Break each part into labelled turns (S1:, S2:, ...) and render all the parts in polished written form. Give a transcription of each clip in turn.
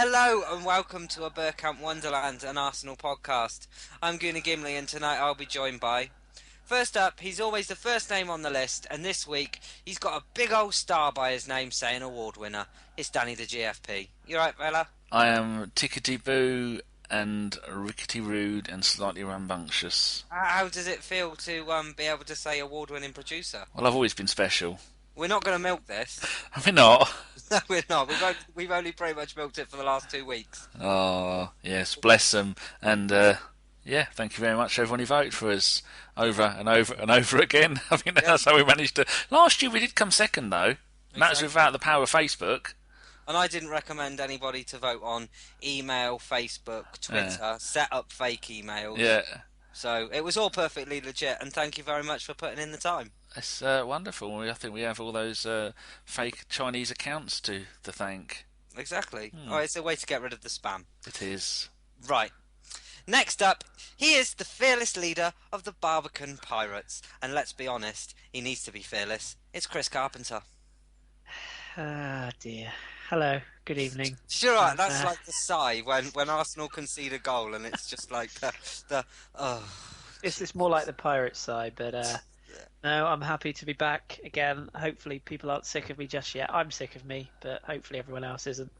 S1: Hello and welcome to a Bergkamp Wonderland, an Arsenal podcast. I'm Gimli and tonight I'll be joined by... First up, he's always the first name on the list, and this week he's got a big old star by his name saying award winner. It's Danny the GFP. You right, fella?
S2: I am tickety-boo and rickety rude and slightly rambunctious.
S1: How does it feel to be able to say award winning producer?
S2: Well, I've always been special.
S1: We're not going to milk this.
S2: Have we not?
S1: No, we're not. We've only pretty much milked it for the last 2 weeks.
S2: Oh, yes, bless them. And, thank you very much everyone who voted for us over and over and over again. I think that's how we managed to... Last year we did come second, though. And that was without the power of Facebook.
S1: And I didn't recommend anybody to vote on email, Facebook, Twitter, set up fake emails.
S2: Yeah.
S1: So it was all perfectly legit, and thank you very much for putting in the time.
S2: It's wonderful. I think we have all those fake Chinese accounts to thank.
S1: Exactly. Oh, it's a way to get rid of the spam.
S2: It is.
S1: Right. Next up, he is the fearless leader of the Barbican Pirates. And let's be honest, he needs to be fearless. It's Kris Carpenter.
S3: Ah, dear. Hello, good evening.
S1: Sure, right, that's like the sigh when Arsenal concede a goal, and it's just like the
S3: It's more like the Pirates side, but no, I'm happy to be back again. Hopefully people aren't sick of me just yet. I'm sick of me, but hopefully everyone else isn't.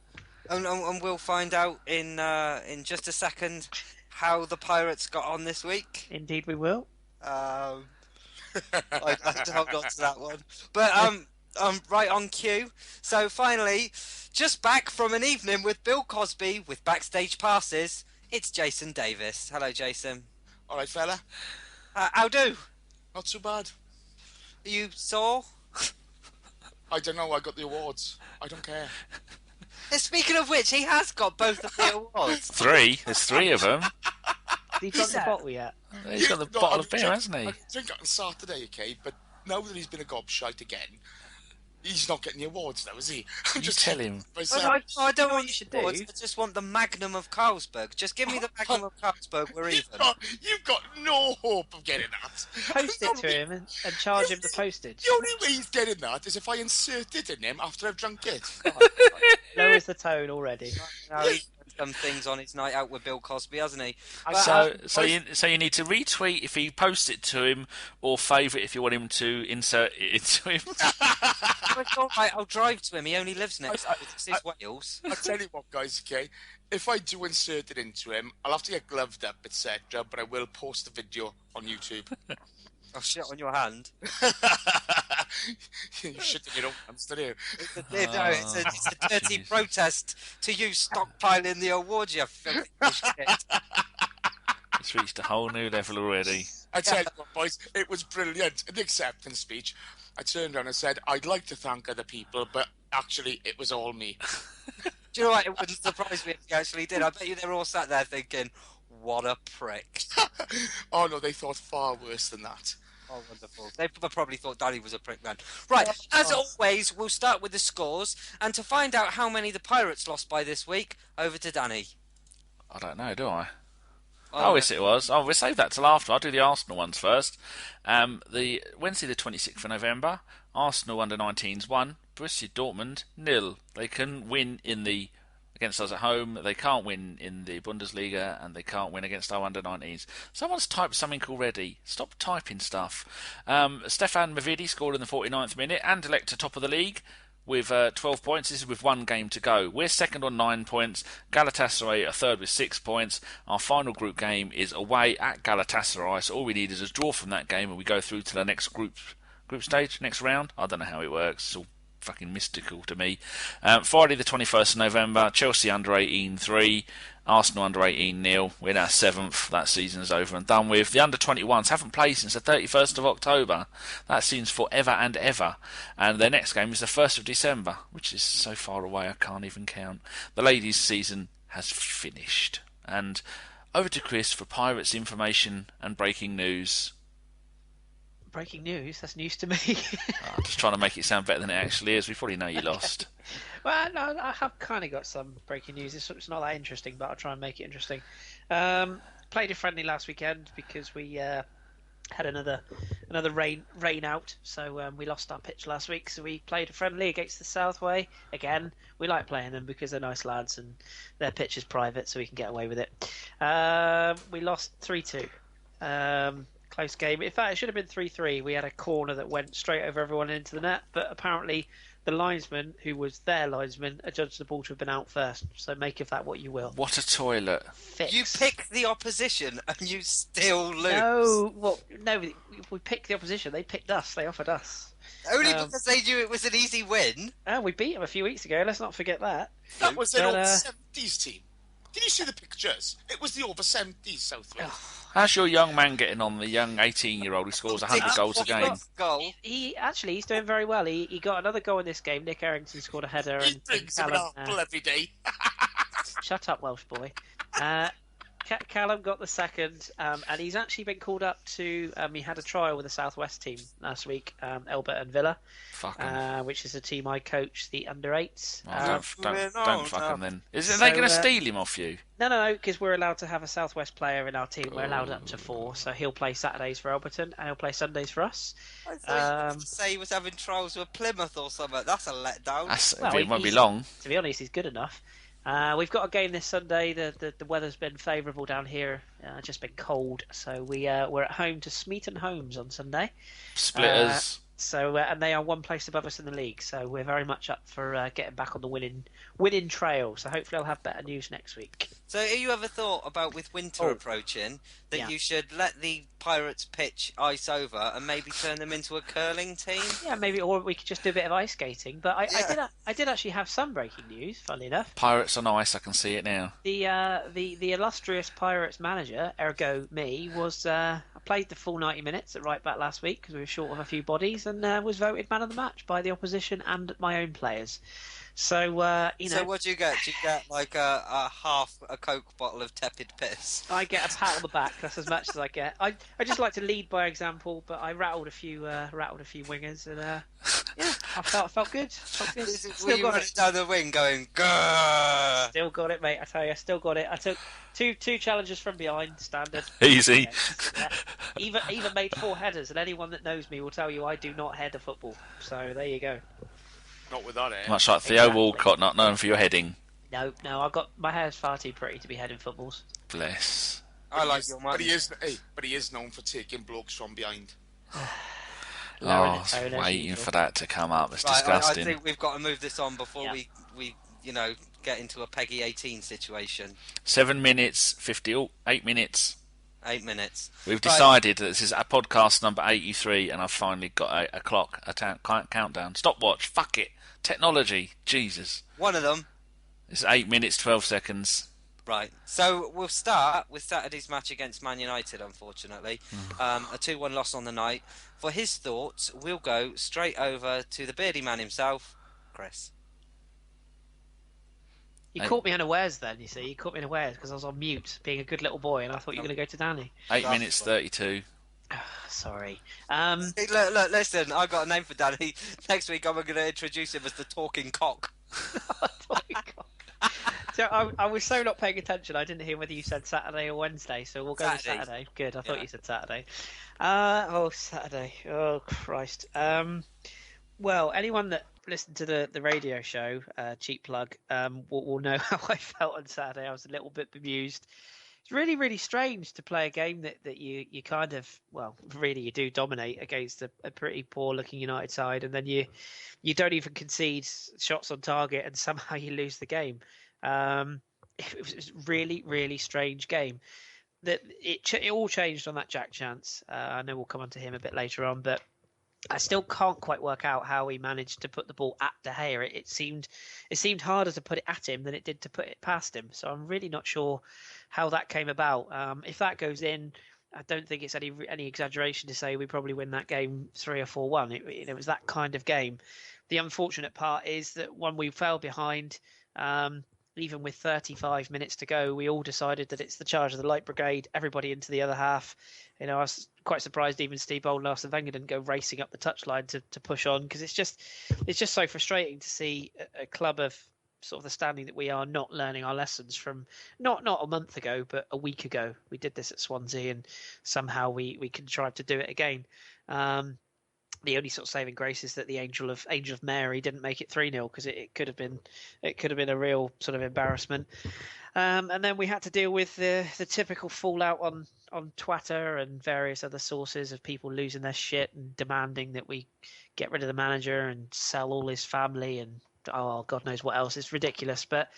S1: And we'll find out in just a second how the Pirates got on this week.
S3: Indeed we will.
S1: I hold on to that one. But right on cue. So finally, just back from an evening with Bill Cosby with backstage passes, it's Jason Davis. Hello, Jason.
S4: All right, fella.
S1: How do?
S4: Not too bad.
S1: Are you sore?
S4: I don't know. I got the awards. I don't care.
S1: Speaking of which, he has got both of the awards.
S2: Three? There's three of them.
S3: Have you got the bottle yet?
S2: He's got the bottle of beer, hasn't he?
S4: I drink it on Saturday, okay? But now that he's been a gobshite again, he's not getting the awards now, is he?
S2: You just tell him.
S1: I don't want
S3: you should
S1: the awards.
S3: do?
S1: I just want the Magnum of Carlsberg. Just give me the Magnum of Carlsberg. We're even.
S4: You've got no hope of getting that.
S3: Post it to him and charge him the postage.
S4: The only way he's getting that is if I insert it in him after I've drunk it.
S3: Lowers the tone already.
S1: Now he's done some things on his night out with Bill Cosby, hasn't he?
S2: So you need to retweet if he posts it to him, or favourite if you want him to insert it into him.
S1: It's all right, I'll drive to him. He only lives next door. This is Wales.
S4: I tell you what, guys, okay? If I do insert it into him, I'll have to get gloved up, etc. But I will post the video on YouTube.
S1: I'll shit on your hand.
S4: You shit in your own hands, don't you?
S1: It's a dirty protest to you stockpiling the awards, you filthy shit.
S2: It's reached a whole new level already.
S4: I tell you what, boys, it was brilliant. In the acceptance speech, I turned around and said, I'd like to thank other people, but actually it was all me.
S1: Do you know what? It wouldn't surprise me if you actually did. I bet you they were all sat there thinking, what a prick.
S4: Oh no, they thought far worse than that.
S1: Oh, wonderful. They probably thought Danny was a prick then. Right, as always, we'll start with the scores. And to find out how many the Pirates lost by this week, over to Danny.
S2: I don't know, do I? Oh, yes, it was. Oh, we'll save that till after. I'll do the Arsenal ones first. The Wednesday, the 26th of November, Arsenal under-19s won. Borussia Dortmund 0. They couldn't win against us at home. They can't win in the Bundesliga, and they can't win against our under-19s. Someone's typed something already. Stop typing stuff. Stefan Mavidi scored in the 49th minute. Anderlecht to top of the league with 12 points. This is with one game to go. We're second on 9 points. Galatasaray are third with 6 points. Our final group game is away at Galatasaray, so all we need is a draw from that game, and we go through to the next group stage, next round. I don't know how it works. It's all fucking mystical to me. Friday the 21st of November, Chelsea under 18 3, Arsenal under 18 0. We're now 7th. That season's over and done with. The under 21s haven't played since the 31st of October. That seems forever and ever. And their next game is the 1st of December, which is so far away I can't even count. The ladies' season has finished. And over to Kris for Pirates information and breaking news.
S3: Breaking news? That's news to me.
S2: I'm just trying to make it sound better than it actually is. We probably know you lost.
S3: Well, no, I have kind of got some breaking news. It's not that interesting, but I'll try and make it interesting. Played a friendly last weekend because we had another another rain out. So we lost our pitch last week. So we played a friendly against the Southway. Again, we like playing them because they're nice lads and their pitch is private, so we can get away with it. We lost 3-2. Close game. In fact, it should have been 3-3. We had a corner that went straight over everyone into the net, but apparently the linesman, who was their linesman, adjudged the ball to have been out first. So make of that what you will.
S2: What a toilet.
S3: Fix.
S1: You pick the opposition and you still lose.
S3: No, we picked the opposition. They picked us. They offered us.
S1: Only because they knew it was an easy win.
S3: We beat them a few weeks ago. Let's not forget that.
S4: That was their over-70s team. Did you see the pictures? It was the over-70s Southwest.
S2: How's your young man getting on, the young 18-year-old who scores 100 goals a game?
S3: He's doing very well. He got another goal in this game. Nick Errington scored a header.
S4: He drinks him an apple every day.
S3: Shut up, Welsh boy. Callum got the second, and he's actually been called up to. He had a trial with the Southwest team last week, Elbert and Villa, which is a team I coach, the under-8s.
S2: Don't fuck him then. Are they going to steal him off you?
S3: No, because we're allowed to have a Southwest player in our team. We're allowed up to 4, so he'll play Saturdays for Elberton and he'll play Sundays for us.
S1: I thought you say he was having trials with Plymouth or something. That's a letdown.
S2: It won't be long.
S3: To be honest, he's good enough. We've got a game this Sunday. The weather's been favourable down here. Just been cold, so we're at home to Smeaton Holmes on Sunday.
S2: Splitters.
S3: And they are one place above us in the league, so we're very much up for getting back on the winning trail. So hopefully I'll have better news next week.
S1: So have you ever thought about, with winter approaching, that you should let the Pirates pitch ice over and maybe turn them into a curling team?
S3: Yeah, maybe, or we could just do a bit of ice skating. But I did actually have some breaking news, funnily enough.
S2: Pirates on ice, I can see it now.
S3: The illustrious Pirates manager, ergo me, I played the full 90 minutes at right back last week because we were short of a few bodies, and was voted man of the match by the opposition and my own players. So
S1: So what do you get? Do you get like a half a Coke bottle of tepid piss?
S3: I get a pat on the back. That's as much as I get. I just like to lead by example, but I rattled a few wingers, and I felt good.
S1: Were you running down the wing going, grrr?
S3: Still got it, mate. I tell you, I still got it. I took two challenges from behind, standard.
S2: Easy.
S3: Yeah. Even made 4 headers, and anyone that knows me will tell you I do not head a football. So there you go.
S4: Not without it.
S2: Much like Theo Walcott, not known for your heading.
S3: No, my hair's far too pretty to be heading footballs.
S2: Bless.
S1: I like your man.
S4: But he is known for taking blokes from behind.
S2: Waiting for that to come up. It's disgusting.
S1: I think we've got to move this on before we get into a Peggy 18 situation.
S2: 7 minutes, 8 minutes.
S1: 8 minutes.
S2: We've decided that this is a podcast number 83, and I've finally got a clock, a countdown. Stopwatch, fuck it. Technology, Jesus.
S1: One of them.
S2: It's 8 minutes, 12 seconds.
S1: Right. So we'll start with Saturday's match against Man United, unfortunately. A 2-1 loss on the night. For his thoughts, we'll go straight over to the beardy man himself, Kris.
S3: You caught me unawares then, you see. You caught me unawares because I was on mute, being a good little boy, and I thought you were going to go to Danny.
S2: 8 minutes, 32.
S3: Sorry.
S1: Hey, look, listen, I've got a name for Danny. Next week I'm going to introduce him as the Talking Cock.
S3: Talking Cock. So I was so not paying attention, I didn't hear whether you said Saturday or Wednesday, so we'll go with Saturday. Good, I thought you said Saturday. Saturday. Oh, Christ. Well, anyone that listened to the radio show, cheap plug, will know how I felt on Saturday. I was a little bit bemused. It's really, really strange to play a game that you kind of, well, really you do dominate against a pretty poor-looking United side, and then you don't even concede shots on target, and somehow you lose the game. It was a really, really strange game. It all changed on that Jack chance. I know we'll come on to him a bit later on, but I still can't quite work out how he managed to put the ball at De Gea. It seemed harder to put it at him than it did to put it past him. So I'm really not sure how that came about. If that goes in, I don't think it's any exaggeration to say we probably win that game 3 or 4-1. It was that kind of game. The unfortunate part is that when we fell behind, even with 35 minutes to go, we all decided that it's the charge of the Light Brigade, everybody into the other half. I was quite surprised even Steve Bold and Arsene Wenger didn't go racing up the touchline to push on, because it's just so frustrating to see a club of sort of the standing that we are, not learning our lessons from not a month ago, but a week ago. We did this at Swansea, and somehow we contrived to do it again. The only sort of saving grace is that the Angel of Mary didn't make it 3-0, because it could have been a real sort of embarrassment. And then we had to deal with the typical fallout on Twitter and various other sources of people losing their shit and demanding that we get rid of the manager and sell all his family and God knows what else. It's ridiculous, but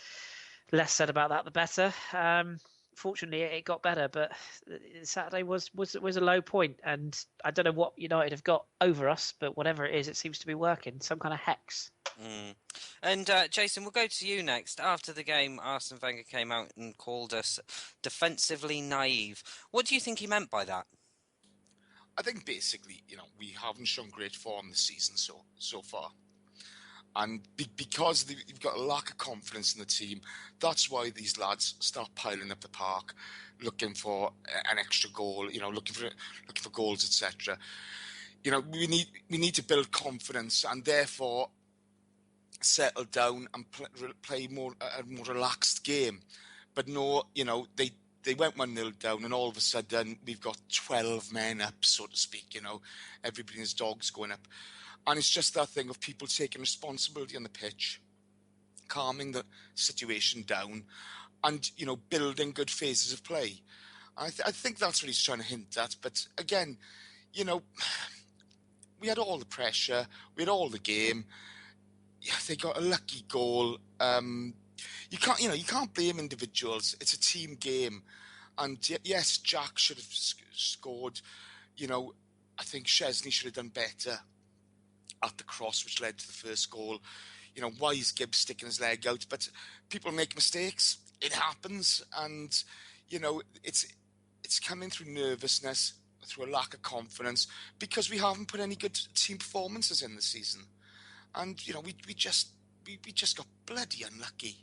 S3: less said about that the better. Fortunately, it got better, but Saturday was a low point, and I don't know what United have got over us, but whatever it is, it seems to be working. Some kind of hex.
S1: And Jason, we'll go to you next. After the game, Arsene Wenger came out and called us defensively naive. What do you think he meant by that?
S4: I think basically, we haven't shown great form this season so far. And because you've got a lack of confidence in the team, that's why these lads start piling up the park, looking for an extra goal, looking for goals, etc. We need to build confidence, and therefore settle down and play a more relaxed game. But no, they went 1-0 down, and all of a sudden we've got 12 men up, so to speak. Everybody and his dog's going up. And it's just that thing of people taking responsibility on the pitch, calming the situation down, and, building good phases of play. I think that's what he's trying to hint at. But again, we had all the pressure, we had all the game. They got a lucky goal. You can't blame individuals. It's a team game. And yes, Jack should have scored. I think Szczesny should have done better at the cross, which led to the first goal. Why is Gibbs sticking his leg out? But people make mistakes. It happens. And, it's coming through nervousness, through a lack of confidence, because we haven't put any good team performances in this season. And, we just got bloody unlucky.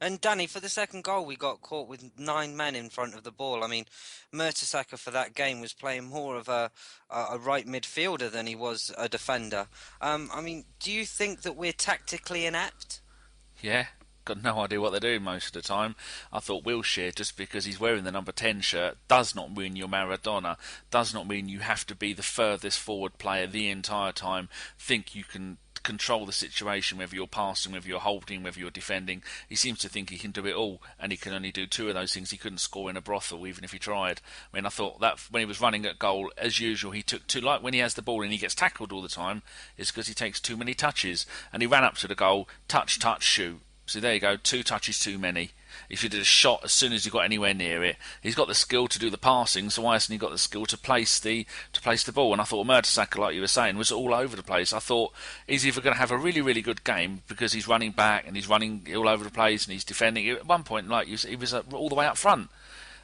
S1: And Danny, for the second goal, we got caught with 9 men in front of the ball. I mean, Mertesacker for that game was playing more of a right midfielder than he was a defender. Do you think that we're tactically inept?
S2: Yeah, got no idea what they're doing most of the time. I thought Wilshere, just because he's wearing the number 10 shirt, does not mean you're Maradona, does not mean you have to be the furthest forward player the entire time, think you can control the situation, whether you're passing, whether you're holding, whether you're defending. He seems to think he can do it all, and he can only do 2 of those things. He couldn't score in a brothel, even if he tried. I thought that when he was running at goal, as usual, he took too, like when he has the ball and he gets tackled all the time, it's because he takes too many touches, and he ran up to the goal, touch, shoot. So there you go, 2 touches too many. He should have a shot as soon as he got anywhere near it. He's got the skill to do the passing, so why hasn't he got the skill to place the ball? And I thought Mertesacker, like you were saying, was all over the place. I thought he's either going to have a really, really good game because he's running back and he's running all over the place and he's defending. At one point, he was all the way up front.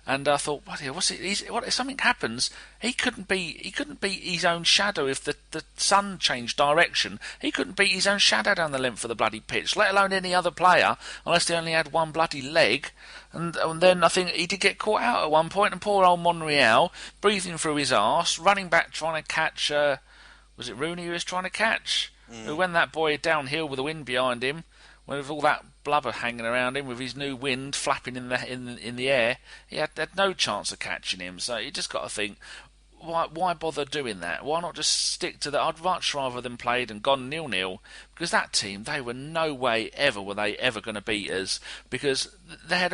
S2: And I thought, what if something happens? He couldn't beat his own shadow if the sun changed direction. He couldn't beat his own shadow down the length of the bloody pitch, let alone any other player, unless they only had one bloody leg. And then I think he did get caught out at one point, and poor old Monreal, breathing through his arse, running back trying to catch, was it Rooney he was trying to catch? Who went that boy downhill with the wind behind him, with all that blubber hanging around him, with his new wind flapping in the air, he had no chance of catching him. So you just got to think, why bother doing that? Why not just stick to that? I'd much rather than played and gone 0-0, because that team, they were no way ever were they ever going to beat us, because they had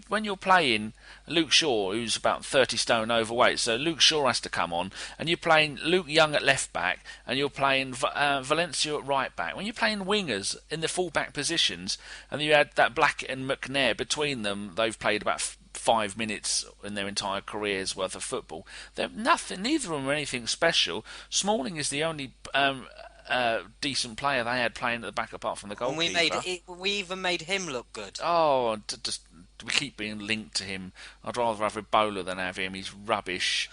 S2: when you're playing Luke Shaw, who's about 30 stone overweight, so Luke Shaw has to come on, and you're playing Luke Young at left back, and you're playing Valencia at right back. When you're playing wingers in the full back positions, and you had that Blackett and McNair between them, they've played about 5 minutes in their entire careers worth of football. They're nothing. Neither of them are anything special. Smalling is the only decent player they had playing at the back, apart from the goalkeeper.
S1: And we even made him look good.
S2: Oh, we keep being linked to him. I'd rather have Ebola than have him. He's rubbish.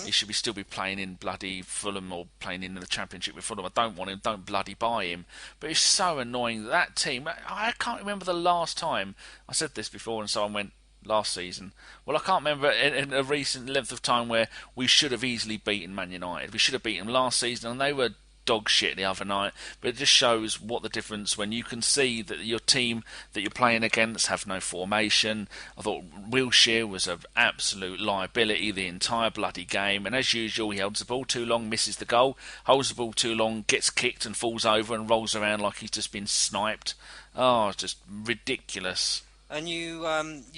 S2: He should still be playing in bloody Fulham or playing in the Championship with Fulham. I don't want him. Don't bloody buy him. But it's so annoying that team. I can't remember the last time I said this before, and someone went, last season. Well, I can't remember in a recent length of time where we should have easily beaten Man United. We should have beaten them last season, and they were dog shit the other night, but it just shows what the difference when you can see that your team that you're playing against have no formation. I thought Wilshere was an absolute liability the entire bloody game, and as usual he holds the ball too long, misses the goal, holds the ball too long, gets kicked and falls over and rolls around like he's just been sniped. Oh, just ridiculous.
S1: And you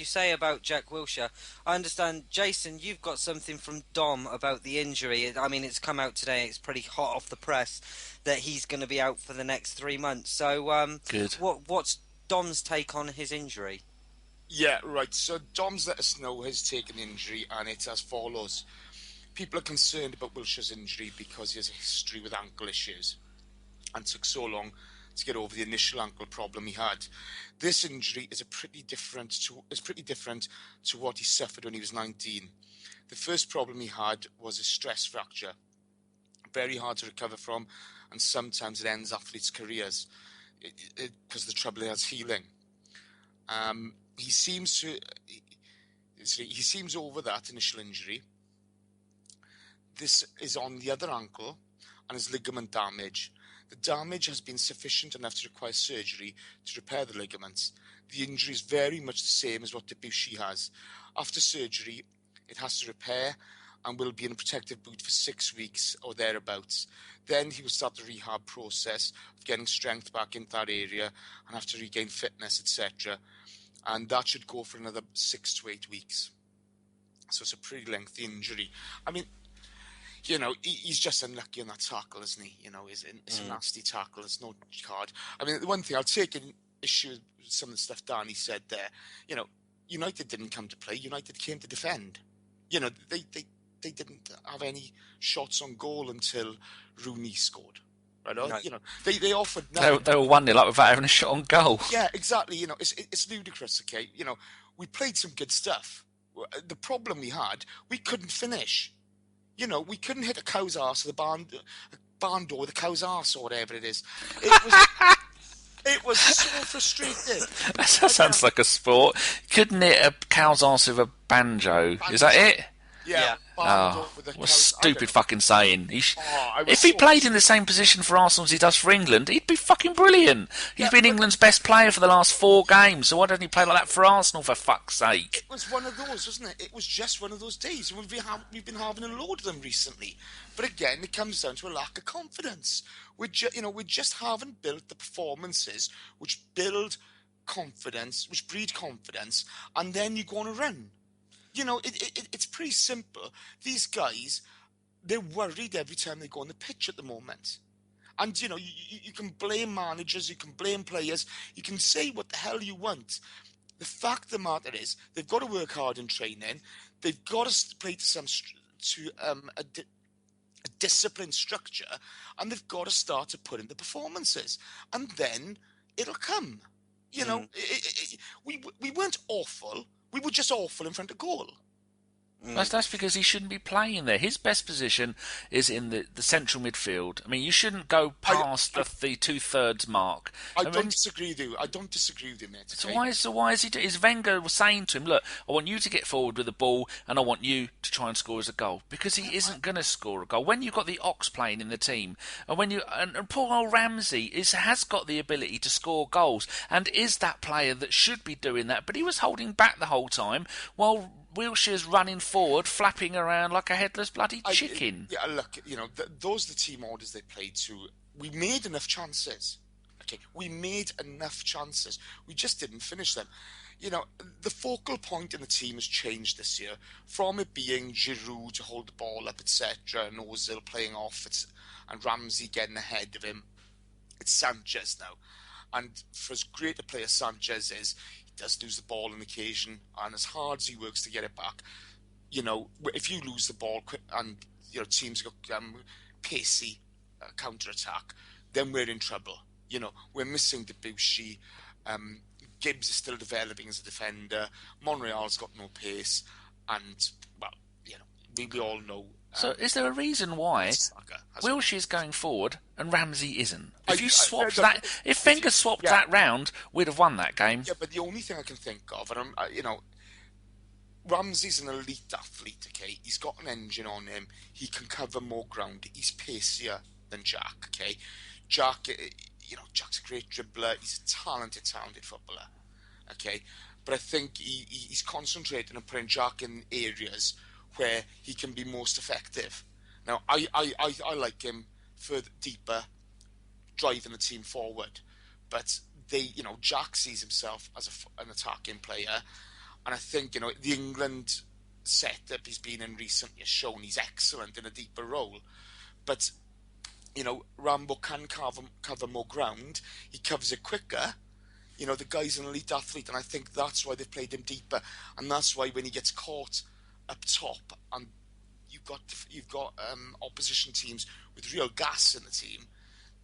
S1: say about Jack Wilshere, I understand, Jason, you've got something from Dom about the injury. I mean, it's come out today, it's pretty hot off the press, that he's going to be out for the next 3 months. So,
S2: Good.
S1: what's Dom's take on his injury?
S4: Yeah, right. So Dom's let us know his taken injury, and it's as follows. People are concerned about Wilshere's injury because he has a history with ankle issues and took so long to get over the initial ankle problem he had. This injury is pretty different to what he suffered when he was 19. The first problem he had was a stress fracture, very hard to recover from, and sometimes it ends athletes' careers because the trouble is healing. He seems over that initial injury. This is on the other ankle and is ligament damage. The damage has been sufficient enough to require surgery to repair the ligaments. The injury is very much the same as what Debussy has. After surgery, it has to repair and will be in a protective boot for 6 weeks or thereabouts. Then he will start the rehab process of getting strength back into that area and have to regain fitness, etc. And that should go for another 6 to 8 weeks. So it's a pretty lengthy injury. I mean, you know, he's just unlucky on that tackle, isn't he? You know, it's a nasty tackle. It's no card. I mean, the one thing I'll take an issue with some of the stuff Danny said there. You know, United didn't come to play. United came to defend. You know, they didn't have any shots on goal until Rooney scored. Right? No. You know, they offered nothing.
S2: They were 1-0 up without having a shot on goal.
S4: Yeah, exactly. You know, it's ludicrous. Okay, you know, we played some good stuff. The problem we had, we couldn't finish. You know, we couldn't hit a cow's arse with a barn door with a cow's arse or whatever it is. It was so frustrating.
S2: That sounds like a sport. Couldn't hit a cow's arse with a banjo. Is that it?
S4: Yeah.
S2: Oh, what a stupid fucking saying. If he played in the same position for Arsenal as he does for England, he'd be fucking brilliant. He's been England's best player for the last 4 games, so why doesn't he play like that for Arsenal, for fuck's sake?
S4: It was one of those, wasn't it? It was just one of those days. We've been having a load of them recently. But again, it comes down to a lack of confidence. We just haven't built the performances which build confidence, which breed confidence, and then you go on a run. You know, it's pretty simple. These guys, they're worried every time they go on the pitch at the moment. And, you know, you can blame managers, you can blame players, you can say what the hell you want. The fact of the matter is, they've got to work hard in training, they've got to play to a disciplined structure, and they've got to start to put in the performances. And then it'll come. You know, we weren't awful. We were just awful in front of goal.
S2: That's because he shouldn't be playing there. His best position is in the central midfield. I mean, you shouldn't go past the 2/3 mark.
S4: I don't disagree with you. I don't disagree with you, mate.
S2: Okay? So why is he? Is Wenger was saying to him, "Look, I want you to get forward with the ball, and I want you to try and score as a goal," because he isn't going to score a goal when you've got the Ox playing in the team, and poor old Ramsey has got the ability to score goals, and is that player that should be doing that, but he was holding back the whole time while Wilshere's running forward, flapping around like a headless bloody chicken.
S4: Yeah, look, you know, those are the team orders they played to. We made enough chances. Okay, we made enough chances. We just didn't finish them. You know, the focal point in the team has changed this year. From it being Giroud to hold the ball up, etc., and Ozil playing off, and Ramsey getting ahead of him. It's Sanchez now. And for as great a player Sanchez is, does lose the ball on occasion, and as hard as he works to get it back, you know, if you lose the ball quick and your team's got pacey counter-attack, then we're in trouble. You know, we're missing Debussy, Gibbs is still developing as a defender, Monreal's got no pace, and, well, you know, we all know.
S2: So is there a reason why Wilshere's going forward and Ramsey isn't? If Wenger swapped that round, we'd have won that game.
S4: Yeah, but the only thing I can think of, and you know, Ramsey's an elite athlete. Okay, he's got an engine on him. He can cover more ground. He's pacier. than Jack. Okay, Jack, Jack's a great dribbler. He's a talented footballer. Okay, but I think he's concentrating on putting Jack in areas where he can be most effective. Now, I like him further deeper, driving the team forward, but Jack sees himself as an attacking player, and I think the England setup he's been in recently has shown he's excellent in a deeper role, but Rambo can cover more ground. He covers it quicker. The guy's an elite athlete, and I think that's why they've played him deeper, and that's why when he gets caught up top, and you've got opposition teams with real gas in the team,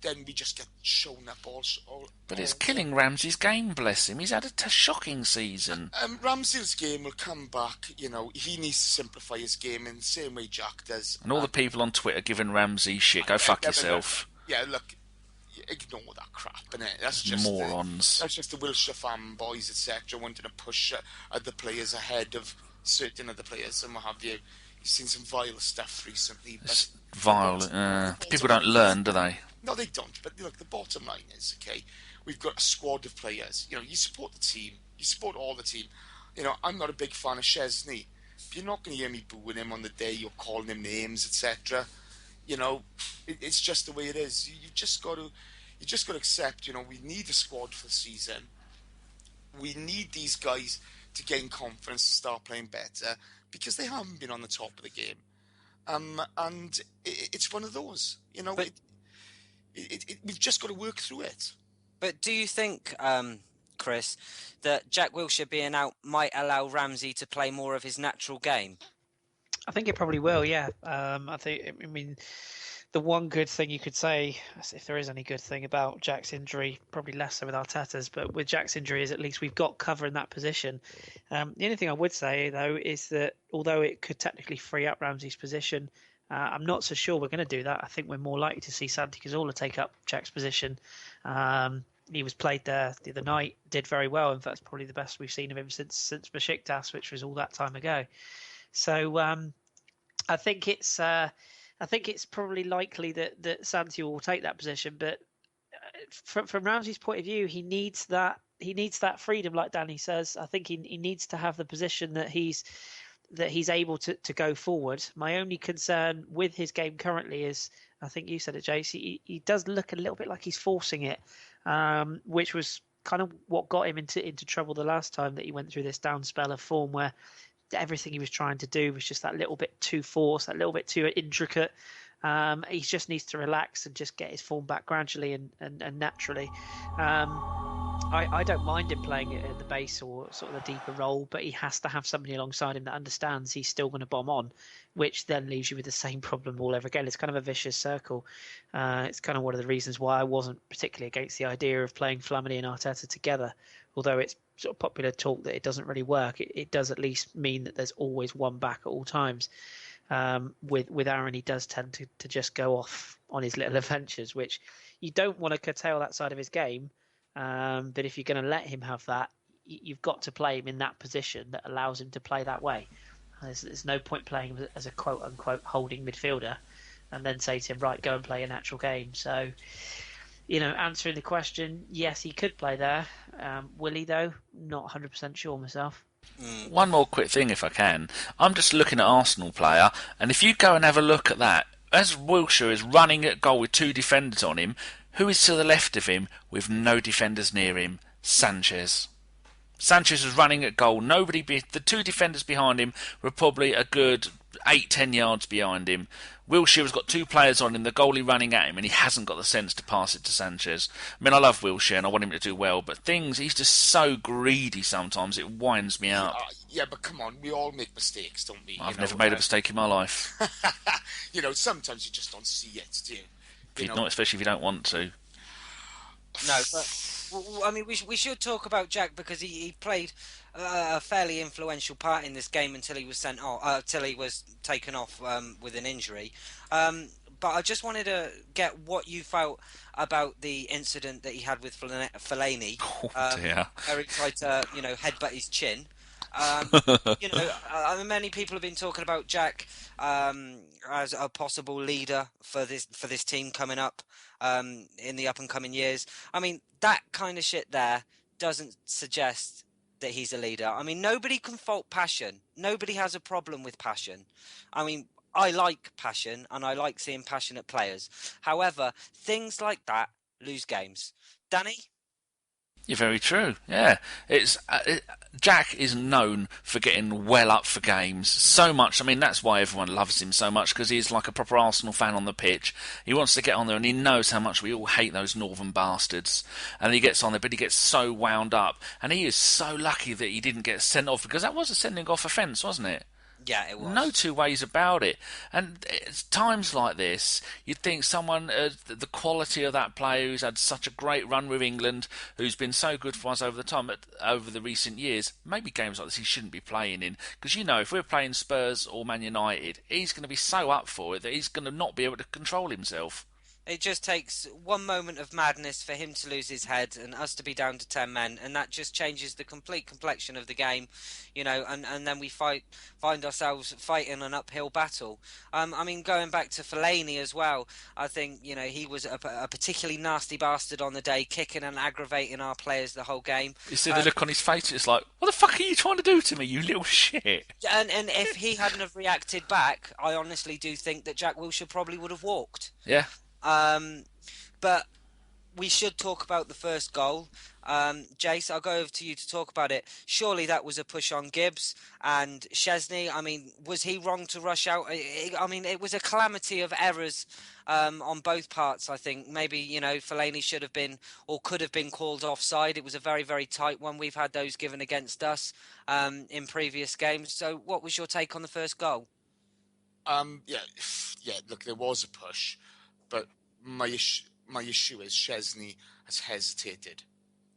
S4: then we just get shown up all.
S2: But it's killing Ramsey's game, bless him. He's had a shocking season.
S4: Ramsey's game will come back. He needs to simplify his game in the same way Jack does.
S2: And all the people on Twitter giving Ramsey shit, go fuck yourself.
S4: Yeah, look, ignore that crap, innit? That's just
S2: morons.
S4: That's just the Wilshire fanboys, etc., wanting to push other players ahead of certain other players and what have you. You've seen some vile stuff recently. But
S2: vile. People don't learn, do they?
S4: No, they don't. But look, the bottom line is, okay, we've got a squad of players. You support the team. You support all the team. I'm not a big fan of Chesney. But you're not going to hear me booing him on the day you're calling him names, etc. It's just the way it is. You just got to accept. We need a squad for the season. We need these guys to gain confidence, to start playing better, because they haven't been on the top of the game. And it's one of those.
S1: But
S4: we've just got to work through it.
S1: But do you think, Kris, that Jack Wilshere being out might allow Ramsey to play more of his natural game?
S3: I think it probably will, yeah. The one good thing you could say, if there is any good thing about Jack's injury, probably less so with Arteta's, but with Jack's injury is at least we've got cover in that position. The only thing I would say, though, is that although it could technically free up Ramsey's position, I'm not so sure we're going to do that. I think we're more likely to see Santi Cazorla take up Jack's position. He was played there the other night, did very well. In fact, it's probably the best we've seen of him since Besiktas, which was all that time ago. So I think it's probably likely that Santi will take that position. But from Ramsey's point of view, he needs that freedom, like Danny says. I think he needs to have the position that he's able to go forward. My only concern with his game currently is, I think you said it, Jace, he does look a little bit like he's forcing it, which was kind of what got him into trouble the last time that he went through this down spell of form, where everything he was trying to do was just that little bit too forced, that little bit too intricate. He just needs to relax and just get his form back gradually and naturally. I don't mind him playing it at the base or sort of a deeper role, but he has to have somebody alongside him that understands he's still going to bomb on, which then leaves you with the same problem all over again. It's kind of a vicious circle. It's kind of one of the reasons why I wasn't particularly against the idea of playing Flamini and Arteta together, although it's sort of popular talk that it doesn't really work. It does at least mean that there's always one back at all times. With Aaron, he does tend to just go off on his little adventures, which you don't want to curtail that side of his game. But if you're going to let him have that, you've got to play him in that position that allows him to play that way. There's no point playing him as a quote-unquote holding midfielder and then say to him, right, go and play a natural game. So, answering the question, yes, he could play there. Will he, though? Not 100% sure myself.
S2: One more quick thing, if I can. I'm just looking at Arsenal player, and if you go and have a look at that, as Wilshere is running at goal with two defenders on him, who is to the left of him with no defenders near him? Sanchez. Sanchez was running at goal. The two defenders behind him were probably a good 8-10 yards behind him. Wilshere's got two players on him, the goalie running at him, and he hasn't got the sense to pass it to Sanchez. I mean, I love Wilshere and I want him to do well, but he's just so greedy sometimes, it winds me up.
S4: Yeah, but come on, we all make mistakes, don't we?
S2: I've never made a mistake in my life.
S4: Sometimes you just don't see it, do you?
S2: Not especially if you don't want to.
S1: No, but I mean, we should talk about Jack because he played a fairly influential part in this game until he was sent off, till he was taken off with an injury. But I just wanted to get what you felt about the incident that he had with Fellaini.
S2: Oh dear!
S1: Where he tried to, headbutt his chin. Many people have been talking about Jack as a possible leader for this team coming up in the up and coming years. I mean, that kind of shit there doesn't suggest that he's a leader. I mean, nobody can fault passion. Nobody has a problem with passion. I mean, I like passion and I like seeing passionate players. However, things like that lose games. Danny?
S2: You're very true. Yeah, Jack is known for getting well up for games so much. I mean, that's why everyone loves him so much, because he's like a proper Arsenal fan on the pitch. He wants to get on there, and he knows how much we all hate those northern bastards. And he gets on there, but he gets so wound up, and he is so lucky that he didn't get sent off, because that was a sending off offence, wasn't it?
S1: Yeah, it was.
S2: No two ways about it. And it's times like this, you'd think someone, the quality of that player who's had such a great run with England, who's been so good for us over the recent years, maybe games like this he shouldn't be playing in. Because, if we're playing Spurs or Man United, he's going to be so up for it that he's going to not be able to control himself.
S1: It just takes one moment of madness for him to lose his head and us to be down to 10 men, and that just changes the complete complexion of the game, and then we find ourselves fighting an uphill battle. I mean, going back to Fellaini as well, I think, he was a particularly nasty bastard on the day, kicking and aggravating our players the whole game.
S2: You see the look on his face, it's like, what the fuck are you trying to do to me, you little shit?
S1: And if he hadn't have reacted back, I honestly do think that Jack Wilshere probably would have walked.
S2: Yeah.
S1: But we should talk about the first goal. Jace, I'll go over to you to talk about it. Surely that was a push on Gibbs and Szczesny. I mean, was he wrong to rush out? I mean, it was a calamity of errors on both parts, I think. Maybe, Fellaini should have been or could have been called offside. It was a very, very tight one. We've had those given against us in previous games. So what was your take on the first goal?
S4: Look, there was a push. But my issue is Szczesny has hesitated.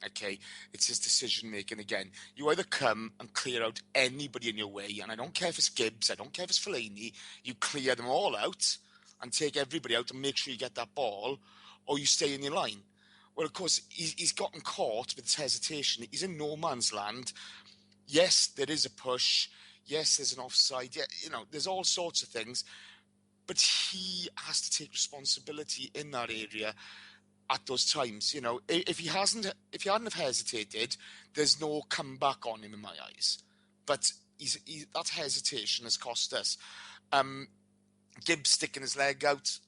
S4: Okay, it's his decision making again. You either come and clear out anybody in your way, and I don't care if it's Gibbs, I don't care if it's Fellaini. You clear them all out and take everybody out and make sure you get that ball, or you stay in your line. Well, of course, he's gotten caught with his hesitation. He's in no man's land. Yes, there is a push. Yes, there's an offside. Yeah, there's all sorts of things. But he has to take responsibility in that area at those times. If he hadn't have hesitated, there's no comeback on him in my eyes. But that hesitation has cost us. Gibbs sticking his leg out,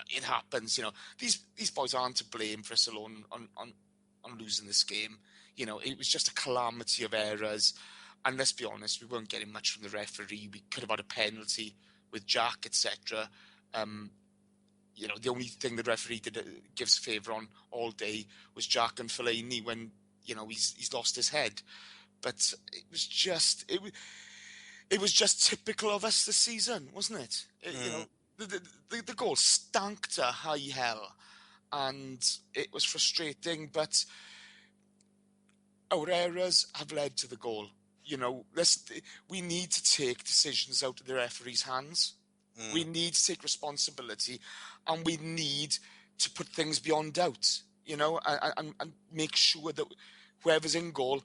S4: it happens. These boys aren't to blame for us alone on losing this game. It was just a calamity of errors. And let's be honest, we weren't getting much from the referee. We could have had a penalty with Jack, etc. The only thing the referee gives favour on all day was Jack and Fellaini when he's lost his head. But it was just typical of us this season, wasn't it? The goal stank to high hell, and it was frustrating. But our errors have led to the goal. We need to take decisions out of the referee's hands. We need to take responsibility, and we need to put things beyond doubt, and make sure that whoever's in goal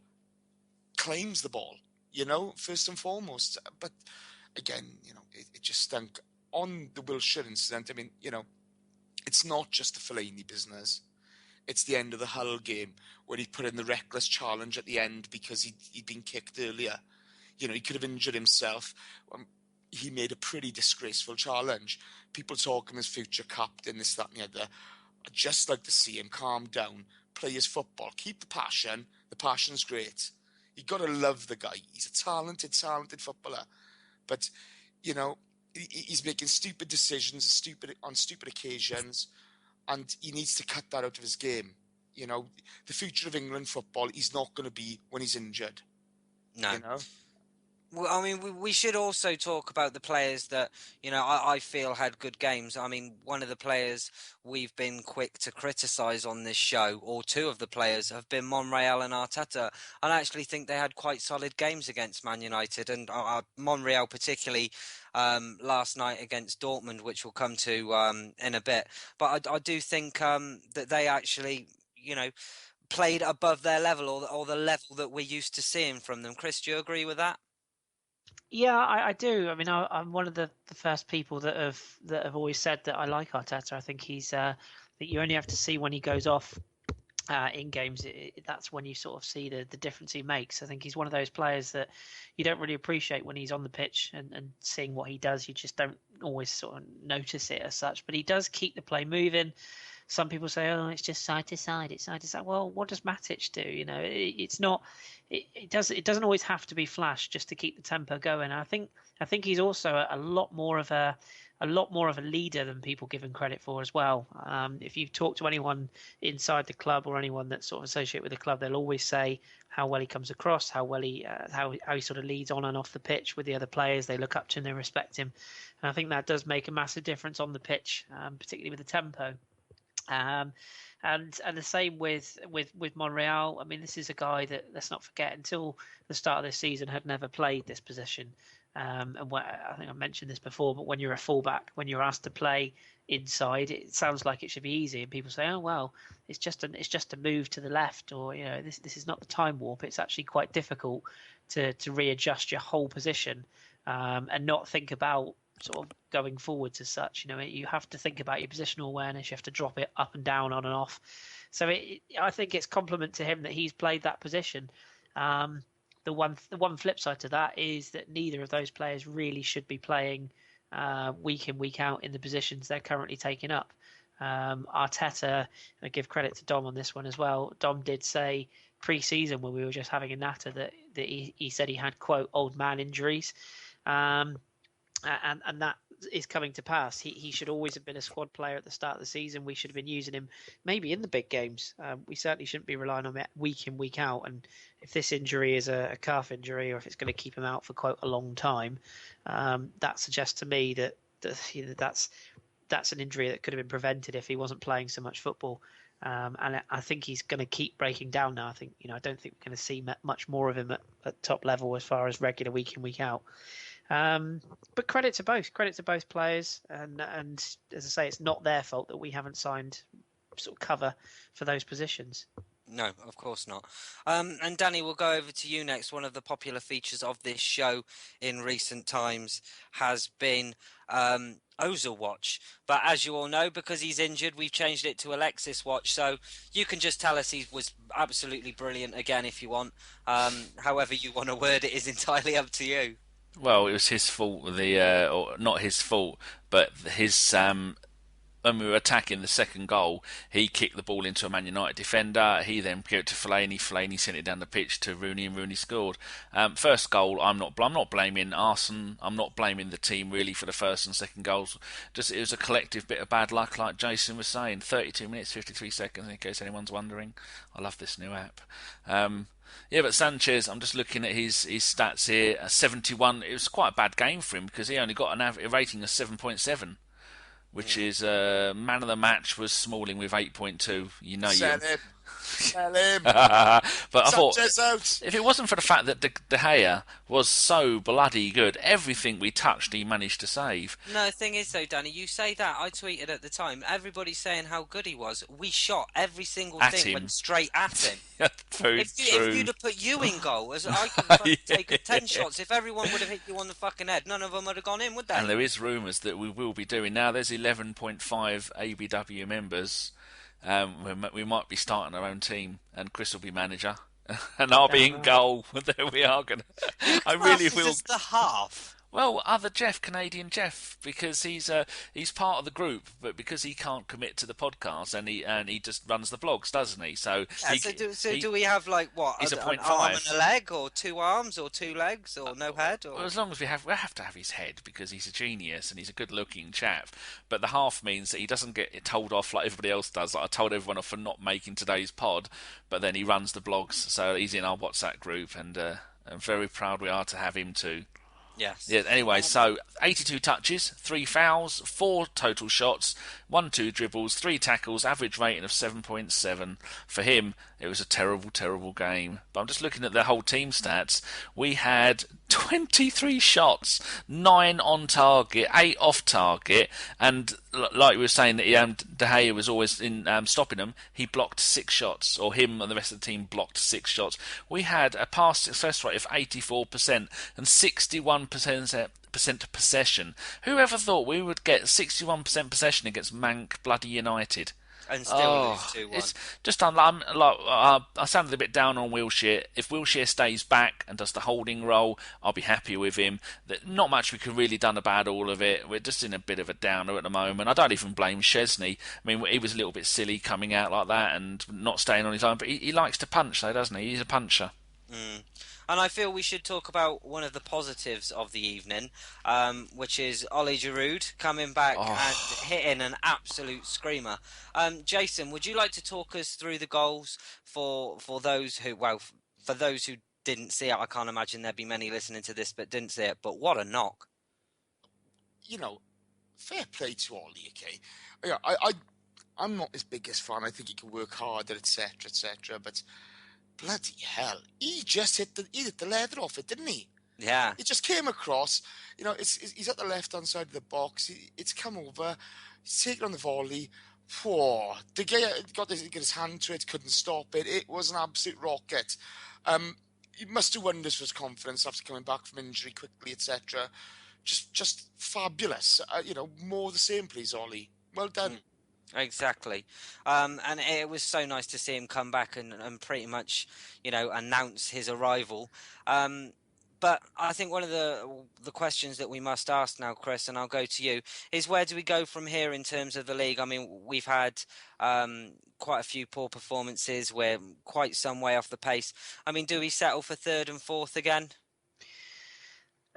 S4: claims the ball, first and foremost. But again, it just stunk. On the Wilshere incident, I mean, it's not just the Fellaini business. It's the end of the Hull game where he put in the reckless challenge at the end because he'd been kicked earlier. He could have injured himself. He made a pretty disgraceful challenge. People talk him as future captain, this, that and the other. I'd just like to see him calm down, play his football, keep the passion. The passion's great. You've got to love the guy. He's a talented footballer. But, he's making stupid decisions on stupid occasions. And he needs to cut that out of his game. The future of England football, he's not going to be when he's injured.
S1: No. Well, I mean, we should also talk about the players that, I feel had good games. I mean, one of the players we've been quick to criticise on this show, or two of the players, have been Monreal and Arteta. And I actually think they had quite solid games against Man United, and Monreal particularly last night against Dortmund, which we'll come to in a bit. But I do think that they actually, played above their level or the level that we're used to seeing from them. Kris, do you agree with that?
S3: Yeah, I do. I mean, I'm one of the first people that have always said that I like Arteta. I think he's that you only have to see when he goes off in games. That's when you sort of see the difference he makes. I think he's one of those players that you don't really appreciate when he's on the pitch and seeing what he does. You just don't always sort of notice it as such. But he does keep the play moving. Some people say, "Oh, it's just side to side. It's side to side." Well, what does Matic do? You know, it's not. It doesn't always have to be flash just to keep the tempo going. I think he's also a lot more of a leader than people give him credit for as well. If you talk to anyone inside the club or anyone that's sort of associated with the club, they'll always say how well he comes across, how well he how he sort of leads on and off the pitch with the other players. They look up to him, they respect him, and I think that does make a massive difference on the pitch, particularly with the tempo. And the same with Monreal. I mean, this is a guy that, let's not forget, until the start of this season had never played this position. And I think I mentioned this before, but when you're a fullback, when you're asked to play inside, it sounds like it should be easy, and people say, "Oh well, it's just a move to the left," or this is not the time warp. It's actually quite difficult to readjust your whole position and not think about sort of going forwards as such. You have to think about your positional awareness. You have to drop it up and down, on and off. So I think it's compliment to him that he's played that position. The one flip side to that is that neither of those players really should be playing week in, week out in the positions they're currently taking up. Arteta, I give credit to Dom on this one as well. Dom did say pre-season, when we were just having a natter, that he said he had, quote, old man injuries. And that is coming to pass. He should always have been a squad player at the start of the season. We should have been using him maybe in the big games. We certainly shouldn't be relying on it week in, week out. And if this injury is a calf injury, or if it's going to keep him out for quite a long time, that suggests to me that that's an injury that could have been prevented if he wasn't playing so much football. And I think he's going to keep breaking down now. I don't think we're going to see much more of him at top level as far as regular week in, week out. But credit to both players, and as I say, it's not their fault that we haven't signed sort of cover for those positions.
S1: No, of course not. And Danny, we'll go over to you next. One of the popular features of this show in recent times has been Ozil Watch. But as you all know, because he's injured, we've changed it to Alexis Watch. So you can just tell us he was absolutely brilliant again if you want. However you want to word it is entirely up to you.
S2: Well, it was his fault. Or not his fault, but his when we were attacking the second goal, he kicked the ball into a Man United defender. He then gave it to Fellaini. Fellaini sent it down the pitch to Rooney, and Rooney scored. First goal, I'm not blaming Arsene. I'm not blaming the team really for the first and second goals. Just it was a collective bit of bad luck, like Jason was saying. 32 minutes, 53 seconds. In case anyone's wondering, I love this new app. Yeah, but Sanchez, I'm just looking at his stats here. 71. It was quite a bad game for him because he only got a rating of 7.7. Which is man of the match was Smalling with 8.2. Sell him. But I thought if it wasn't for the fact that De Gea was so bloody good, everything we touched he managed to save.
S1: No, the thing is though, Danny, you say that, I tweeted at the time, everybody's saying how good he was. We shot every single thing went straight at him. If you'd have put you in goal, as I could take 10 shots, if everyone would have hit you on the fucking head, none of them would have gone in, would they?
S2: And there is rumours that we will be doing now. There's 11.5 ABW members. We might be starting our own team, and Kris will be manager, and I'll be in goal. There we are. I really feel
S1: just the half.
S2: Well, Canadian Jeff, because he's part of the group, but because he can't commit to the podcast, and he just runs the vlogs, doesn't he? So,
S1: do we have like what?
S2: He's a 0.5.
S1: Arm and a leg, or 2 arms, or 2 legs, or no head? Or...
S2: Well, as long as we have to have his head, because he's a genius and he's a good-looking chap. But the half means that he doesn't get told off like everybody else does. Like I told everyone off for not making today's pod, but then he runs the blogs, so he's in our WhatsApp group, and I'm very proud we are to have him too.
S1: Yes.
S2: Yeah. Anyway, so 82 touches, 3 fouls, 4 total shots, 1-2 dribbles, 3 tackles, average rating of 7.7. For him, it was a terrible, terrible game. But I'm just looking at the whole team stats. We had 23 shots, 9 on target, 8 off target, and like we were saying that De Gea was always in stopping them, he blocked 6 shots, or him and the rest of the team blocked 6 shots. We had a pass success rate of 84% and 61% possession. Whoever thought we would get 61% possession against Manc bloody United?
S1: And still lose 2-1.
S2: It's just I sounded a bit down on Wilshere. If Wilshere stays back and does the holding role, I'll be happy with him. Not much we could really done about all of it. We're just in a bit of a downer at the moment. I don't even blame Szczesny. I mean, he was a little bit silly coming out like that and not staying on his own. But he likes to punch, though, doesn't he? He's a puncher.
S1: And I feel we should talk about one of the positives of the evening, which is Ollie Giroud coming back and hitting an absolute screamer. Jason, would you like to talk us through the goals for those who didn't see it? I can't imagine there'd be many listening to this but didn't see it. But what a knock!
S4: Fair play to Ollie. Okay, I'm not his biggest fan. I think he can work harder, etc., etc. But bloody hell, he just hit the leather off it, didn't he?
S1: Yeah.
S4: It just came across. He's at the left-hand side of the box. It's come over. He's taken on the volley. The guy got his hand to it, couldn't stop it. It was an absolute rocket. He must do wonders for his confidence after coming back from injury quickly, etc. Just fabulous. More of the same, please, Ollie. Well done.
S1: Exactly. And it was so nice to see him come back and pretty much, announce his arrival. But I think one of the questions that we must ask now, Kris, and I'll go to you, is where do we go from here in terms of the league? I mean, we've had quite a few poor performances. We're quite some way off the pace. I mean, do we settle for third and fourth again?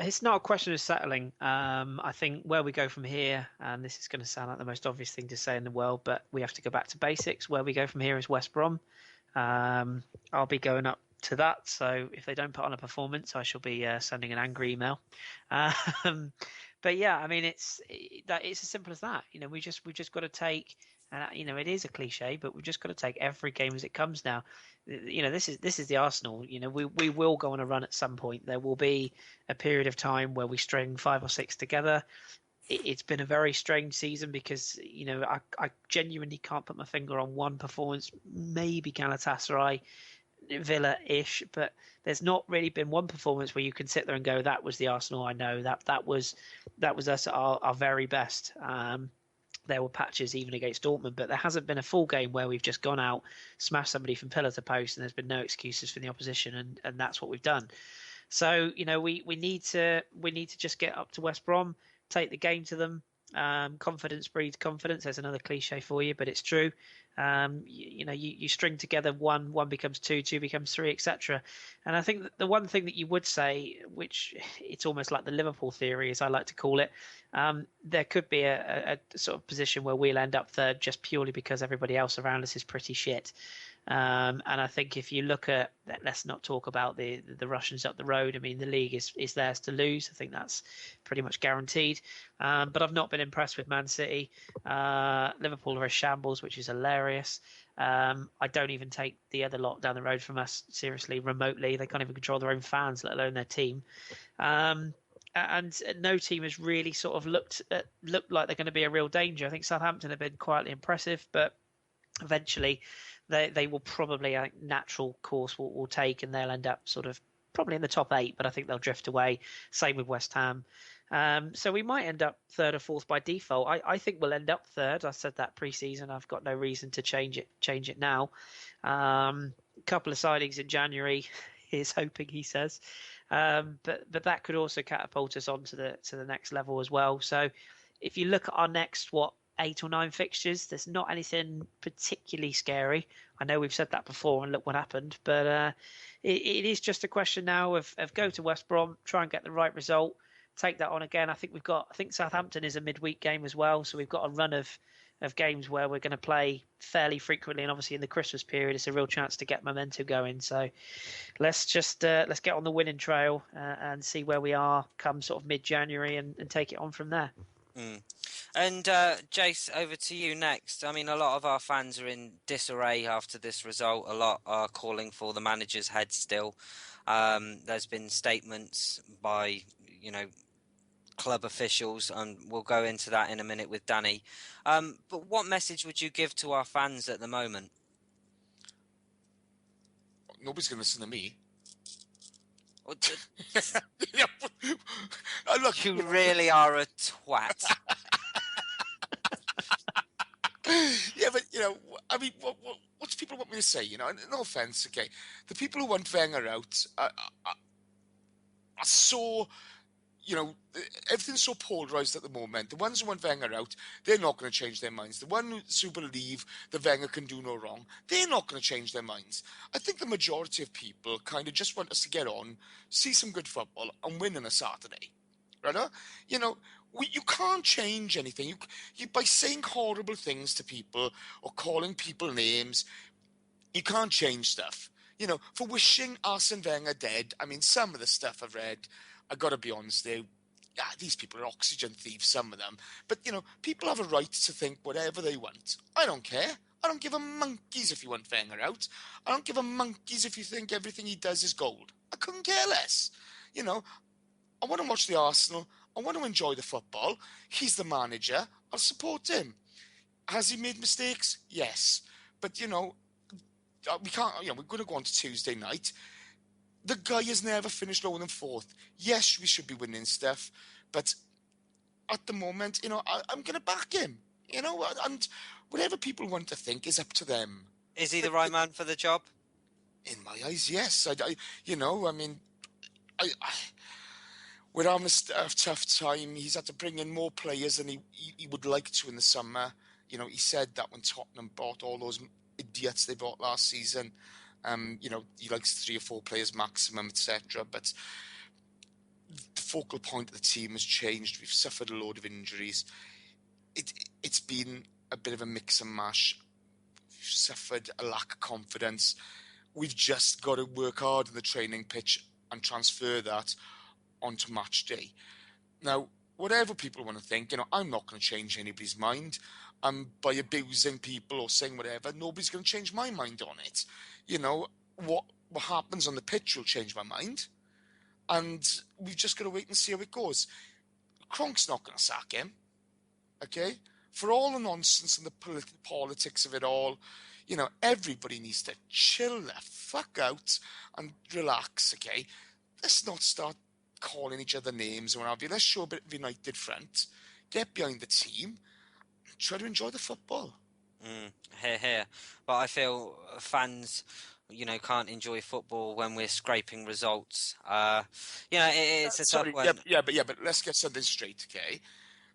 S3: It's not a question of settling. I think where we go from here, and this is going to sound like the most obvious thing to say in the world, but we have to go back to basics. Where we go from here is West Brom. I'll be going up to that. So if they don't put on a performance, I shall be sending an angry email. But yeah, I mean, it's as simple as that. We just got to take, and it is a cliche, but we've just got to take every game as it comes now. This is the Arsenal. We will go on a run at some point. There will be a period of time where we string 5 or 6 together. It's been a very strange season because I genuinely can't put my finger on one performance. Maybe Galatasaray, Villa-ish, but there's not really been one performance where you can sit there and go, that was the Arsenal I know. That was us at our very best. There were patches even against Dortmund, but there hasn't been a full game where we've just gone out, smashed somebody from pillar to post, and there's been no excuses for the opposition, and that's what we've done. So we need to just get up to West Brom, take the game to them. Confidence breeds confidence. There's another cliche for you, but it's true. You string together one becomes two becomes three, etc. And I think that the one thing that you would say, which it's almost like the Liverpool theory, as I like to call it, there could be a sort of position where we'll end up third just purely because everybody else around us is pretty shit. And I think if you look at, let's not talk about the Russians up the road. I mean, the league is theirs to lose. I think that's pretty much guaranteed. But I've not been impressed with Man City. Liverpool are a shambles, which is hilarious. I don't even take the other lot down the road from us seriously remotely. They can't even control their own fans, let alone their team. And no team has really sort of looked like they're going to be a real danger. I think Southampton have been quietly impressive, but eventually they will probably, a natural course will take, and they'll end up sort of probably in the top 8, but I think they'll drift away. Same with West Ham. So we might end up third or fourth by default. I think we'll end up third. I said that pre-season. I've got no reason to change it now. Couple of signings in January. Here's hoping, he says. But that could also catapult us on to the next level as well. So if you look at our next 8 or 9 fixtures, there's not anything particularly scary. I know we've said that before, and look what happened. But it is just a question now of go to West Brom, try and get the right result, take that on again. I think Southampton is a midweek game as well, so we've got a run of games where we're going to play fairly frequently, and obviously in the Christmas period, it's a real chance to get momentum going. So let's get on the winning trail and see where we are come sort of mid-January and take it on from there.
S1: Mm. And Jace, over to you next. I mean, a lot of our fans are in disarray after this result. A lot are calling for the manager's head still. There's been statements by, club officials, and we'll go into that in a minute with Danny. But what message would you give to our fans at the moment?
S4: Nobody's going to listen to me. Look,
S1: You really are a twat.
S4: Yeah, but I mean, what do people want me to say? No offense, okay. The people who want Wenger out are so, everything's so polarized at the moment. The ones who want Wenger out, they're not going to change their minds. The ones who believe that Wenger can do no wrong, they're not going to change their minds. I think the majority of people kind of just want us to get on, see some good football, and win on a Saturday. Right? You can't change anything. You by saying horrible things to people or calling people names, you can't change stuff. For wishing Arsene Wenger dead, I mean, some of the stuff I've read, I got to be honest, these people are oxygen thieves, some of them. But, people have a right to think whatever they want. I don't care. I don't give a monkeys if you want Wenger out. I don't give a monkeys if you think everything he does is gold. I couldn't care less. I want to watch the Arsenal. I want to enjoy the football. He's the manager. I'll support him. Has he made mistakes? Yes. But, we can't, we're going to go on to Tuesday night. The guy has never finished lower than fourth. Yes, we should be winning stuff. But at the moment, I'm going to back him. And whatever people want to think is up to them.
S1: Is he the right man for the job?
S4: In my eyes, yes. We're having a tough time. He's had to bring in more players than he would like to in the summer. He said that when Tottenham bought all those idiots they bought last season. He likes 3 or 4 players maximum, etc. But the focal point of the team has changed. We've suffered a load of injuries. It's been a bit of a mix and mash. We've suffered a lack of confidence. We've just got to work hard in the training pitch and transfer that onto match day. Now, whatever people want to think, I'm not going to change anybody's mind. By abusing people or saying whatever, nobody's going to change my mind on it. What happens on the pitch will change my mind. And we've just got to wait and see how it goes. Kroenk's not going to sack him. Okay? For all the nonsense and the politics of it all, everybody needs to chill the fuck out and relax, okay? Let's not start calling each other names and what have you. Let's show a bit of united front. Get behind the team. Try to enjoy the football.
S1: Here. But I feel fans, can't enjoy football when we're scraping results. It's a tough one.
S4: Yeah, but let's get something straight, okay?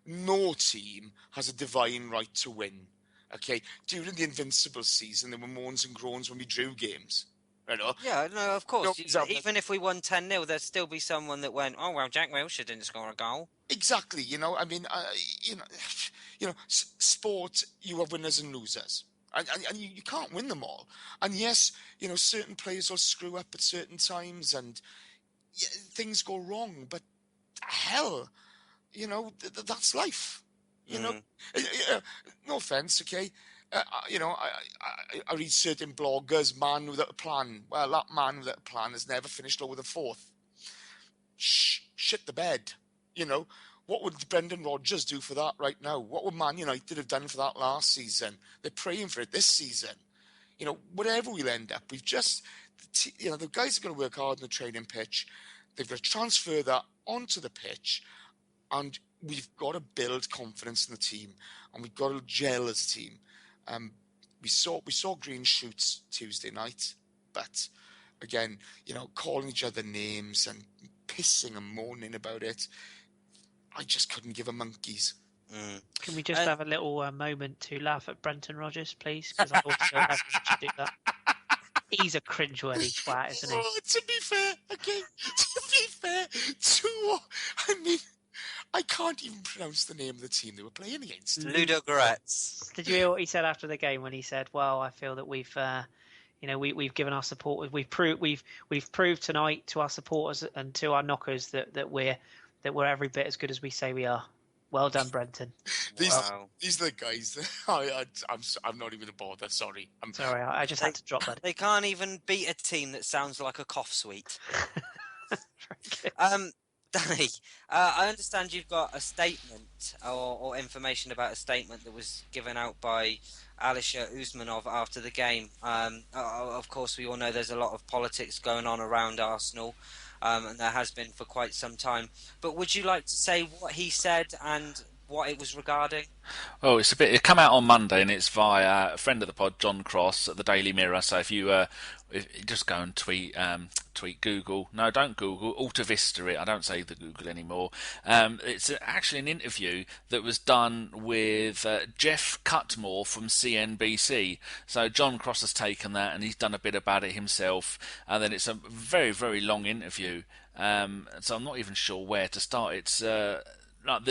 S4: No team has a divine right to win, okay? During the Invincible season, there were moans and groans when we drew games. Right?
S1: Yeah, no, of course.
S4: No,
S1: even if we won 10-0, there'd still be someone that went, oh, well, Jack Wilshere didn't score a goal.
S4: Exactly, sport, you have winners and losers. And you can't win them all. And yes, certain players will screw up at certain times and things go wrong. But hell, that's life. No offense, okay? I read certain bloggers, man without a plan. Well, that man without a plan has never finished lower than fourth. Shit the bed. What would Brendan Rodgers do for that right now? What would Man United have done for that last season? They're praying for it this season. Whatever we'll end up, we've just, the guys are going to work hard on the training pitch. They've got to transfer that onto the pitch, and we've got to build confidence in the team, and we've got to gel as a team. We saw green shoots Tuesday night, but again, calling each other names and pissing and moaning about it, I just couldn't give a monkeys.
S3: Can we just have a little moment to laugh at Brendan Rodgers, please? Because I also have to do that. He's a cringeworthy twat, isn't he?
S4: Oh, to be fair, okay. I can't even pronounce the name of the team they were playing against.
S1: Ludogorets.
S3: Did you hear what he said after the game when he said, "Well, I feel that we've given our support. We've proved tonight to our supporters and to our knockers that we're every bit as good as we say we are." Well done, Brenton.
S4: These
S1: Wow.
S4: these are the guys. I'm not even a bother. Sorry.
S3: Sorry, I just had to drop that.
S1: They can't even beat a team that sounds like a cough suite.
S3: Very good.
S1: Danny, I understand you've got a statement or information about a statement that was given out by Alisher Usmanov after the game. Of course, we all know there's a lot of politics going on around Arsenal, and there has been for quite some time. But would you like to say what he said and what it was regarding?
S2: Oh, it come out on Monday, and it's via a friend of the pod, John Cross, at the Daily Mirror. So if you just go and tweet Google. No, don't Google. Alta Vista it. I don't say the Google anymore. It's actually an interview that was done with Jeff Cutmore from CNBC. So John Cross has taken that, and he's done a bit about it himself. And then it's a very, very long interview. So I'm not even sure where to start. It's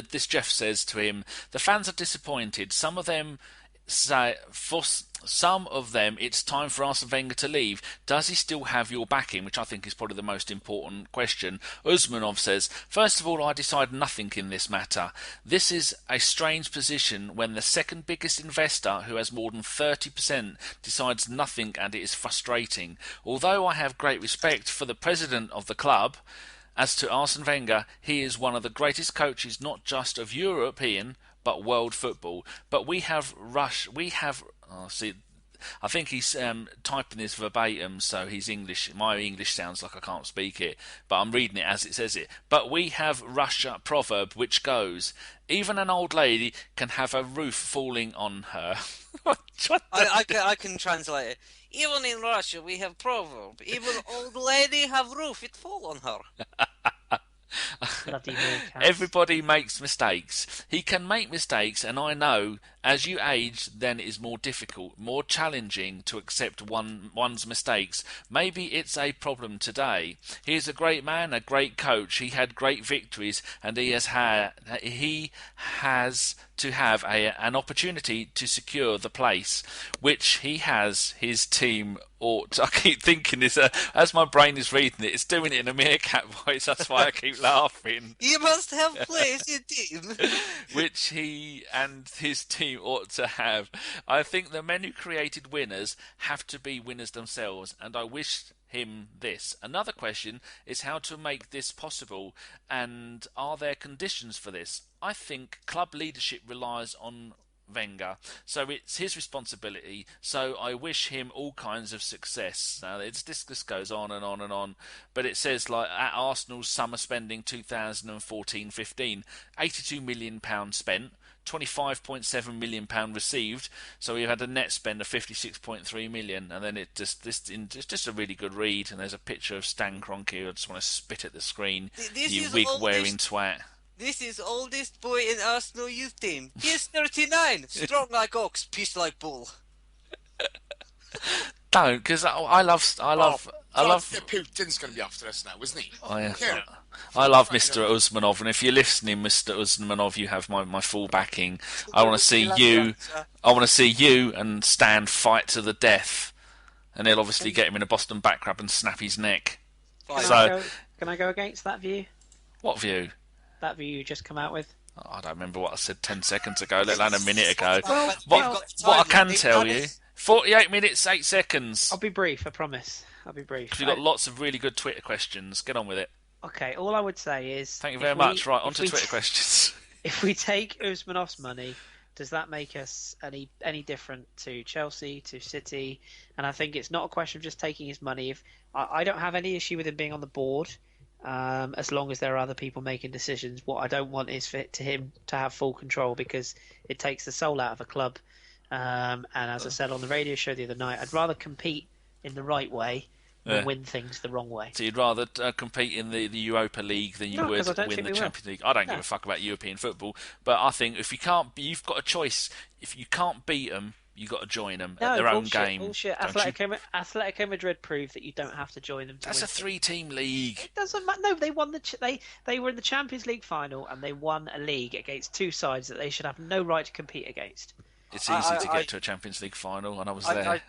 S2: this Jeff says to him, the fans are disappointed. Some of them say, for some of them, it's time for Arsene Wenger to leave. Does he still have your backing? Which I think is probably the most important question. Usmanov says, first of all, I decide nothing in this matter. This is a strange position when the second biggest investor, who has more than 30%, decides nothing, and it is frustrating. Although I have great respect for the president of the club, as to Arsene Wenger, he is one of the greatest coaches not just of European but world football. But we have I think he's typing this verbatim, so his English, my English sounds like I can't speak it, but I'm reading it as it says it. But we have Russia proverb which goes, even an old lady can have a roof falling on her.
S1: I can translate it. Even in Russia, we have proverb. Even old lady have roof, it fall on her.
S3: Bloody Bergkamp.
S2: Everybody makes mistakes. He can make mistakes, and I know as you age, then it is more difficult, more challenging to accept one's mistakes. Maybe it's a problem today. He is a great man, a great coach. He had great victories, and he has to have an opportunity to secure the place, which he has his team ought. I keep thinking this as my brain is reading it, it's doing it in a meerkat voice. That's why I keep laughing.
S1: You must have place in team.
S2: Which he and his team ought to have. I think the men who created winners have to be winners themselves, and I wish him this. Another question is how to make this possible, and are there conditions for this? I think club leadership relies on Wenger, so it's his responsibility. So I wish him all kinds of success. Now this goes on and on and on, but it says like at Arsenal's summer spending 2014-15, £82 million spent. £25.7 million received, so we had a net spend of £56.3 million, and then it's just a really good read. And there's a picture of Stan Kroenke. I just want to spit at the screen. You wig-wearing twat.
S1: This is oldest boy in Arsenal youth team. He is 39, strong like ox, peace like bull.
S2: Don't, because I love.
S4: Putin's going to be after us now, isn't he?
S2: Oh, yeah. I love Mr. Usmanov, and if you're listening, Mr. Usmanov, you have my full backing. I want to see you. I want to see you and Stan fight to the death, and they'll obviously get him in a Boston back grab and snap his neck.
S3: Can I go against that view?
S2: What view?
S3: That view you just come out with.
S2: I don't remember what I said 10 seconds ago, let alone a minute ago.
S3: What
S2: I can tell you, 48 minutes, 8 seconds.
S3: I'll be brief, I promise. I'll be brief.
S2: Because we've got lots of really good Twitter questions. Get on with it.
S3: Okay, all I would say is...
S2: Thank you very much. Right, on to Twitter questions.
S3: If we take Usmanov's money, does that make us any different to Chelsea, to City? And I think it's not a question of just taking his money. If I don't have any issue with him being on the board, as long as there are other people making decisions. What I don't want is for him to have full control, because it takes the soul out of a club. And as I said on the radio show the other night, I'd rather compete in the right way than win things the wrong way.
S2: So you'd rather compete in the Europa League than you would win the Champions League? I don't give a fuck about European football, but I think if you can't, you've got a choice. If you can't beat them, you got to join them at their own game.
S3: Bullshit. Atletico Madrid proved that you don't have to join them.
S2: That's a 3-team league.
S3: It doesn't matter. No, they won they were in the Champions League final, and they won a league against two sides that they should have no right to compete against.
S2: It's easy to get to a Champions League final, and I was there.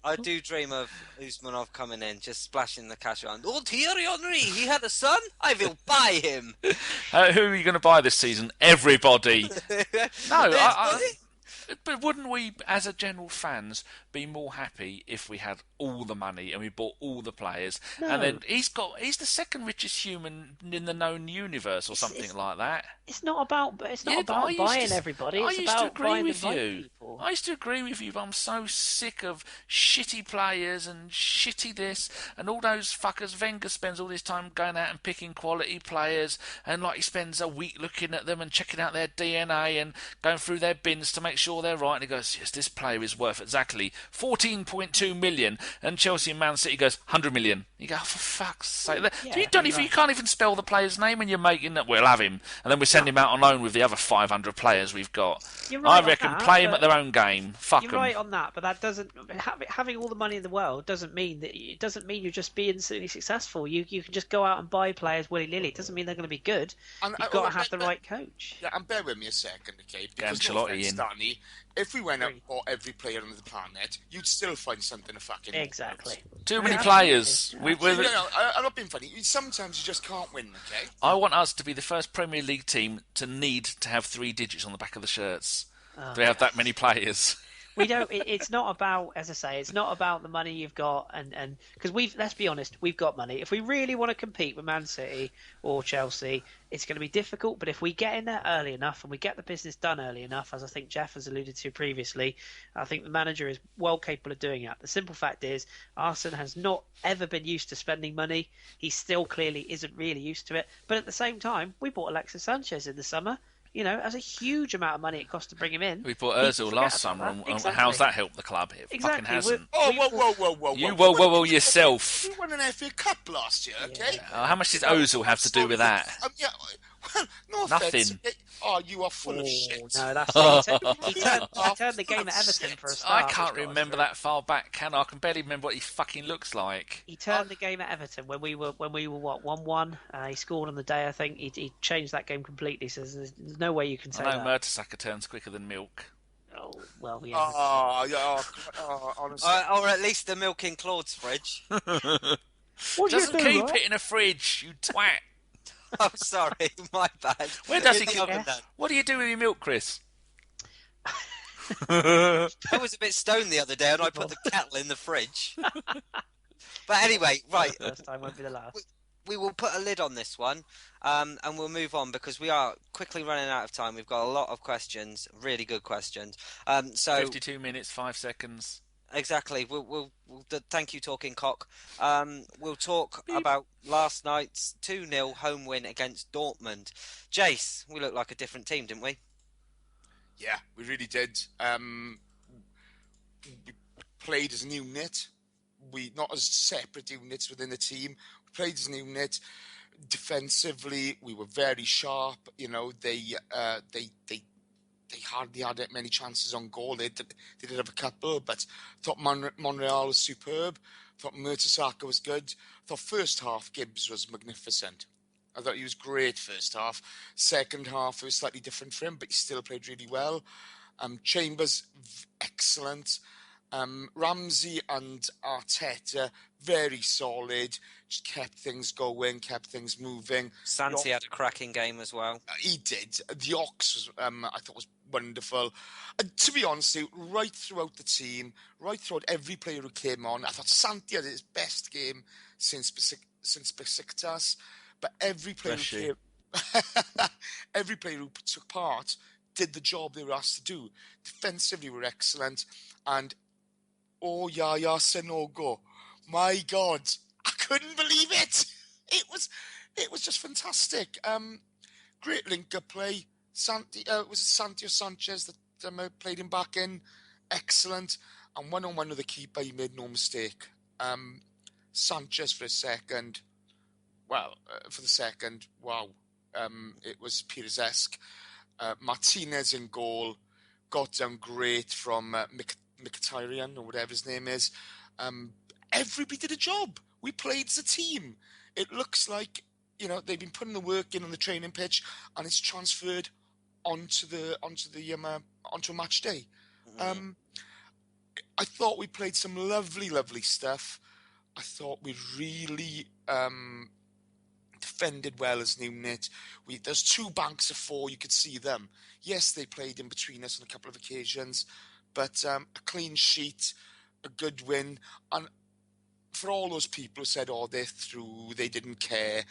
S1: I do dream of Usmanov coming in, just splashing the cash around. Oh, Thierry Henry, he had a son? I will buy him.
S2: Who are you going to buy this season? Everybody. No, but wouldn't we, as a general fans, be more happy if we had all the money and we bought all the players? No. And then he's the second richest human in the known universe, or something like that.
S3: It's not about buying everybody. It's about buying the right people.
S2: I used to agree with you, but I'm so sick of shitty players and shitty this and all those fuckers. Wenger spends all this time going out and picking quality players, and like he spends a week looking at them and checking out their DNA and going through their bins to make sure they're right. And he goes, yes, this player is worth exactly 14.2 million, and Chelsea and Man City goes 100 million. You go, oh, for fuck's sake! You can't even spell the player's name, and you're making that we'll have him, and then we send him out on loan with the other 500 players we've got.
S3: Right,
S2: I reckon play him at their own game. Fuck them.
S3: You're right on that, but that doesn't having all the money in the world doesn't mean you're just being instantly successful. You can just go out and buy players willy nilly. It doesn't mean they're going to be good. You've got to have the right coach.
S4: Yeah, and bear with me a second, okay? Because
S2: Ancelotti in.
S4: Danny, if we went out and bought every player on the planet, you'd still find something to fucking
S3: exactly.
S2: Too many players.
S4: I'm not being funny. Sometimes you just can't win, okay?
S2: I want us to be the first Premier League team to need to have 3 digits on the back of the shirts. Do we have that many players?
S3: We don't. It's not about, as I say, it's not about the money you've got, and because let's be honest, we've got money. If we really want to compete with Man City or Chelsea, it's going to be difficult. But if we get in there early enough and we get the business done early enough, as I think Jeff has alluded to previously, I think the manager is well capable of doing that. The simple fact is, Arsene has not ever been used to spending money. He still clearly isn't really used to it. But at the same time, we bought Alexis Sanchez in the summer. You know, as a huge amount of money it cost to bring him in.
S2: We bought Ozil last summer, and how's that helped the club? It fucking hasn't.
S4: Whoa.
S2: You whoa yourself.
S4: We won an FA Cup last year, okay?
S2: How much did Ozil have to do with that?
S4: No
S2: Nothing.
S4: Offense. You are full of shit.
S3: No, that's it. He turned the game at Everton for a start.
S2: I can't remember that far back, can I? I can barely remember what he fucking looks like.
S3: He turned the game at Everton when we were what 1-1. He scored on the day. I think he changed that game completely. So there's no way you can say
S2: I know
S3: that.
S2: Mertesacker turns quicker than milk.
S3: Oh well, yeah.
S4: Honestly.
S1: Or at least the milk in Claude's fridge.
S2: Doesn't keep it in a fridge, you twat.
S1: Oh, sorry, my bad.
S2: Where does it go? What do you do with your milk, Chris?
S1: I was a bit stoned the other day, and I put the kettle in the fridge. But anyway, right.
S3: First time won't be the last.
S1: We will put a lid on this one, and we'll move on because we are quickly running out of time. We've got a lot of questions, really good questions. So
S2: 52 minutes, 5 seconds.
S1: Exactly. We'll thank you, Talking Cock. We'll talk about last night's 2-0 home win against Dortmund. Jace, we looked like a different team, didn't we?
S4: Yeah, we really did. We played as a unit. We not as separate units within the team. We played as a unit. Defensively, we were very sharp. You know, they hardly had that many chances on goal. They did have a couple, but I thought Monreal was superb. I thought Mertesacker was good. I thought first half Gibbs was magnificent. I thought he was great first half. Second half it was slightly different for him, but he still played really well. Chambers, excellent. Ramsey and Arteta, very solid. Just kept things going, kept things moving.
S1: Santi had a cracking game as well.
S4: He did. The Ox was, I thought, was wonderful. To be honest, right throughout the team, right throughout every player who came on, I thought Santi had his best game since Besiktas. But every player who took part did the job they were asked to do. Defensively, were excellent, and Yaya Sanogo, my God, I couldn't believe it. It was just fantastic. Great link-up play. Was it Santi or Sanchez that played him back in? Excellent. And one-on-one with the keeper, he made no mistake. Sanchez for the second, wow. It was Pires-esque. Martinez in goal, got down great from Mkhitaryan or whatever his name is. Everybody did a job. We played as a team. It looks like, you know, they've been putting the work in on the training pitch, and it's transferred onto a match day. I thought we played some lovely, lovely stuff. I thought we really defended well as an unit. There's 2 banks of 4, you could see them. Yes, they played in between us on a couple of occasions, but a clean sheet, a good win. And for all those people who said, oh, they're through, they didn't care,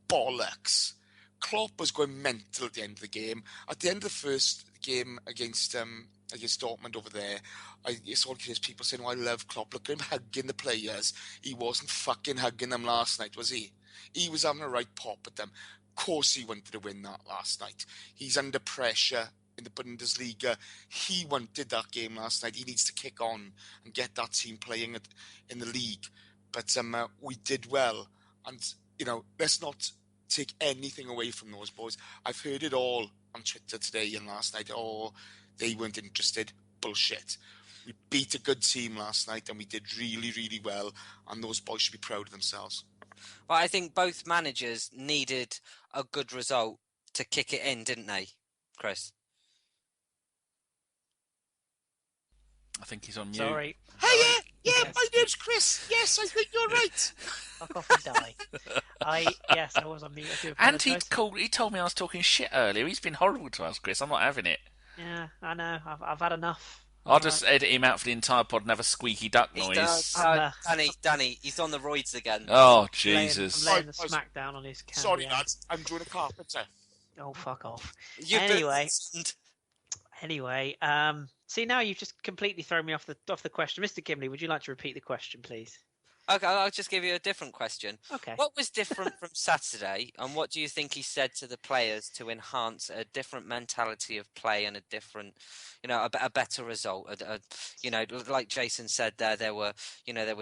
S4: bollocks. Klopp was going mental at the end of the game. At the end of the first game against Dortmund over there, I saw his people saying, oh, I love Klopp. Look at him hugging the players. He wasn't fucking hugging them last night, was he? He was having a right pop at them. Of course he wanted to win that last night. He's under pressure in the Bundesliga. He wanted that game last night. He needs to kick on and get that team playing in the league. But we did well. And, let's not take anything away from those boys. I've heard it all on Twitter today and last night. Oh, they weren't interested. Bullshit. We beat a good team last night and we did really, really well. And those boys should be proud of themselves.
S1: Well, I think both managers needed a good result to kick it in, didn't they, Kris?
S2: I think he's on mute.
S3: Sorry.
S4: Hey, yes. My name's Kris. Yes, I think you're right.
S3: Fuck off and die. Yes, I was on mute. I do
S2: And
S3: apologise.
S2: he told me I was talking shit earlier. He's been horrible to us, Kris. I'm not having it.
S3: Yeah, I know. I've had enough.
S2: I'll just edit him out for the entire pod and have a squeaky duck noise.
S1: He does. Danny, he's on the roids again.
S2: Oh, Jesus.
S3: I'm laying the smack down on his candy.
S4: Sorry, lads. I'm doing a carpenter.
S3: Oh, fuck off.
S1: Anyway,
S3: see, now you've just completely thrown me off the question. Mr. Gimli, would you like to repeat the question, please?
S1: Okay, I'll just give you a different question.
S3: Okay.
S1: What was different from Saturday, and what do you think he said to the players to enhance a different mentality of play and a different, a better result? Like Jason said there were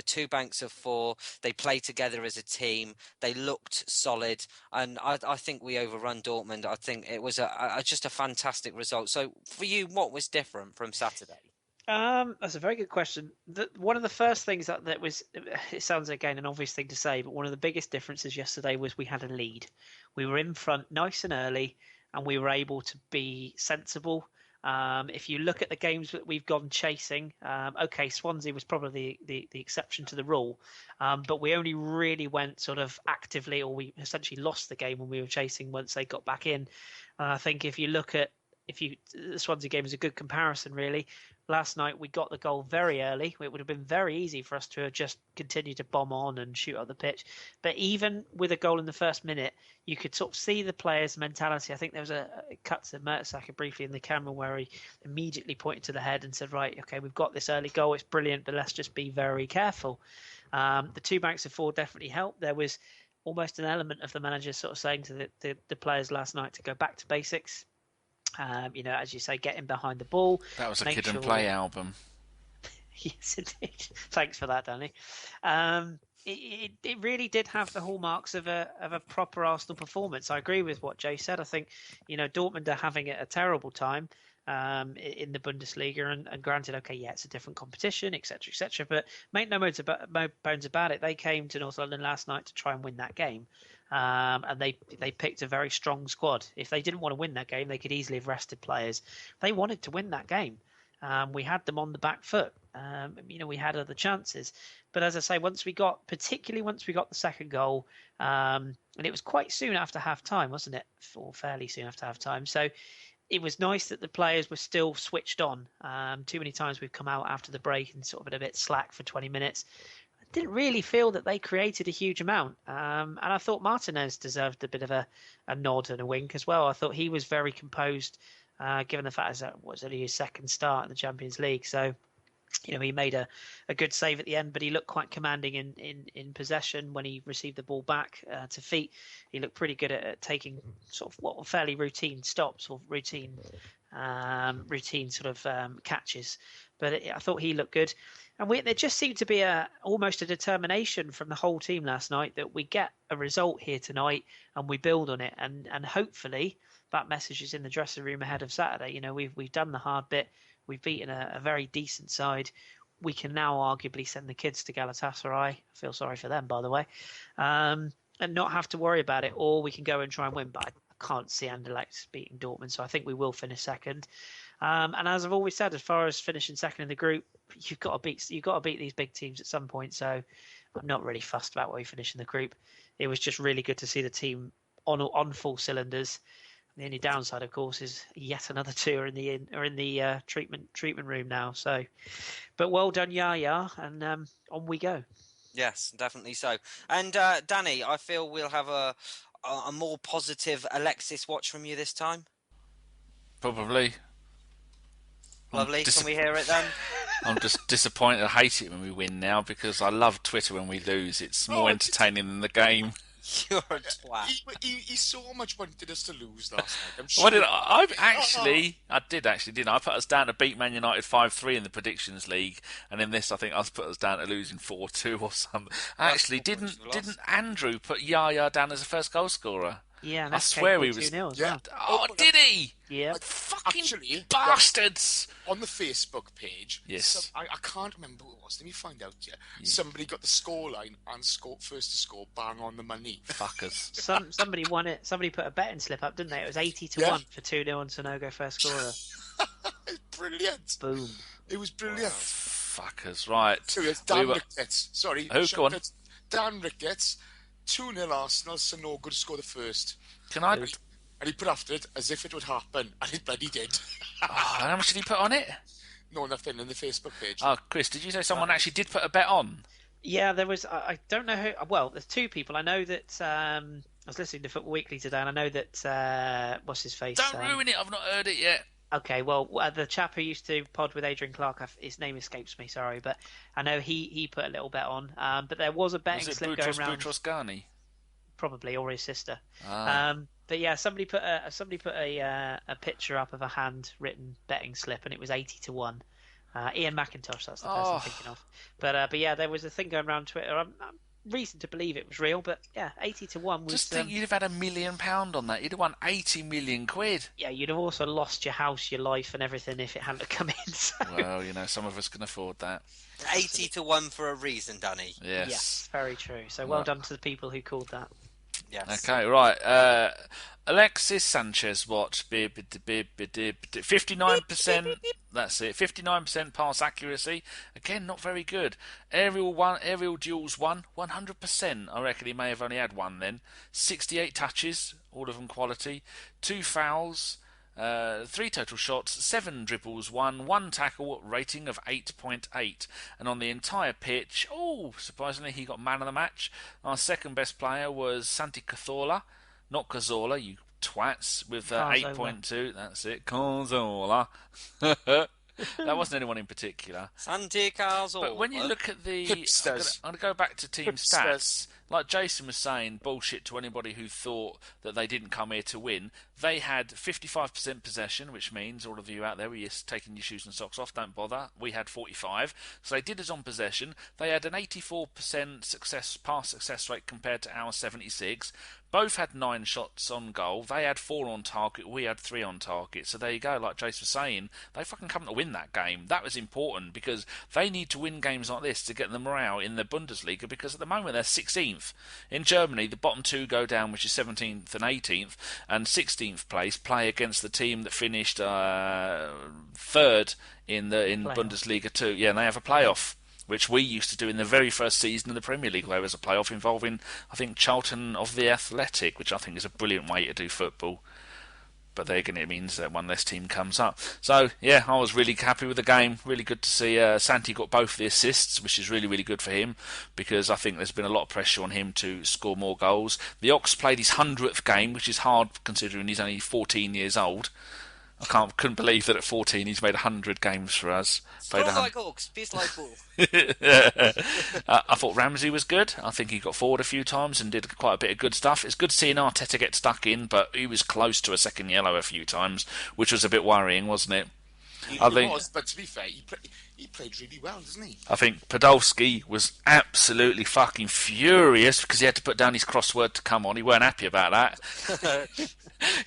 S1: 2 banks of 4. They played together as a team. They looked solid, and I think we overrun Dortmund. I think it was just a fantastic result. So for you, what was different from Saturday?
S3: That's a very good question. One of the first things that was, it sounds again an obvious thing to say, but one of the biggest differences yesterday was we had a lead. We were in front nice and early, and we were able to be sensible. If you look at the games that we've gone chasing, Swansea was probably the exception to the rule, but we only really went sort of actively, or we essentially lost the game when we were chasing once they got back in. I think if you look at the Swansea game is a good comparison, really. Last night we got the goal very early. It would have been very easy for us to have just continued to bomb on and shoot up the pitch. But even with a goal in the first minute, you could sort of see the players' mentality. I think there was a cut to Mertesacker briefly in the camera where he immediately pointed to the head and said, right, okay, we've got this early goal. It's brilliant, but let's just be very careful. The 2 banks of 4 definitely helped. There was almost an element of the manager sort of saying to the players last night to go back to basics. As you say, getting behind the ball.
S2: That was a Kid and Play album.
S3: Yes, indeed. Thanks for that, Danny. It really did have the hallmarks of a proper Arsenal performance. I agree with what Jay said. I think, Dortmund are having a terrible time in the Bundesliga, and granted, okay, yeah, it's a different competition, etc., but make no bones about it. They came to North London last night to try and win that game. And they picked a very strong squad. If they didn't want to win that game, they could easily have rested players. They wanted to win that game. We had them on the back foot. We had other chances. But as I say, particularly once we got the second goal, and it was quite soon after half-time, wasn't it? Or fairly soon after half-time. So it was nice that the players were still switched on. Too many times we've come out after the break and sort of been a bit slack for 20 minutes. Didn't really feel that they created a huge amount. And I thought Martinez deserved a bit of a nod and a wink as well. I thought he was very composed, given the fact that it was only his second start in the Champions League. So, he made a good save at the end, but he looked quite commanding in possession when he received the ball back to feet. He looked pretty good at taking sort of fairly routine stops or routine sort of catches. But I thought he looked good. And there just seemed to be almost a determination from the whole team last night that we get a result here tonight and we build on it. And hopefully that message is in the dressing room ahead of Saturday. We've done the hard bit. We've beaten a very decent side. We can now arguably send the kids to Galatasaray. I feel sorry for them, by the way, and not have to worry about it. Or we can go and try and win. But I can't see Anderlecht beating Dortmund, so I think we will finish second. And as I've always said, as far as finishing second in the group, you've got to beat these big teams at some point. So I'm not really fussed about where we finish in the group. It was just really good to see the team on full cylinders. The only downside, of course, is yet another two are in the treatment room now. So, but well done, Yaya, and on we go.
S1: Yes, definitely so. And Danny, I feel we'll have a more positive Alexis watch from you this time.
S2: Probably.
S1: Lovely. Can we hear it then?
S2: I'm just disappointed. I hate it when we win now because I love Twitter when we lose. It's more entertaining than the game.
S1: You're a twat.
S4: He so much wanted us to lose last night. I'm sure.
S2: What did I did actually, didn't I? I put us down to beat Man United 5-3 in the predictions league, and in this I think I put us down to losing 4-2 or something. Actually, didn't Andrew put Yaya down as a first goal scorer?
S3: Yeah,
S2: I swear he was.
S3: 2-0 as well.
S2: Oh, did he?
S3: Yeah.
S2: Fucking
S4: Actually,
S2: bastards!
S4: On the Facebook page,
S2: yes,
S4: I can't remember who it was. Let me find out. Yeah, somebody got the scoreline and first to score, bang on the money.
S2: Fuckers.
S3: Somebody won it. Somebody put a betting slip up, didn't they? It was 80-1 for 2-0 on Sonogo first scorer.
S4: It's brilliant.
S3: Boom.
S4: It was brilliant.
S2: Fuckers, right?
S4: So it's Dan Ricketts. Sorry,
S2: who? Go on.
S4: Dan Ricketts. 2-0 Arsenal, Sonogo to score the first.
S2: Can I?
S4: And he put after it as if it would happen, and it bloody did.
S2: How much did he put on it?
S4: No, nothing in the Facebook page.
S2: Oh, Chris, did you say someone actually did put a bet on?
S3: Yeah, there was. I don't know who. Well, there's two people. I know that. I was listening to Football Weekly today, and I know that. What's his face?
S2: Don't ruin it. I've not heard it yet.
S3: Okay, well, the chap who used to pod with Adrian Clark, his name escapes me. Sorry, but I know he put a little bet on. But there was a betting slip going around.
S2: Boutros Ghani?
S3: Probably, or his sister. But yeah, somebody put a picture up of a handwritten betting slip, and it was 80-1. Ian McIntosh, that's the person I'm thinking of. But yeah, there was a thing going around Twitter. I'm reason to believe it was real, but yeah, 80-1 was.
S2: Just think, you'd have had £1 million on that. You'd have won 80 million quid.
S3: Yeah, you'd have also lost your house, your life, and everything if it hadn't come in. So.
S2: Well, some of us can afford that.
S1: 80-1 for a reason, Danny.
S3: Yes, very true. So well done to the people who called that.
S1: Yes.
S2: Okay, right. Alexis Sanchez, what? 59%. That's it. 59% pass accuracy. Again, not very good. Aerial duels 100%. I reckon he may have only had one then. 68 touches, all of them quality. 2 fouls. 3 total shots, 7 dribbles, 1 tackle, rating of 8.8. And on the entire pitch, surprisingly, he got man of the match. Our second best player was Santi Cazorla, not Cazorla, you twats, with 8.2. That's it, Cazorla. That wasn't anyone in particular.
S1: Santi Cazorla.
S2: But when you look at the...
S4: Hipsters.
S2: I'm going to go back to team stats. Like Jason was saying, bullshit to anybody who thought that they didn't come here to win. They had 55% possession, which means all of you out there were taking your shoes and socks off, don't bother. We had 45. So they did us on possession. They had an 84% pass success rate compared to our 76. Both had 9 shots on goal. They had 4 on target. We had 3 on target. So there you go. Like Jason was saying, they fucking come to win that game. That was important because they need to win games like this to get the morale in the Bundesliga, because at the moment they're 16th. In Germany, the bottom 2 go down, which is 17th and 18th, and 16th place play against the team that finished 3rd in Bundesliga 2. Yeah, and they have a playoff, which we used to do in the very first season of the Premier League, where there was a playoff involving, I think, Charlton of the Athletic, which I think is a brilliant way to do football. But there again, it means that one less team comes up. So, yeah, I was really happy with the game. Really good to see Santi got both the assists, which is really, really good for him, because I think there's been a lot of pressure on him to score more goals. The Ox played his 100th game, which is hard considering he's only 14 years old. Couldn't believe that at 14 he's made 100 games for us.
S1: Smells like Ox, tastes like bull.
S2: I thought Ramsey was good. I think he got forward a few times and did quite a bit of good stuff. It's good seeing Arteta get stuck in, but he was close to a second yellow a few times, which was a bit worrying, wasn't it?
S4: He
S2: I think
S4: was, but to be fair, he played really well, doesn't he?
S2: I think Podolski was absolutely fucking furious because he had to put down his crossword to come on. He weren't happy about that.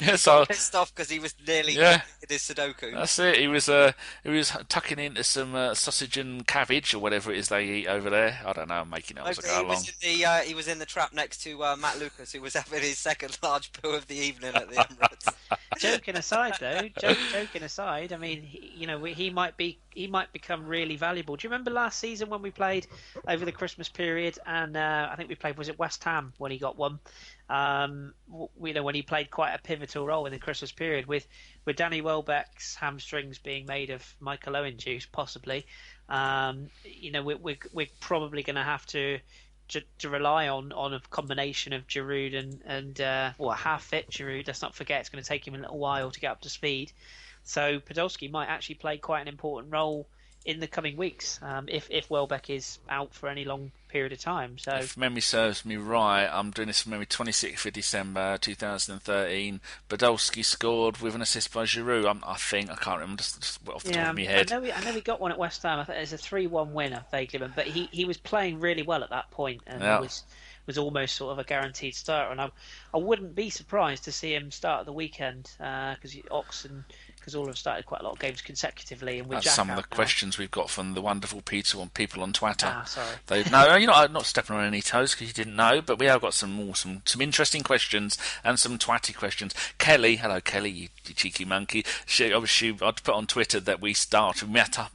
S2: Yeah, so
S1: Pissed off because he was nearly
S2: Yeah.
S1: completed his Sudoku.
S2: that's it. He was tucking into some sausage and cabbage or whatever it is they eat over there. I don't know. I'm making it up as I go along.
S1: He was in the trap next to Matt Lucas, who was having his second large poo of the evening at the Emirates.
S3: Joking aside, though, joking aside, I mean, he might become really valuable. Do you remember last season when we played over the Christmas period, and I think we played, was it West Ham when he got one? When he played quite a pivotal role in the Christmas period with Danny Welbeck's hamstrings being made of Michael Owen juice, possibly. We're probably going to have to rely on a combination of Giroud and a half fit Giroud. Let's not forget it's going to take him a little while to get up to speed. So Podolski might actually play quite an important role in the coming weeks if Welbeck is out for any long period of time. So
S2: if memory serves me right, I'm doing this from memory. 26th of December 2013. Podolski scored with an assist by Giroud. I can't remember just off the top of my head.
S3: I know he got one at West Ham. I think it was a 3-1 winner, vaguely, but he was playing really well at that point, and was almost sort of a guaranteed starter. And I wouldn't be surprised to see him start at the weekend because all have started quite a lot of games consecutively. And with
S2: That's
S3: Jack
S2: some of the
S3: out now.
S2: questions we've got from the wonderful people on Twitter.
S3: Sorry.
S2: No, you're not stepping on any toes because you didn't know, but we have got some interesting questions and some twatty questions. Kelly, hello Kelly, you cheeky monkey. I'd put on Twitter that we met up.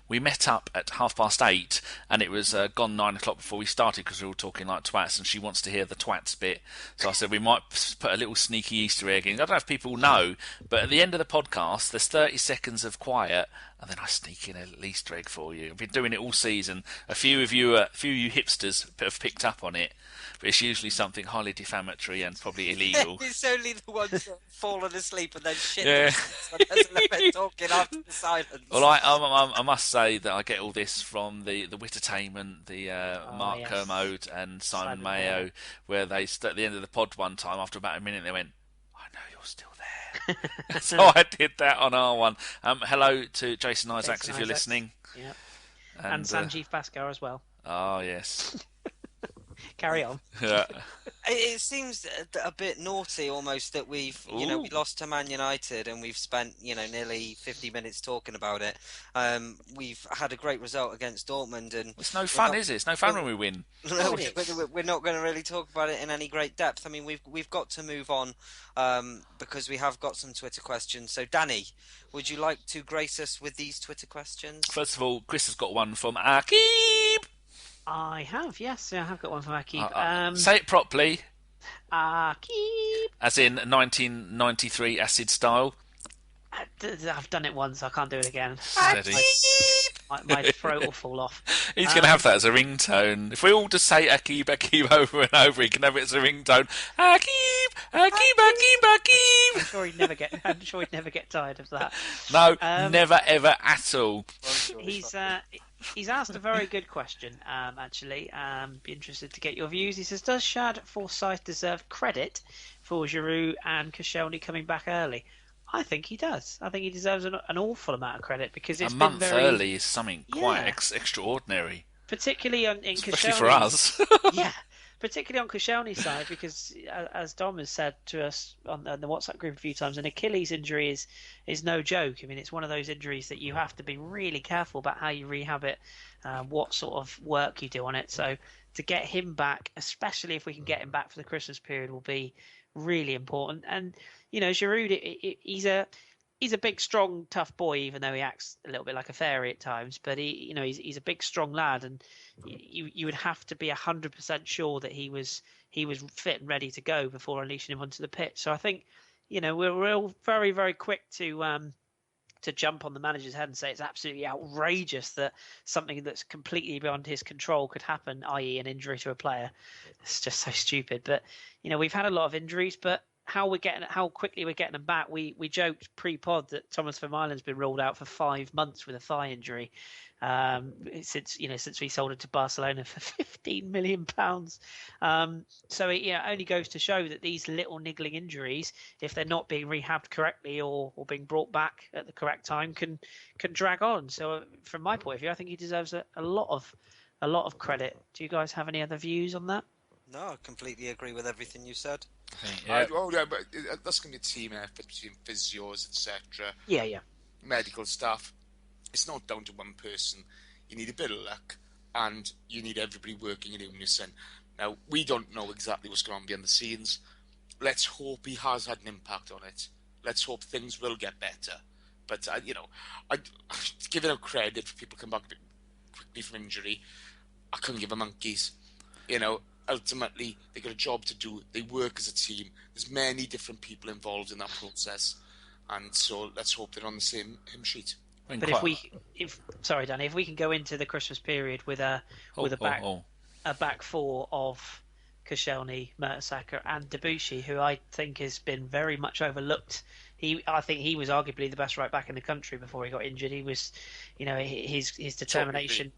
S2: We met up at 8:30, and it was gone 9 o'clock before we started because we were all talking like twats, and she wants to hear the twats bit. So I said we might put a little sneaky Easter egg in. I don't know if people know, but at the end of the podcast, there's 30 seconds of quiet, and then I sneak in a little Easter egg for you. I've been doing it all season. A few of you hipsters have picked up on it, but it's usually something highly defamatory and probably illegal.
S1: It's only the ones that have fallen asleep and then shit.
S2: Yeah.
S1: So there's a little bit talking after the silence.
S2: Well, I must say that I get all this from the Wittertainment, the Mark Kermode and Simon Mayo, where they at the end of the pod one time, after about a minute, they went, "I know you're still there." So I did that on our one. Hello to Jason Isaacs if you're listening.
S3: Yeah. And Sanjeev Bhaskar as well.
S2: Oh yes.
S3: Carry on.
S2: Yeah.
S1: It seems a bit naughty almost that we lost to Man United and we've spent, nearly 50 minutes talking about it. We've had a great result against Dortmund and...
S2: It's no fun, is it? It's no fun when we win.
S1: No, we're not going to really talk about it in any great depth. I mean, we've got to move on because we have got some Twitter questions. So, Danny, would you like to grace us with these Twitter questions?
S2: First of all, Chris has got one from Akib.
S3: I have, yes. I have got one from Akib.
S2: Say it properly.
S3: Akib.
S2: As in 1993 acid style.
S3: I've done it once. I can't do it again.
S2: Steady.
S3: My throat will fall off.
S2: He's going to have that as a ringtone. If we all just say Akib over and over, he can have it as a ringtone. Akib.
S3: I'm sure he'd never get tired of that.
S2: No, never ever at all.
S3: He's asked a very good question, actually. Be interested to get your views. He says, does Shad Forsyth deserve credit for Giroud and Koscielny coming back early? I think he does. I think he deserves an awful amount of credit because it's
S2: a month
S3: been very
S2: early is something quite extraordinary,
S3: particularly
S2: especially for us.
S3: Yeah, particularly on Koscielny's side, because as Dom has said to us on the WhatsApp group a few times, an Achilles injury is no joke. I mean, it's one of those injuries that you have to be really careful about how you rehab it, what sort of work you do on it. So to get him back, especially if we can get him back for the Christmas period, will be really important. And Giroud, he's a big, strong, tough boy, even though he acts a little bit like a fairy at times. But he's a big, strong lad, and you would have to be 100% sure that he was fit and ready to go before unleashing him onto the pitch. So I think we're all very, very quick to jump on the manager's head and say it's absolutely outrageous that something that's completely beyond his control could happen, i.e. an injury to a player. It's just so stupid. But we've had a lot of injuries, but how quickly we're getting them back. We joked pre-pod that Thomas Vermaelen's been ruled out for 5 months with a thigh injury, since we sold it to Barcelona for £15 million. So it only goes to show that these little niggling injuries, if they're not being rehabbed correctly or being brought back at the correct time, can drag on. So from my point of view, I think he deserves a lot of credit. Do you guys have any other views on that?
S1: No, I completely agree with everything you said.
S2: Yeah.
S4: But that's going to be a team effort between physios, etc.
S3: Yeah.
S4: Medical staff. It's not down to one person. You need a bit of luck, and you need everybody working in unison. Now, we don't know exactly what's going on behind the scenes. Let's hope he has had an impact on it. Let's hope things will get better. But I giving out credit for people come back quickly from injury. I couldn't give a monkeys. Ultimately, they got a job to do. They work as a team. There's many different people involved in that process, and so let's hope they're on the same hymn sheet.
S3: But sorry, Danny, if we can go into the Christmas period with a back four of Koscielny, Mertesacker, and Debussy, who I think has been very much overlooked. I think he was arguably the best right back in the country before he got injured. He was, his determination.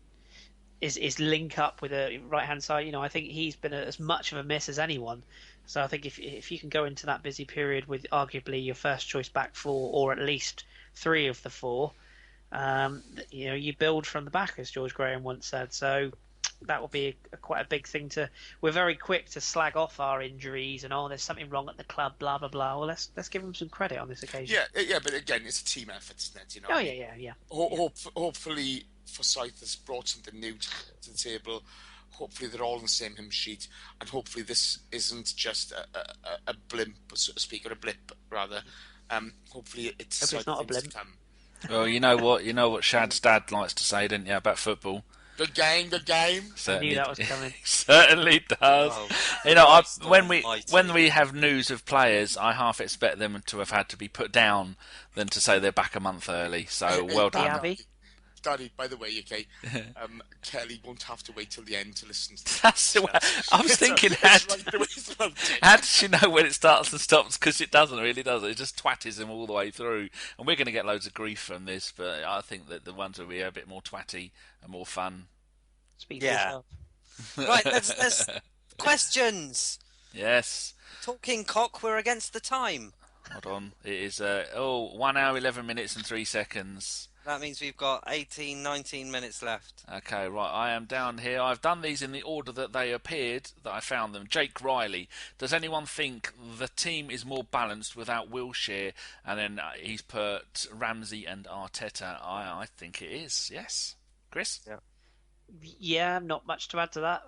S3: Is link up with a right hand side. I think he's been as much of a miss as anyone. So I think if you can go into that busy period with arguably your first choice back four, or at least three of the four, you build from the back, as George Graham once said. So that will be quite a big thing to. We're very quick to slag off our injuries and there's something wrong at the club, blah blah blah. Well, let's give them some credit on this occasion.
S4: Yeah, but again, it's a team effort, isn't it?
S3: Oh yeah.
S4: Hopefully, Forsyth has brought something new to the table. Hopefully, they're all on the same hymn sheet, and hopefully, this isn't just a blimp, so to speak, or a blip rather. Hopefully, it's
S3: not a blimp.
S2: Well, you know what Shad's dad likes to say, don't you, about football?
S4: Good game.
S3: I knew that was coming.
S2: Certainly does.
S1: Oh,
S2: when we have news of players, I half expect them to have had to be put down than to say they're back a month early. So well done.
S4: Daddy, by the way, okay, Kelly won't have to wait till the end to listen to this.
S2: That's the way. I was thinking, how does she know when it starts and stops? Because it doesn't really, does it? It just twatties him all the way through. And we're going to get loads of grief from this, but I think that the ones will be a bit more twatty and more fun.
S3: Speak for yourself.
S1: Right, let's questions.
S2: Yes.
S1: Talking cock, we're against the time.
S2: Hold on. It is 1 hour, 11 minutes and 3 seconds.
S1: That means we've got 18, 19 minutes left.
S2: Okay, right, I am down here. I've done these in the order that they appeared, that I found them. Jake Riley. Does anyone think the team is more balanced without Wilshere? And then he's put Ramsey and Arteta. I think it is, yes. Chris?
S3: Yeah, not much to add to that.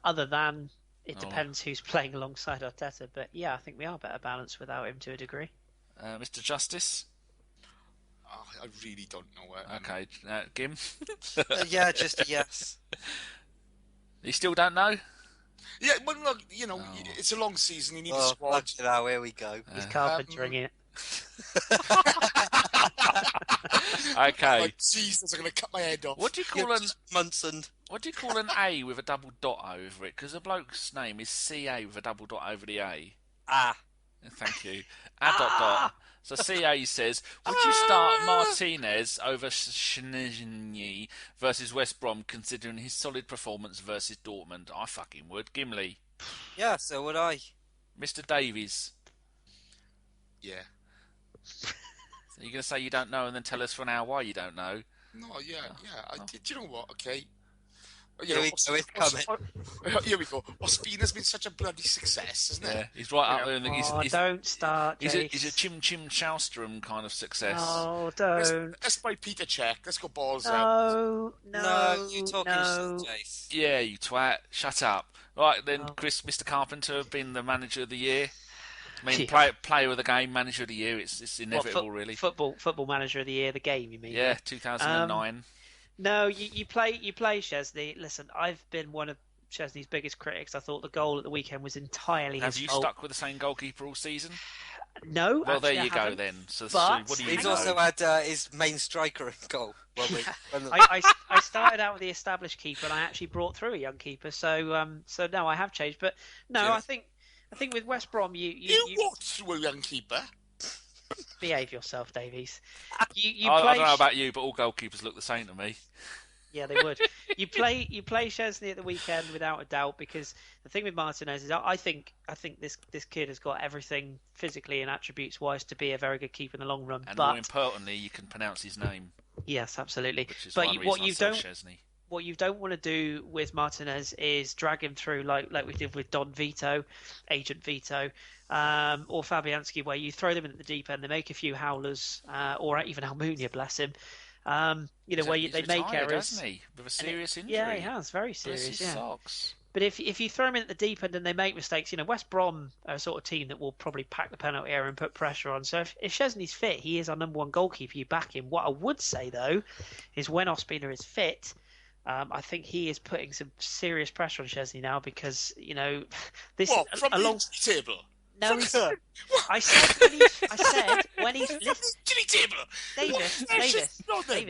S3: Other than it depends who's playing alongside Arteta. But yeah, I think we are better balanced without him to a degree.
S2: Mr. Justice?
S4: I really don't know.
S2: Okay, Gim?
S1: Yeah, just a yes.
S2: You still don't know?
S4: Yeah, well, look, it's a long season. You need a squad.
S1: Now, here we go.
S3: He's carpentering it.
S2: Okay.
S4: Like, Jesus, I'm going to cut my head off.
S2: What do you call
S1: What
S2: do you call an A with a double dot over it? Because the bloke's name is CA with a double dot over the A. Thank you. Dot. So CA says, would you start Martinez over Schneiderlin versus West Brom, considering his solid performance versus Dortmund? I fucking would. Gimli.
S1: Yeah, so would I.
S2: Mr. Davies.
S4: Yeah.
S2: So you're going to say you don't know and then tell us for an hour why you don't know?
S4: No, yeah. Do you know what? Okay.
S1: Here we go, it's coming.
S4: Here we go. Ospina's been such a bloody success, isn't it?
S2: Yeah, he's right up there.
S3: Don't start,
S2: He's a Chim Chowstrom kind of success.
S3: Oh, don't.
S4: Let's buy Peter Cech. Let's go balls out.
S3: No,
S1: you talking shit, Jace.
S2: Yeah, you twat. Shut up. Right, then, Chris, Mr. Carpenter, been the manager of the year. I mean, player of the game, manager of the year. It's inevitable, really.
S3: Football manager of the year, the game, you mean?
S2: Yeah, 2009.
S3: No, you play Chesney. Listen, I've been one of Chesney's biggest critics. I thought the goal at the weekend was entirely
S2: Have
S3: his
S2: you
S3: fault.
S2: stuck with the same goalkeeper all season?
S3: No.
S2: Well, there you
S3: go
S2: then. So
S3: but
S2: what do you
S1: He's
S2: know?
S1: also had his main striker in goal.
S3: I started out with the established keeper, and I actually brought through a young keeper. So no, I have changed. But no, I think I think with West Brom,
S4: You walked through a young keeper.
S3: behave yourself, Davies. You
S2: I
S3: play.
S2: don't know about you, but all goalkeepers look the same to me.
S3: Yeah, they would. You play Chesney at the weekend without a doubt, because the thing with Martinez is I think this kid has got everything physically and attributes wise to be a very good keeper in the long run.
S2: And
S3: but
S2: more importantly, you can pronounce his name.
S3: yes, absolutely.
S2: Which is
S3: But
S2: one reason I sell Chesney.
S3: What you don't want to do with Martinez is drag him through like we did with Don Vito, Agent Vito, or Fabianski, where you throw them in at the deep end, they make a few howlers, or even Almunia, bless him. Where they make errors.
S2: Hasn't he? With a serious injury.
S3: Yeah, he has, very serious.
S2: Bless his socks.
S3: But if you throw him in at the deep end and they make mistakes, West Brom are a sort of team that will probably pack the penalty area and put pressure on. So if Chesney's fit, he is our number one goalkeeper. You back him. What I would say though is when Ospina is fit, I think he is putting some serious pressure on Chesney now, because this
S4: from the table.
S3: No, I said when he's
S4: table.
S3: Davis.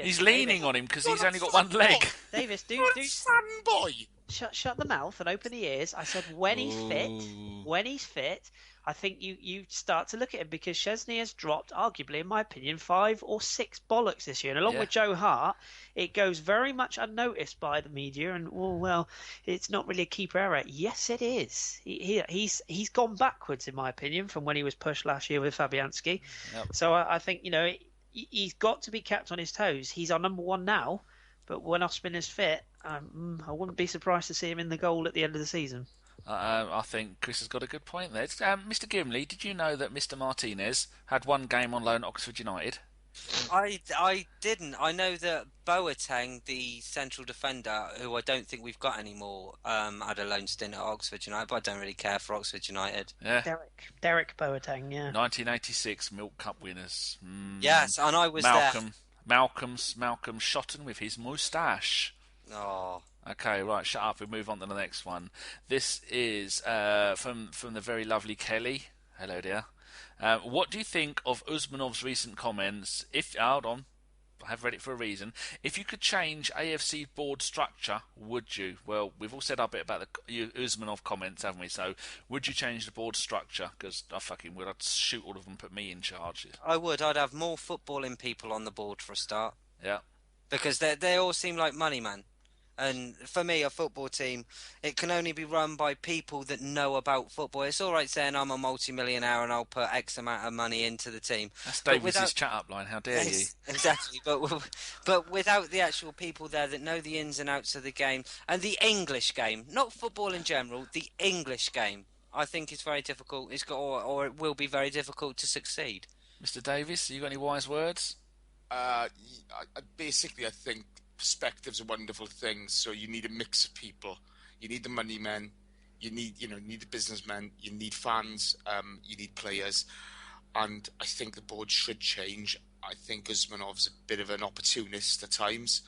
S2: He's leaning on him because he's only got one leg.
S3: Davis, do
S4: fanboy.
S3: Shut the mouth and open the ears. I said when he's fit, I think you start to look at him, because Chesney has dropped, arguably, in my opinion, 5 or 6 bollocks this year. And along with Joe Hart, it goes very much unnoticed by the media. And, it's not really a keeper error. Yes, it is. He's gone backwards, in my opinion, from when he was pushed last year with Fabianski.
S2: Yep.
S3: So I think, he's got to be kept on his toes. He's our number one now. But when Ospina's fit, I wouldn't be surprised to see him in the goal at the end of the season.
S2: I think Kris has got a good point there. Mr. Gimli, did you know that Mr. Martinez had one game on loan at Oxford United?
S1: I didn't. I know that Boateng, the central defender, who I don't think we've got anymore, had a loan stint at Oxford United, but I don't really care for Oxford United.
S2: Yeah.
S3: Derek Boateng, yeah.
S2: 1986 Milk Cup winners.
S1: Yes, and I was there.
S2: Malcolm Shotton with his moustache.
S1: Oh.
S2: Okay, right, shut up. We'll move on to the next one. This is from the very lovely Kelly. Hello, dear. What do you think of Usmanov's recent comments? Hold on, I have read it for a reason. If you could change AFC board structure, would you? Well, we've all said our bit about the Usmanov comments, haven't we? So, would you change the board structure? Because I fucking would. I'd shoot all of them and put me in charge.
S1: I would. I'd have more footballing people on the board for a start.
S2: Yeah. Because
S1: they all seem like money, man. And for me, a football team, it can only be run by people that know about football. It's all right saying I'm a multi-millionaire and I'll put X amount of money into the team.
S2: That's Davis's chat-up line. How dare you?
S1: Exactly. But without the actual people there that know the ins and outs of the game, and the English game, not football in general, the English game, I think it's very difficult. Or it will be very difficult to succeed.
S2: Mr. Davis, you got any wise words?
S4: Basically, I think perspective's a wonderful thing. So you need a mix of people. You need the money men. You need the businessmen. You need fans. You need players. And I think the board should change. I think Usmanov's a bit of an opportunist at times,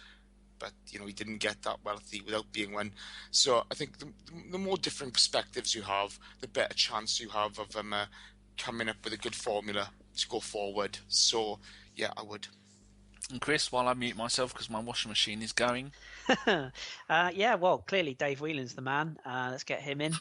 S4: but he didn't get that wealthy without being one. So I think the more different perspectives you have, the better chance you have of coming up with a good formula to go forward. So yeah, I would.
S2: And Kris, while I mute myself because my washing machine is going.
S3: Yeah, well, clearly Dave Whelan's the man. Let's get him in.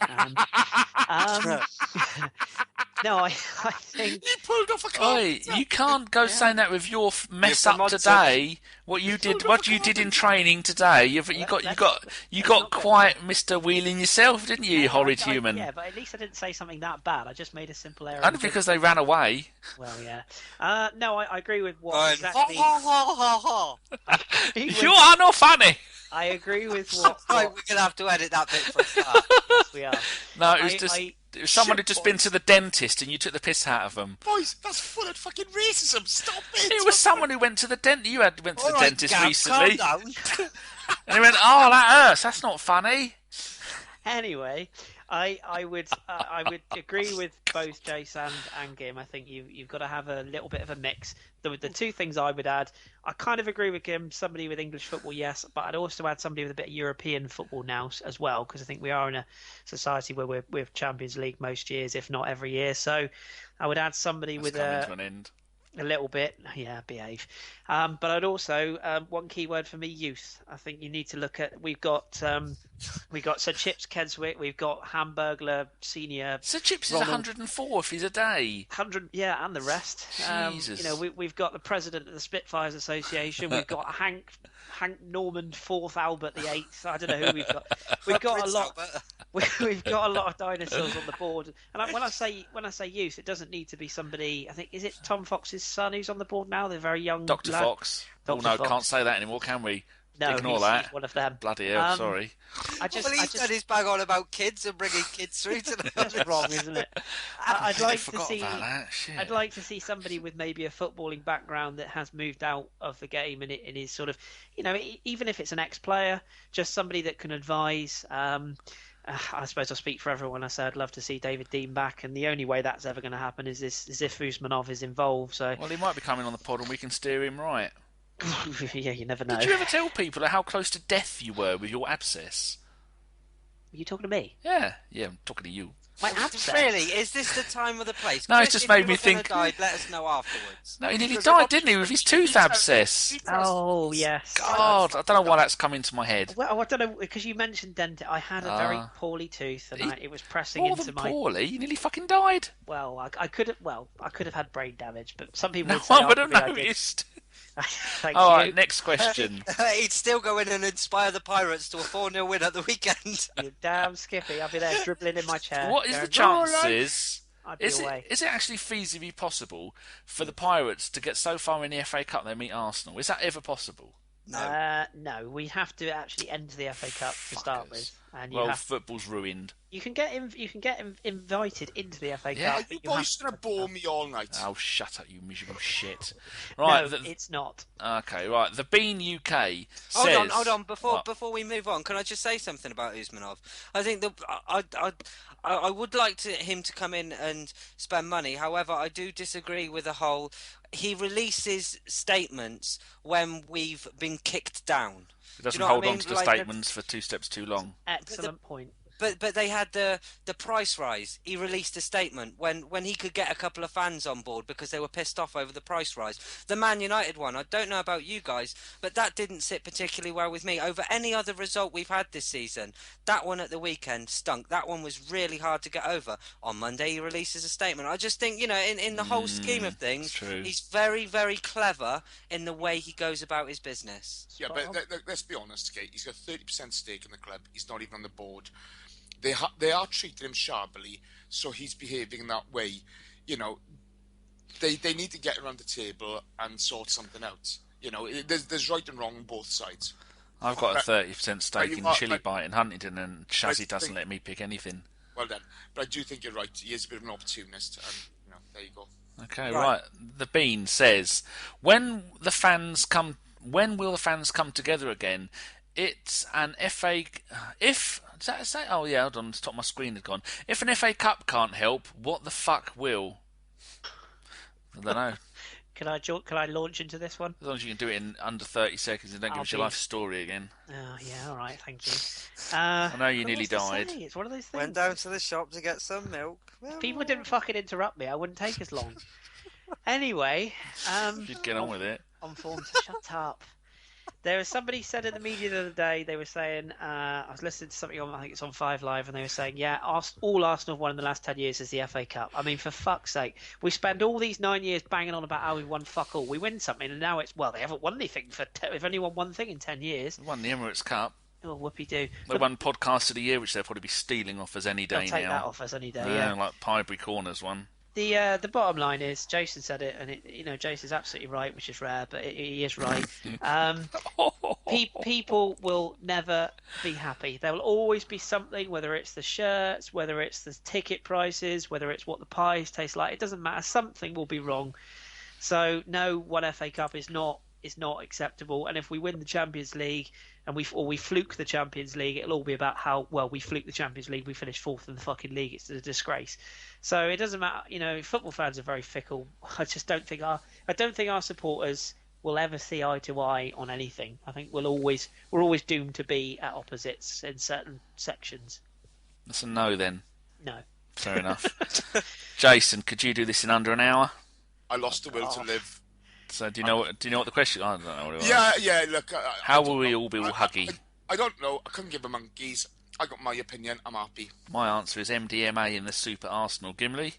S3: No, I think
S4: you pulled off a card.
S2: Oi, you can't go saying that with your mess up today. What you did in training today. You got quite Mr. Whelan yourself, didn't you, you horrid human?
S3: Yeah, but at least I didn't say something that bad. I just made a simple error.
S2: Only because they ran away.
S3: Well, yeah. No, I agree with what exactly.
S2: You are not funny.
S3: I agree with what.
S1: We're gonna have to edit that bit for a start.
S3: Yes, we are.
S2: No, it was someone had just been to the dentist and you took the piss out of them.
S4: Boys, that's full of fucking racism. Stop it.
S2: It was someone who went to the dentist. You went to the dentist
S1: Gav,
S2: recently.
S1: calm down.
S2: And he went, "Oh, that hurts. That's not funny."
S3: Anyway, I would agree with both Jace and Gim. I think you've got to have a little bit of a mix. The two things I would add, I kind of agree with Gim. Somebody with English football, yes, but I'd also add somebody with a bit of European football now as well, because I think we are in a society where we're Champions League most years, if not every year. So I would add somebody with
S2: coming to an end.
S3: A little bit, yeah, behave. But I'd also one key word for me: youth. I think you need to look at. We've got Sir Chips Keswick. We've got Hamburglar Senior.
S2: Sir Chips is
S3: Ronald,
S2: 104 if he's a day.
S3: 100, yeah, and the rest.
S2: Jesus.
S3: We've got the president of the Spitfires Association. We've got Hank Norman Fourth Albert the Eighth. I don't know who we've got. We've got a lot. We've got a lot of dinosaurs on the board. And when I say youth, it doesn't need to be somebody. I think is it Tom Fox's son who's on the board now? They're very young.
S2: Dr.
S3: lad.
S2: Fox.
S3: Dr.
S2: Oh no,
S3: Fox.
S2: can't say that anymore, can we?
S3: No,
S2: Ignore that.
S3: he's one of them.
S2: Bloody hell, sorry.
S1: He's got his bag on about kids and bringing kids through to them.
S3: That's wrong, isn't it? I'd like to see.
S2: About that. Shit.
S3: I'd like to see somebody with maybe a footballing background that has moved out of the game and is sort of, even if it's an ex-player, just somebody that can advise. I suppose I'll speak for everyone. I say I'd love to see David Dean back, and the only way that's ever going to happen is if Usmanov is involved. So,
S2: well, he might be coming on the pod, and we can steer him right.
S3: yeah, you never know.
S2: Did you ever tell people how close to death you were with your abscess?
S3: Are you talking to me?
S2: Yeah, I'm talking to you.
S3: My abscess?
S1: Really? Is this the time of the place?
S2: No,
S1: Chris,
S2: it's just
S1: if
S2: made
S1: you
S2: me
S1: were
S2: think.
S1: Died, let us know afterwards.
S2: No, he nearly died, didn't he, with his tooth abscess?
S3: Oh, yes.
S2: God, I don't know why that's come into my head.
S3: Well, I don't know, because you mentioned dentist. I had a very poorly tooth, and it was pressing into my...
S2: poorly? You nearly fucking died.
S3: Well, I could have had brain damage, but some people would say...
S2: No one would have noticed.
S3: Thank
S2: All
S3: you.
S2: right, next question.
S1: He'd still go in and inspire the Pirates to a 4-0 win at the weekend.
S3: You damn Skippy. I'll be there dribbling in my chair.
S2: What is the
S3: going,
S2: chances...
S3: I'd be away.
S2: Is it actually feasibly possible for the Pirates to get so far in the FA Cup they meet Arsenal? Is that ever possible?
S3: No, we have to actually enter the FA Cup to start with, and
S2: football's ruined.
S3: You can get invited into the FA
S2: Yeah.
S3: Cup.
S4: You boys gonna bore me all night.
S2: Oh, shut up, you miserable shit! Right,
S3: no, it's not.
S2: Okay, right. The Bean UK says.
S1: Hold on. Before we move on, can I just say something about Usmanov? I think I would like him to come in and spend money. However, I do disagree with the whole. He releases statements when we've been kicked down.
S2: He doesn't
S1: Do you know
S2: hold
S1: what I
S2: on
S1: mean?
S2: to the
S1: Like
S2: statements for 2 steps too long.
S3: Excellent point.
S1: But they had the price rise. He released a statement when he could get a couple of fans on board because they were pissed off over the price rise. The Man United one, I don't know about you guys, but that didn't sit particularly well with me. Over any other result we've had this season, that one at the weekend stunk. That one was really hard to get over. On Monday he releases a statement. I just think, in the whole scheme of things, he's very, very clever in the way he goes about his business.
S4: Yeah, but let's be honest, okay? He's got 30% stake in the club. He's not even on the board. They are treating him sharply, so he's behaving in that way. They need to get around the table and sort something out. There's right and wrong on both sides.
S2: I've got a 30% stake in Chili Bite in Huntington, and Shazzy doesn't let me pick anything.
S4: Well done, but I do think you're right. He is a bit of an opportunist, and there you go.
S2: Okay, right. The Bean says, when will the fans come together again? It's an FA. If does that say? Oh yeah, hold on. The top of my screen had gone. If an FA Cup can't help, what the fuck will? I don't know.
S3: Can I launch into this one?
S2: As long as you can do it in under 30 seconds and don't give us your life story again.
S3: Oh yeah, all right, thank you.
S2: I know you nearly died.
S3: It's one of those things.
S1: Went down to the shop to get some milk.
S3: If people didn't fucking interrupt me, I wouldn't take as long. Anyway,
S2: you'd get on with it.
S3: On form to shut up. There was somebody said in the media the other day, they were saying, I was listening to something on, I think it's on 5 Live, and they were saying, yeah, all Arsenal have won in the last 10 years is the FA Cup. I mean, for fuck's sake, we spend all these 9 years banging on about how we won fuck all. We win something, and now they haven't won anything they've only won one thing in 10 years.
S2: They won the Emirates Cup.
S3: Oh, whoopie-doo.
S2: They won Podcast of the Year, which they'll probably be stealing off us any day now.
S3: They'll take that off us any day, yeah.
S2: Like Pinebury Corners one.
S3: The bottom line is, Jason said it, and Jason's absolutely right, which is rare, but he is right. People will never be happy. There will always be something, whether it's the shirts, whether it's the ticket prices, whether it's what the pies taste like. It doesn't matter. Something will be wrong. So no, one FA Cup is not acceptable. And if we win the Champions League and we fluke the Champions League, it'll all be about how well we fluke the Champions League. We finished 4th in the fucking league. It's a disgrace. So it doesn't matter. Football fans are very fickle. I just don't think our supporters will ever see eye to eye on anything. I think we're always doomed to be at opposites in certain sections.
S2: That's a no then.
S3: No.
S2: Fair enough. Jason, could you do this in under an hour?
S4: I lost the will to live.
S2: So do you know what the question? I don't know what it was.
S4: Yeah. Look,
S2: how will we all be all huggy?
S4: I don't know. I couldn't give a monkeys. I got my opinion. I'm happy.
S2: My answer is MDMA in the Super Arsenal. Gimli?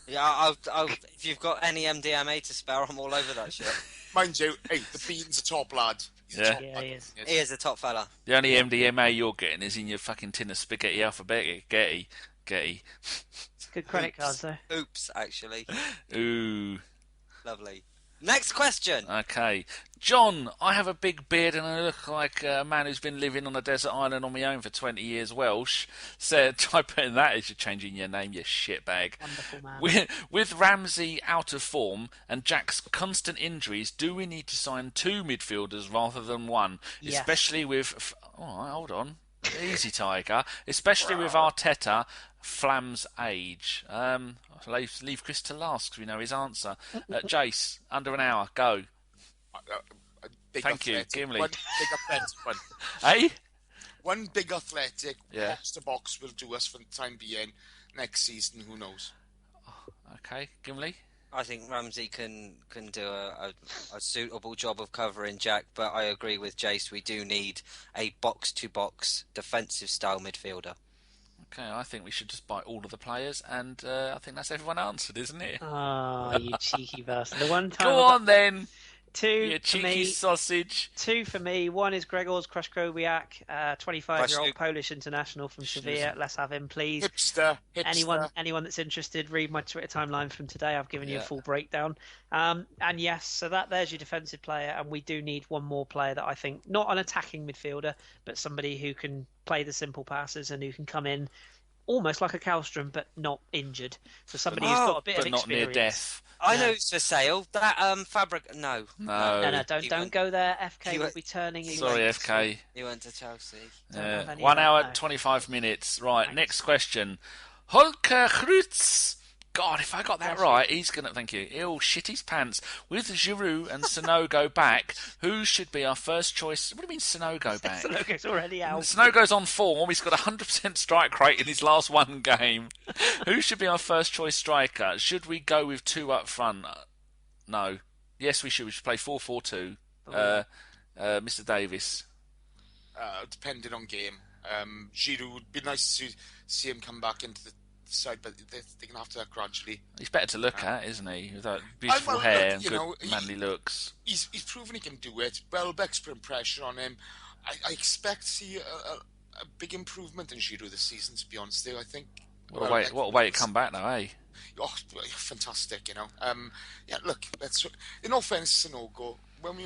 S1: Yeah, if you've got any MDMA to spare, I'm all over that shit.
S4: Mind you, hey, the Bean's a top lad.
S3: He is.
S1: He is a top fella.
S2: The only MDMA you're getting is in your fucking tin of spaghetti alphabet. Getty.
S3: Good credit cards, though.
S1: Oops, actually.
S2: Ooh.
S1: Lovely. Next question.
S2: Okay. John, I have a big beard and I look like a man who's been living on a desert island on my own for 20 years. Welsh said, try putting that as you're changing your name, you shitbag.
S3: Wonderful man.
S2: With Ramsey out of form and Jack's constant injuries, do we need to sign 2 midfielders rather than 1?
S3: Yes.
S2: Especially with... All right, hold on. Easy, Tiger. Especially with Arteta, Flam's age. Leave Chris to last because we know his answer. Jace, under an hour, go. Thank you, Gimli.
S4: One big athletic one.
S2: Hey?
S4: One big athletic
S2: Yeah.
S4: box to box will do us for the time being. Next season, who knows?
S2: Okay, Gimli?
S1: I think Ramsey can do a suitable job of covering Jack, but I agree with Jace. We do need a box-to-box defensive style midfielder.
S2: Okay, I think we should just buy all of the players, and I think that's everyone answered, isn't it?
S3: Oh, you cheeky bastard. The one time
S2: Go on then,
S3: 2
S2: you
S3: for
S2: cheeky
S3: me.
S2: sausage.
S3: 2 for me. 1 is Gregor's Kraszkowiak, 25-year-old Polish international from Sevilla. Let's have him, please.
S4: Hipster.
S3: Anyone that's interested, read my Twitter timeline from today. I've given you a full breakdown. And yes, so there's your defensive player, and we do need one more player that I think, not an attacking midfielder, but somebody who can play the simple passes and who can come in almost like a Kallstrom, but not injured. So somebody who's got a bit of experience.
S2: But not near death.
S1: I know who's for sale. That fabric. No.
S3: Don't go there. FK will be turning.
S2: Sorry, FK.
S1: He went to Chelsea.
S2: 1 hour, 25 minutes. Right, thanks. Next question. Holker Krutz. God, if I got that right, he's going to... Thank you. He'll shit his pants. With Giroud and Sanogo back, who should be our first choice? What do you mean Sanogo back?
S3: Sanogo's already out.
S2: Sanogo's on form. He's got 100% strike rate in his last 1 game. Who should be our first choice striker? Should we go with 2 up front? No. Yes, we should. We should play 4-4-2. Mr. Davis.
S4: Depending on game. Giroud, would be nice to see him come back into the side, but they're going to have to gradually.
S2: He's better to look at, isn't he? With that beautiful hair and good manly looks.
S4: He's proven he can do it. Welbeck's putting pressure on him. I expect to see a big improvement in Giroud this season, to be honest. I think.
S2: What a way to come back now, eh?
S4: Oh, fantastic, you know. Look, in all fairness, Sanogo, when we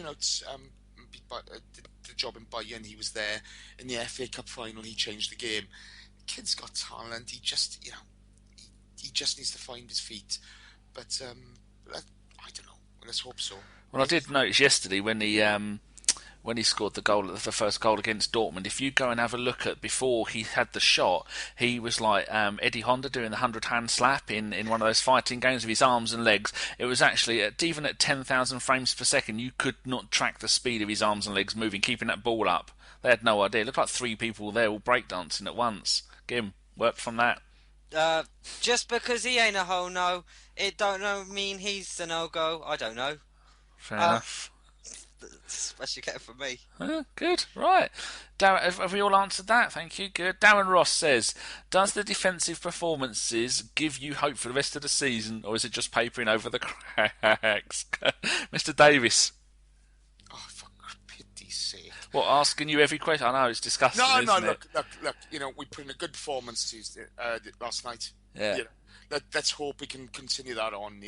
S4: beat the job in Bayern, he was there in the FA Cup final. He changed the game. Kid's got talent. He just, he just needs to find his feet. But I don't know. Let's hope so.
S2: Well, I did notice yesterday when he scored the first goal against Dortmund. If you go and have a look at before he had the shot, he was like Eddie Honda doing the 100-hand slap in one of those fighting games with his arms and legs. It was actually even at 10,000 frames per second, you could not track the speed of his arms and legs moving, keeping that ball up. They had no idea. It looked like 3 people there all breakdancing at once. Gim, work from that.
S1: Just because he ain't a ho-no, it don't mean he's a no-go. I don't know.
S2: Fair enough.
S1: That's what you get from me.
S2: Good, right. Have we all answered that? Thank you, good. Darren Ross says, does the defensive performances give you hope for the rest of the season, or is it just papering over the cracks? Mr. Davis.
S4: Oh, for pity's sake.
S2: What, asking you every question? I know, it's disgusting, isn't it?
S4: Look, we put in a good performance Tuesday, last night.
S2: Yeah.
S4: Let's hope we can continue that on,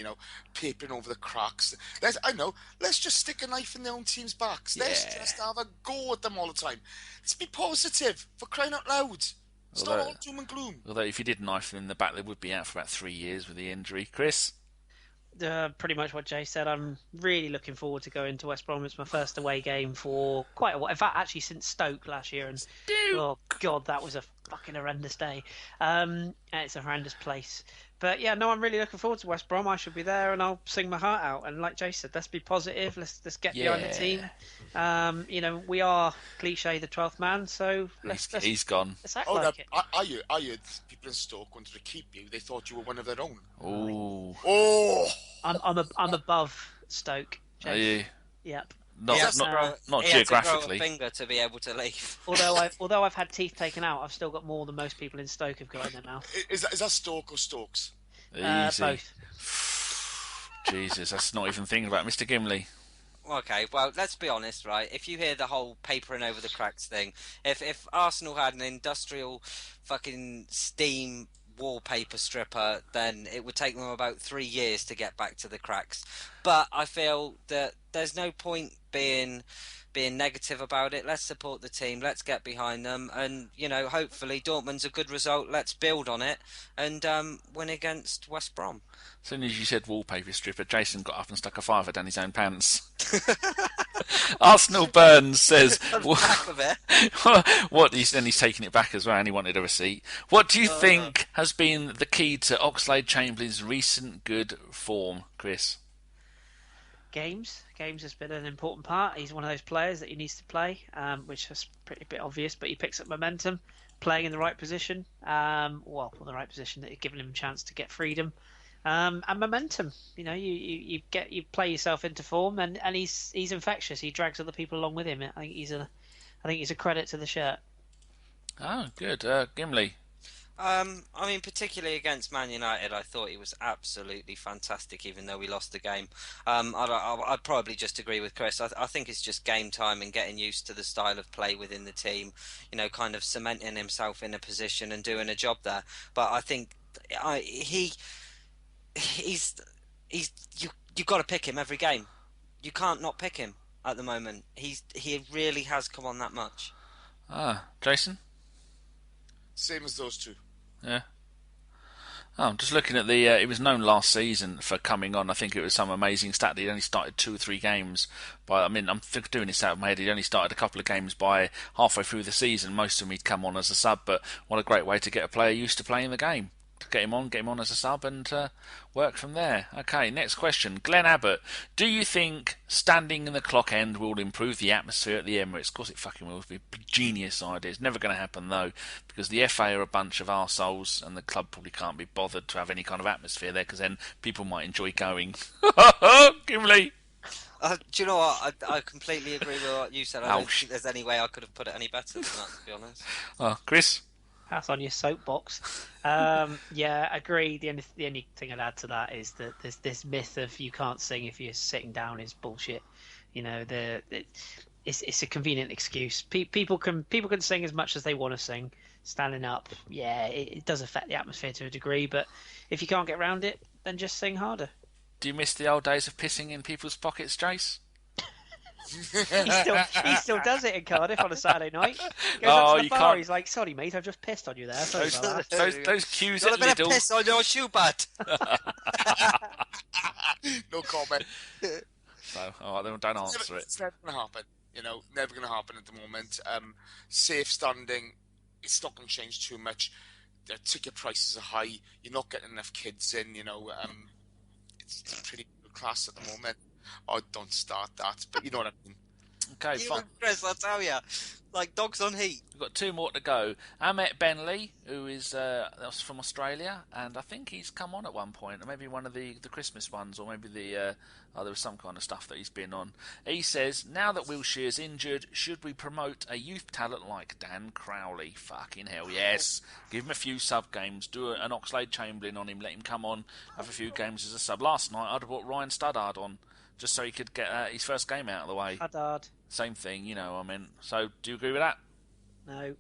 S4: papering over the cracks. Let's just stick a knife in their own team's backs. Let's just have a go at them all the time. Let's be positive, for crying out loud. It's not all doom and gloom.
S2: Although if you did knife them in the back, they would be out for about 3 years with the injury. Chris?
S3: Pretty much what Jay said. I'm really looking forward to going to West Brom. It's my first away game for quite a while. In fact, actually since Stoke last year. And oh God, that was a fucking horrendous day. It's a horrendous place. But yeah, no, I'm really looking forward to West Brom. I should be there and I'll sing my heart out. And like Jay said, let's be positive. Let's get behind the team. We are cliche the 12th man, so
S2: he's gone.
S3: Let's act like it.
S4: I heard people in Stoke wanted to keep you. They thought you were one of their own.
S2: Ooh.
S4: Oh.
S3: I'm above Stoke.
S2: Are you?
S3: Yep.
S2: Not
S1: He had to grow,
S2: not
S1: he had to grow a
S2: geographically.
S1: finger to be able to leave.
S3: Although I've had teeth taken out, I've still got more than most people in Stoke have got in their mouth.
S4: Is that Stoke or Stokes?
S2: Easy.
S3: Both.
S2: Jesus, that's not even thinking about Mr. Gimli.
S1: Okay, well, let's be honest, right? If you hear the whole papering over the cracks thing, if Arsenal had an industrial fucking steam wallpaper stripper, then it would take them about 3 years to get back to the cracks. But I feel that there's no point being negative about it. Let's support the team. Let's get behind them, and hopefully Dortmund's a good result. Let's build on it and win against West Brom.
S2: As soon as you said wallpaper stripper, Jason got up and stuck a fiver down his own pants. Arsenal Burns says, "What?" Then he's taking it back as well, and he wanted a receipt. What do you think has been the key to Oxlade-Chamberlain's recent good form, Kris?
S3: Games has been an important part. He's one of those players that he needs to play, which is pretty bit obvious. But he picks up momentum, playing in the right position. The right position that has given him a chance to get freedom. And momentum, you play yourself into form, and he's infectious. He drags other people along with him. I think he's a credit to the shirt.
S2: Oh, good, Gimli.
S1: Particularly against Man United, I thought he was absolutely fantastic, even though we lost the game. I'd probably just agree with Kris. I think it's just game time and getting used to the style of play within the team. Kind of cementing himself in a position and doing a job there. But I think you've got to pick him every game. You can't not pick him at the moment. He really has come on that much.
S2: Jason?
S4: Same as those two.
S2: Yeah. I'm just looking at the. It was known last season for coming on. I think it was some amazing stat that he'd only started 2 or 3 games. I'm doing this out of my head. He'd only started a couple of games by halfway through the season. Most of them he'd come on as a sub. But what a great way to get a player used to playing the game. Get him on as a sub and work from there. Okay, next question. Glenn Abbott, do you think standing in the clock end will improve the atmosphere at the Emirates? Of course it fucking will. It'll be a genius idea. It's never going to happen though, because the FA are a bunch of arseholes and the club probably can't be bothered to have any kind of atmosphere there, because then people might enjoy going. Gimli!
S1: Do you know what? I completely agree with what you said. I don't think there's any way I could have put it any better than that, to be honest.
S2: Kris?
S3: Pass on your soapbox. I agree. The only thing I'd add to that is that there's this myth of you can't sing if you're sitting down is bullshit. It's a convenient excuse. People can sing as much as they want to sing. Standing up, it does affect the atmosphere to a degree, but if you can't get around it, then just sing harder.
S2: Do you miss the old days of pissing in people's pockets, Jace?
S3: He still does it in Cardiff on a Saturday night. Goes up to the bar, can't. He's like, "Sorry, mate, I've just pissed on you there."
S2: Those cues at
S1: Lidl. Got a bit of piss on your shoe butt.
S4: No comment.
S2: So, don't answer it.
S4: It's never going to happen. Never going to happen at the moment. Safe standing, it's not going to change too much. The ticket prices are high. You're not getting enough kids in. It's pretty middle class at the moment. Oh, don't start that, but you know what I mean.
S2: Okay, fine.
S1: Chris, I tell you, like dogs on heat.
S2: We've got 2 more to go. Ahmet Benley, who is that's from Australia, and I think he's come on at one point, or maybe one of the Christmas ones, or maybe there was some kind of stuff that he's been on. He says, now that Wilshire's injured, should we promote a youth talent like Dan Crowley? Fucking hell, yes. Give him a few sub games, do an Oxlade-Chamberlain on him, let him come on, have a few games as a sub. Last night, I'd have brought Ryan Studdard on, just so he could get his first game out of the way.
S3: Studdard.
S2: Same thing, So, do you agree with that?
S3: No.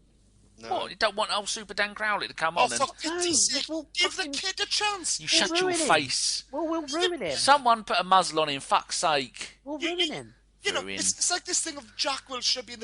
S2: What? You don't want old Super Dan Crowley to come on
S4: for pity's sake, give the kid a chance.
S2: You shut your face.
S3: Well, we'll ruin him.
S2: Someone put a muzzle on him, fuck's sake.
S3: We'll ruin him.
S4: It's like this thing of Jack Wilshere being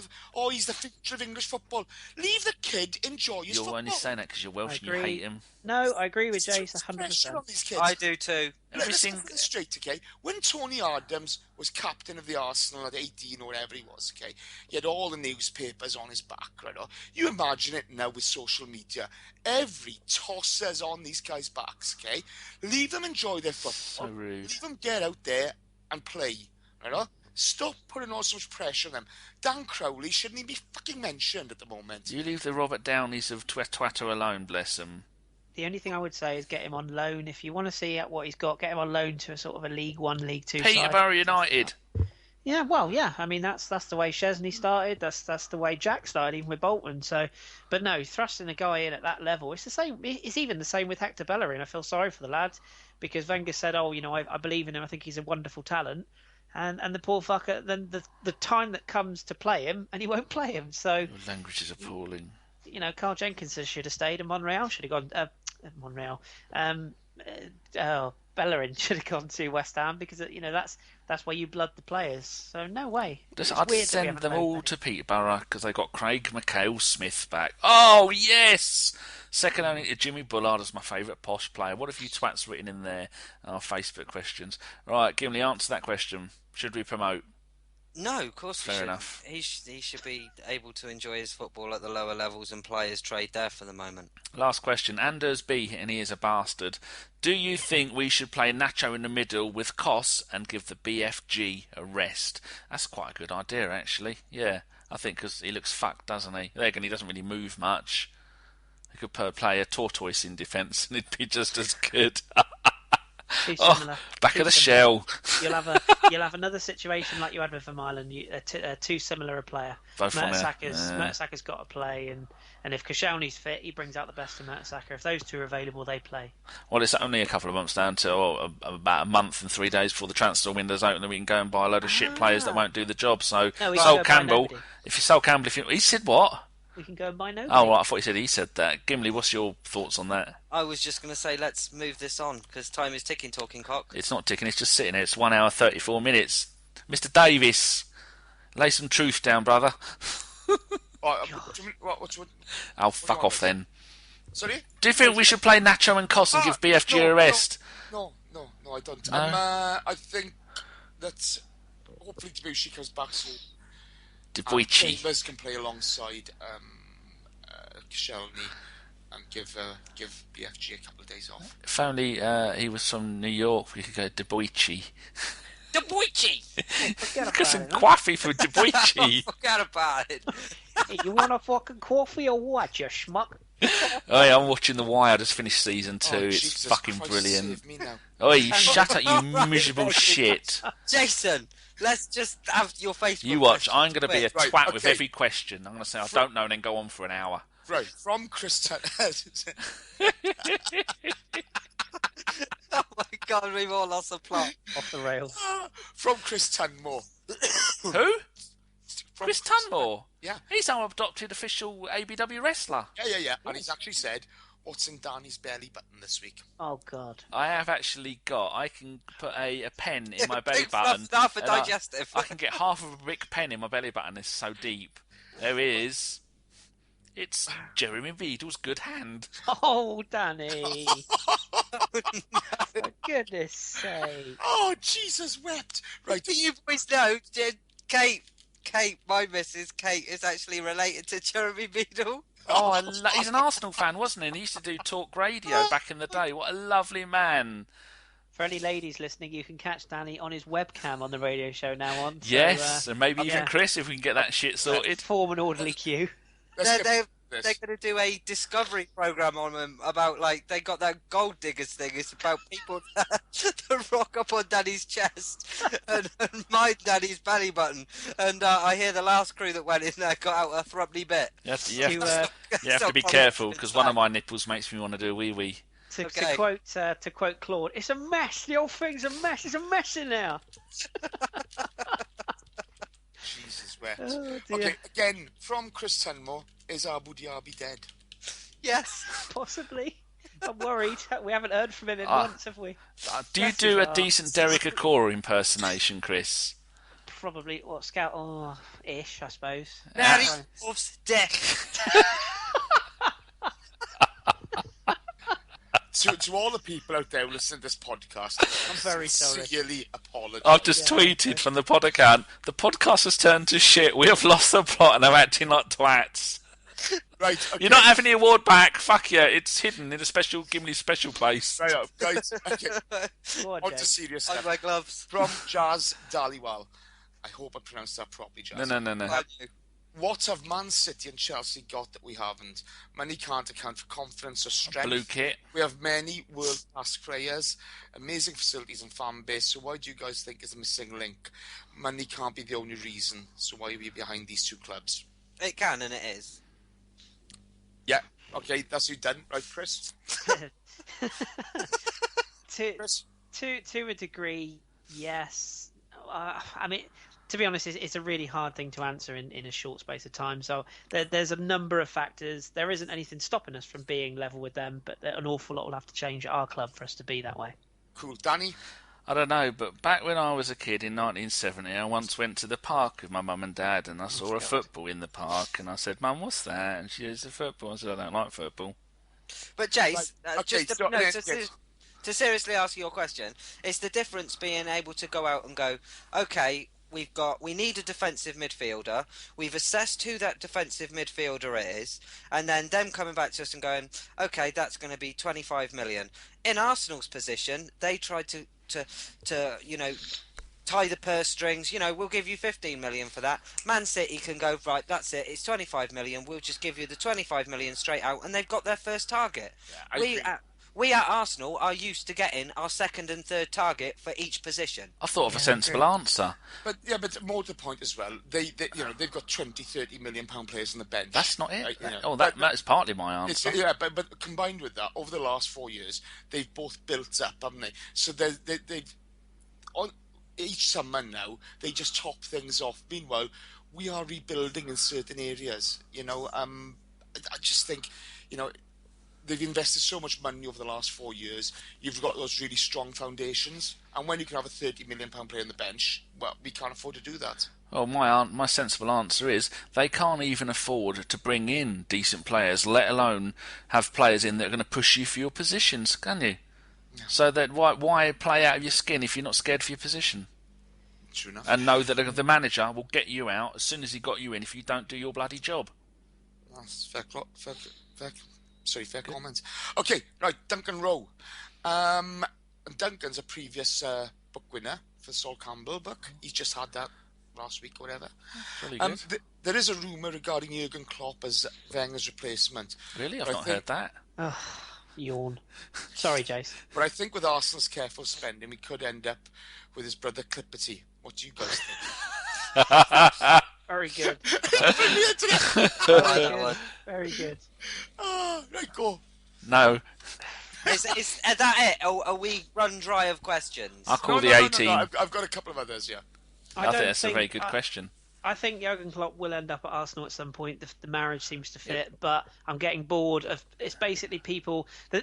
S4: he's the future of English football. Leave the kid enjoy his football.
S2: You're only saying that because you're Welsh and you hate him.
S3: No, I agree with Jace 100%.
S1: I do too.
S4: Let's get it straight, okay? When Tony Adams was captain of the Arsenal at 18 or whatever he was, okay, he had all the newspapers on his back, right? You imagine it now with social media. Every tosser's on these guys' backs, okay? Leave them enjoy their football.
S2: So rude.
S4: Leave them get out there and play, right? Stop putting all so much pressure on them. Dan Crowley shouldn't even be fucking mentioned at the moment.
S2: You leave the Robert Downeys of Twitter alone, bless them.
S3: The only thing I would say is get him on loan. If you want to see what he's got, get him on loan to a sort of a League One, League Two side.
S2: Peterborough United.
S3: Yeah, well, yeah. I mean, that's the way Chesney started. That's the way Jack started, even with Bolton. So, but no, thrusting a guy in at that level, it's the same. It's even the same with Hector Bellerin. I feel sorry for the lad because Wenger said, "Oh, I believe in him. I think he's a wonderful talent." And the poor fucker, then the time that comes to play him, and he won't play him. So
S2: Your language is appalling.
S3: Carl Jenkins should have stayed, and Monreal should have gone. Monreal. Bellerin should have gone to West Ham because that's where you blood the players. So no way.
S2: I'd send them all to Peterborough because they got Craig McHale-Smith back. Oh yes, second only to Jimmy Bullard as my favourite posh player. What have you twats written in there? Our Facebook questions. Right, Gimli, answer that question. Should we promote?
S1: No, of course we should.
S2: Fair enough.
S1: He should be able to enjoy his football at the lower levels and play his trade there for the moment.
S2: Last question. Anders B, and he is a bastard. Do you think we should play Nacho in the middle with Kos and give the BFG a rest? That's quite a good idea, actually. Yeah, I think because he looks fucked, doesn't he? Again, he doesn't really move much. He could play a tortoise in defence and it'd be just as good.
S3: Too similar.
S2: Back of the shell.
S3: You'll have another situation like you had with Vermaelen. Too similar a player. Mertesacker's got to play, and if Koscielny's fit, he brings out the best in Mertesacker. If those two are available, they play.
S2: Well, it's only a couple of months down to about a month and 3 days before the transfer window's open, and we can go and buy a load of shit players that won't do the job. So, Sol Campbell, if you Sol Campbell, he said what?
S3: We can go and buy nobody.
S2: Oh, right, I thought he said that. Gimli, what's your thoughts on that?
S1: I was just going to say, let's move this on, because time is ticking, talking cock.
S2: It's not ticking, it's just sitting there. It's 1 hour, 34 minutes. Mr. Davis, lay some truth down, brother. Oh, fuck off then.
S4: Sorry?
S2: Do you think we should play Nacho and Kos and give BFG a rest?
S4: No, I don't.
S2: No?
S4: I think that hopefully Debussy comes back soon.
S2: Debussy.
S4: Chambers can play alongside Koscielny and give BFG a couple of days off.
S2: If only he was from New York, we could go Debussy.
S1: Debussy!
S2: Get some coffee for Debussy.
S1: Forget about it.
S3: Hey, you want a fucking coffee or what, you schmuck?
S2: Hey, I'm watching The Wire. I just finished season 2. It's
S4: Jesus
S2: fucking
S4: Christ,
S2: brilliant.
S4: save me now.
S2: Oi, shut up, you miserable shit.
S1: Jason, let's just have your Facebook.
S2: You watch. I'm going to be a
S4: Right,
S2: twat with
S4: okay.
S2: every question. I'm going to say I don't know and then go on for an hour.
S4: Right, from Kris
S1: Oh my god, we've all lost the plot.
S3: Off the rails.
S4: from Chris Tunmore.
S2: Who?
S4: From
S2: Chris Tunmore?
S4: Yeah.
S2: He's our adopted official ABW wrestler.
S4: Yeah. And he's actually said, what's in Danny's belly button this week?
S3: Oh God.
S2: I have actually I can put a pen in my belly
S1: Big fluff
S2: button.
S1: stuff for
S2: and
S1: digestive.
S2: I can get half of a brick pen in my belly button. It's so deep. There is. It's Jeremy Beadle's good hand.
S3: Oh, Danny. For goodness sake.
S4: Oh, Jesus wept. Right.
S1: Do you boys know, Kate, my missus, Kate, is actually related to Jeremy Beadle?
S2: Oh, he's an Arsenal fan, wasn't he? And he used to do talk radio back in the day. What a lovely man.
S3: For any ladies listening, you can catch Danny on his webcam on the radio show now on. So,
S2: Yes, and maybe even
S3: yeah.
S2: Chris if we can get that shit sorted.
S3: Form an orderly queue.
S1: They're going to do a discovery program on them about, like, they got that gold diggers thing. It's about people that rock up on Danny's chest and mine Danny's belly button. And I hear the last crew that went in there got out a thrubbly bit.
S2: You have to be careful because one of my nipples makes me want to do a wee-wee.
S3: To quote Claude, it's a mess. The whole thing's a mess. It's a mess in there.
S4: Jesus wept.
S3: Oh, dear.
S4: Okay, again, from Chris Tunmore, is Abu Dhabi dead?
S1: Yes.
S3: Possibly. I'm worried. We haven't heard from him in months, have we?
S2: Do you do a decent Derek Acora impersonation, Chris?
S3: Probably. What, Scout? Oh, ish, I suppose.
S1: Now he's off deck.
S4: To all the people out there who listen to this podcast,
S3: I'm very sorry.
S4: Sincerely apologise.
S2: I've just tweeted from the pod account. The podcast has turned to shit. We have lost the plot and are acting like twats.
S4: Right, okay.
S2: You're not having the award back. Fuck yeah, it's hidden in a special Gimli special place.
S4: Right up, guys. Okay.
S3: Go on,
S4: On
S3: Jay.
S4: to serious
S1: On
S4: stuff.
S1: my gloves.
S4: From Jazz Daliwal. I hope I pronounced that properly, Jazz.
S2: No.
S4: what have Man City and Chelsea got that we haven't? Money can't account for confidence or strength.
S2: Blue kit.
S4: We have many world-class players, amazing facilities and fan base. So why do you guys think is a missing link? Money can't be the only reason. So why are we behind these two clubs?
S1: It can, and it is.
S4: Yeah. Okay, that's you done, right, Chris?
S3: To a degree, yes. I mean, to be honest, it's a really hard thing to answer in a short space of time. So there's a number of factors. There isn't anything stopping us from being level with them, but an awful lot will have to change at our club for us to be that way.
S4: Cool. Danny?
S2: I don't know, but back when I was a kid in 1970, I once went to the park with my mum and dad, and I saw a football in the park, and I said, "Mum, what's that?" And she said, "It's a football." I said, "I don't like football."
S1: But Jace,
S4: Okay,
S1: to seriously ask your question, it's the difference being able to go out and go, okay, we need a defensive midfielder. We've assessed who that defensive midfielder is, and then them coming back to us and going, okay, that's going to be 25 million. In Arsenal's position, they tried to tie the purse strings. We'll give you 15 million for that. Man City can go, right, that's it. It's 25 million. We'll just give you the 25 million straight out, and they've got their first target. Yeah, we at Arsenal are used to getting our second and third target for each position.
S2: I thought of a sensible answer.
S4: But more to the point as well. They've got 20, 30 million pound players on the bench.
S2: That's not it.
S4: Right,
S2: That is partly my answer.
S4: But combined with that, over the last 4 years, they've both built up, haven't they? So they've on each summer now, they just top things off. Meanwhile, we are rebuilding in certain areas. I just think, they've invested so much money over the last 4 years. You've got those really strong foundations, and when you can have a 30 million pound player on the bench, well, we can't afford to do that.
S2: Well, my sensible answer is they can't even afford to bring in decent players, let alone have players in that are going to push you for your positions, can you? Yeah. So that why play out of your skin if you're not scared for your position?
S4: True enough.
S2: And know that the manager will get you out as soon as he got you in if you don't do your bloody job.
S4: That's fair comment. Okay, right, Duncan Rowe. Duncan's a previous book winner for the Sol Campbell book. He's just had that last week or whatever.
S2: Really good.
S4: There is a rumour regarding Jurgen Klopp as Wenger's replacement.
S2: Really? I've not heard that.
S3: Oh, yawn. Sorry, Jace.
S4: But I think with Arsenal's careful spending, we could end up with his brother Clipperty. What do you guys think?
S3: Very good. Very good.
S4: Oh, right, go.
S2: No.
S1: Is that it? Or are we run dry of questions?
S2: I'll call the 18.
S4: No, I've got a couple of others, yeah.
S2: I think that's a very good question.
S3: I think Jurgen Klopp will end up at Arsenal at some point. The marriage seems to fit, but I'm getting bored of. It's basically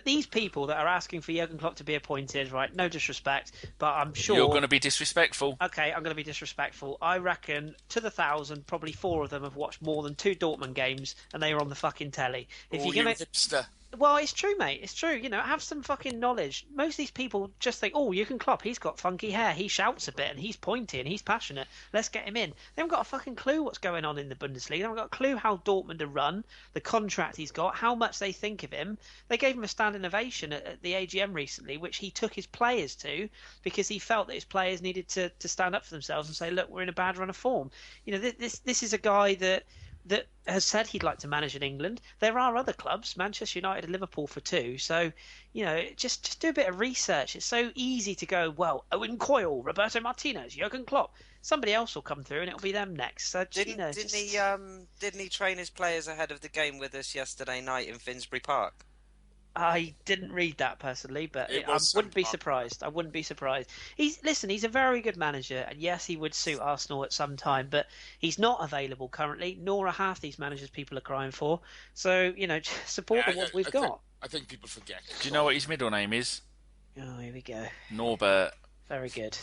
S3: these people that are asking for Jurgen Klopp to be appointed. Right? No disrespect, but I'm sure
S2: you're going to be disrespectful.
S3: Okay, I'm going to be disrespectful. I reckon to the 1,000, probably 4 of them have watched more than 2 Dortmund games, and they were on the fucking telly.
S4: If you're gonna hipster.
S3: Well, it's true, mate. It's true. Have some fucking knowledge. Most of these people just think, oh, Jurgen Klopp, he's got funky hair. He shouts a bit and he's pointy and he's passionate. Let's get him in. They haven't got a fucking clue what's going on in the Bundesliga. They haven't got a clue how Dortmund are run, the contract he's got, how much they think of him. They gave him a standing ovation at the AGM recently, which he took his players to because he felt that his players needed to stand up for themselves and say, look, we're in a bad run of form. This is a guy that has said he'd like to manage in England. There are other clubs, Manchester United and Liverpool for 2. So, just do a bit of research. It's so easy to go, well, Owen Coyle, Roberto Martinez, Jurgen Klopp. Somebody else will come through and it'll be them next. So,
S1: didn't he train his players ahead of the game with us yesterday night in Finsbury Park?
S3: I didn't read that personally, but I wouldn't be surprised. I wouldn't be surprised. He's a very good manager, and yes, he would suit Arsenal at some time, but he's not available currently, nor are half these managers people are crying for. So, support the ones we've got.
S4: I think people forget.
S2: Do you know what his middle name is?
S3: Oh, here we go.
S2: Norbert.
S3: Very good.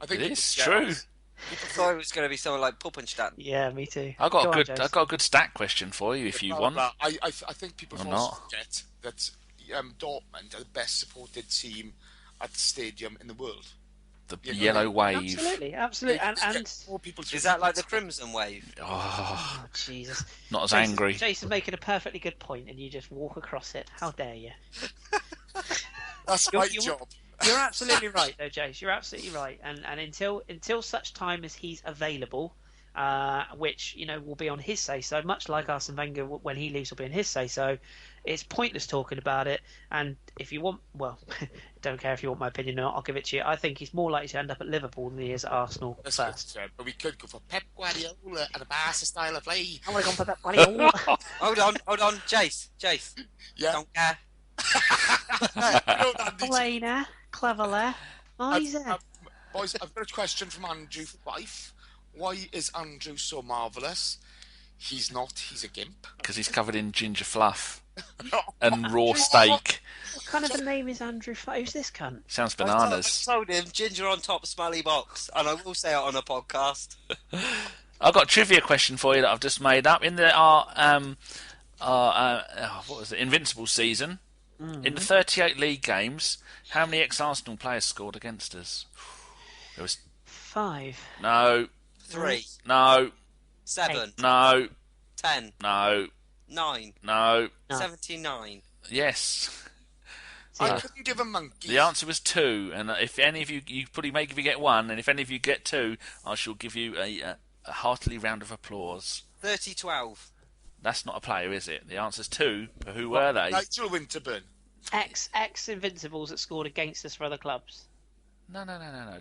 S4: I think
S2: it's true.
S1: I thought it was going to be someone like Puppenstadt.
S3: Yeah, me too.
S2: I got a good stat question for you if you want.
S4: I think people forget that Dortmund are the best supported team at the stadium in the world.
S2: The Yellow Wave.
S3: Absolutely. And
S4: more people
S1: is that like the Crimson Wave?
S2: Oh,
S3: Jesus.
S2: Not as angry.
S3: Jason's making a perfectly good point, and you just walk across it. How dare you?
S4: That's my job.
S3: You're absolutely right, though, Jace. You're absolutely right. And until such time as he's available, which will be on his say so. Much like Arsene Wenger, when he leaves, will be on his say so. It's pointless talking about it. And if you want, well, don't care if you want my opinion or not, I'll give it to you. I think he's more likely to end up at Liverpool than he is at Arsenal first.
S4: But we could go for Pep Guardiola and a Barca style of play.
S3: I want to go for Pep Guardiola.
S1: Hold on, Jace.
S4: Yeah.
S1: Don't care.
S3: Elena, cleverly.
S4: Boys, I've got a question from Andrew Fife. Why is Andrew so marvellous? He's not. He's a gimp.
S2: Because he's covered in ginger fluff and raw steak.
S3: What kind of a name is Andrew? Who's this cunt?
S2: Sounds bananas.
S1: I told him ginger on top, smelly box, and I will say it on a podcast.
S2: I've got a trivia question for you that I've just made up. In what was it? Invincible season. In the 38 league games, how many ex-Arsenal players scored against us? There was
S3: 5.
S2: No.
S1: 3.
S2: No.
S1: 7.
S2: No.
S1: 10.
S2: No.
S1: 9.
S2: No.
S1: 79.
S2: Yes.
S4: I couldn't give a monkey.
S2: The answer was 2, and if any of you probably may give you get 1, and if any of you get 2, I shall give you a heartily round of applause.
S1: 30-12.
S2: That's not a player, is it? The answer's 2. But who were they?
S4: Nigel Winterburn.
S3: Ex Invincibles that scored against us for other clubs.
S2: No.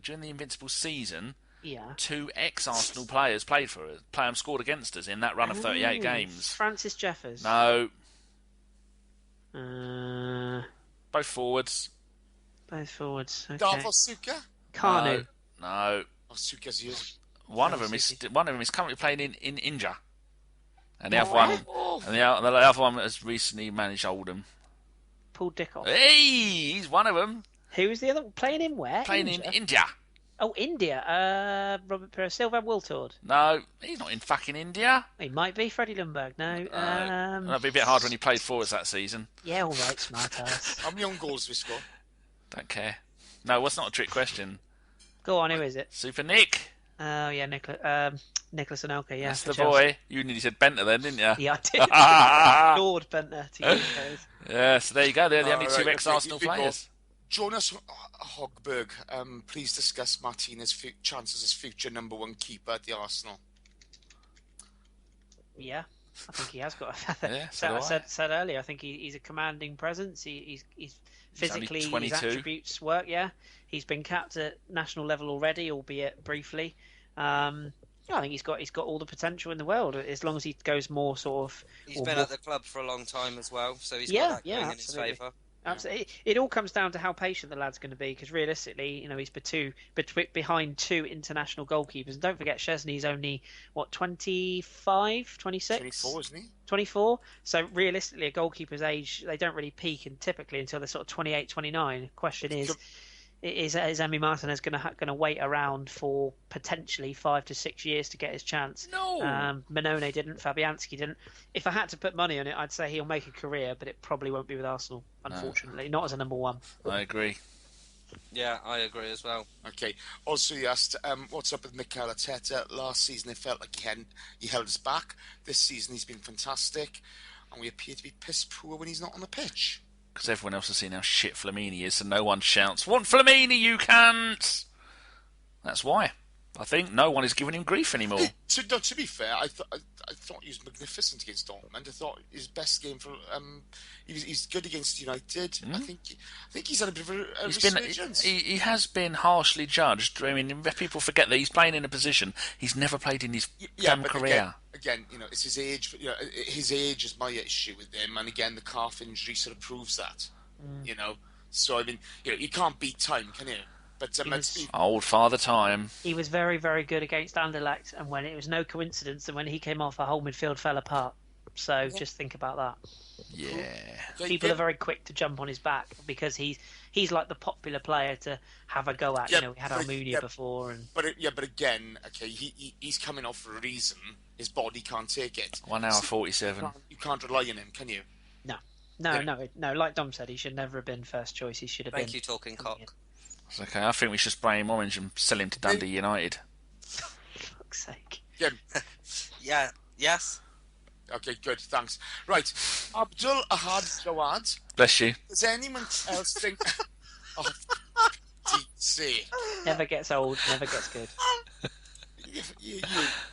S2: During the Invincible season,
S3: Yeah.
S2: 2 ex-Arsenal players played for us. Scored against us in that run of 38 games.
S3: Francis Jeffers.
S2: No.
S3: Both
S2: forwards.
S3: Okay.
S4: Davos Suka.
S3: Kanu.
S2: No.
S4: Oh, Suka's years.
S2: One of them is currently playing in India, and the other one has recently managed Oldham.
S3: Paul Dickoff.
S2: Hey, he's one of them.
S3: Who was the other? Playing in where?
S2: Playing in India.
S3: Oh, India. Robert Perez, Silva Wiltord.
S2: No, he's not in fucking India.
S3: He might be. Freddie Lundberg. No.
S2: That'd be a bit hard when he played for us that season.
S3: Yeah, all right, smart ass.
S4: How many own goals we score?
S2: Don't care. No, what's not a trick question?
S3: Go on, who is it?
S2: Super Nick.
S3: Oh, yeah, Nicholas Anelka, yeah.
S2: That's the
S3: Chelsea.
S2: boy. You nearly said Benter then, didn't you?
S3: Yeah, I did. Lord Bentner, to use those.
S2: Yeah, so there you go. They're the only 2 ex-Arsenal
S4: okay,
S2: players.
S4: Jonas Hogberg, please discuss Martinez's chances as future number 1 keeper at the Arsenal.
S3: Yeah, I think he has got.
S2: Yeah,
S3: said earlier. I think he's a commanding presence. He's physically,
S2: only 22.
S3: his attributes work. Yeah, he's been capped at national level already, albeit briefly. I think he's got all the potential in the world as long as he goes more sort of.
S1: He's been at the club for a long time as well, so he's got that going in his favour.
S3: Absolutely. It all comes down to how patient the lad's going to be, because realistically, he's behind 2 international goalkeepers. And don't forget, Szczesny's only, 25, 26?
S4: 24, isn't he?
S3: 24. So realistically, a goalkeeper's age, they don't really peak typically until they're sort of 28, 29. Question is Emi Martinez going to wait around for potentially 5 to 6 years to get his chance?
S2: No.
S3: Manone didn't. Fabianski didn't. If I had to put money on it, I'd say he'll make a career, but it probably won't be with Arsenal, unfortunately. Not as a number 1.
S2: I agree.
S1: Yeah, I agree as well.
S4: Okay. Also, he asked, what's up with Mikel Arteta? Last season, it felt like he held us back. This season, he's been fantastic, and we appear to be piss poor when he's not on the pitch.
S2: Because everyone else has seen how shit Flamini is, so no one shouts, "Want Flamini, you can't!" That's why. I think no one is giving him grief anymore.
S4: To be fair, I thought he was magnificent against Dortmund. I thought his best game for he's good against United. I think he's had a bit of a resurgence.
S2: He has been harshly judged. I mean, people forget that he's playing in a position he's never played in his career.
S4: Again, it's his age. His age is my issue with him, and again, the calf injury sort of proves that. So I mean, you can't beat time, can you? But
S2: old father time.
S3: He was very, very good against Anderlecht, and when it was no coincidence that when he came off, the whole midfield fell apart. So just think about that.
S2: Yeah.
S3: People are very quick to jump on his back because he's like the popular player to have a go at. We had Almunia before,
S4: but again, okay, he's coming off for a reason. His body can't take it.
S2: 1 hour 47.
S4: You can't rely on him, can you?
S3: No. Like Dom said, he should never have been first choice. He should have been.
S1: Thank you, Talking Cock.
S2: It's okay. I think we should spray him orange and sell him to Dundee United.
S3: For fuck's sake.
S4: Yeah.
S1: Yes.
S4: Okay, good, thanks. Right, Abdul Ahad Jawad.
S2: Bless you.
S4: Does anyone else think... DC.
S3: Never gets old, never gets good.
S4: Yeah.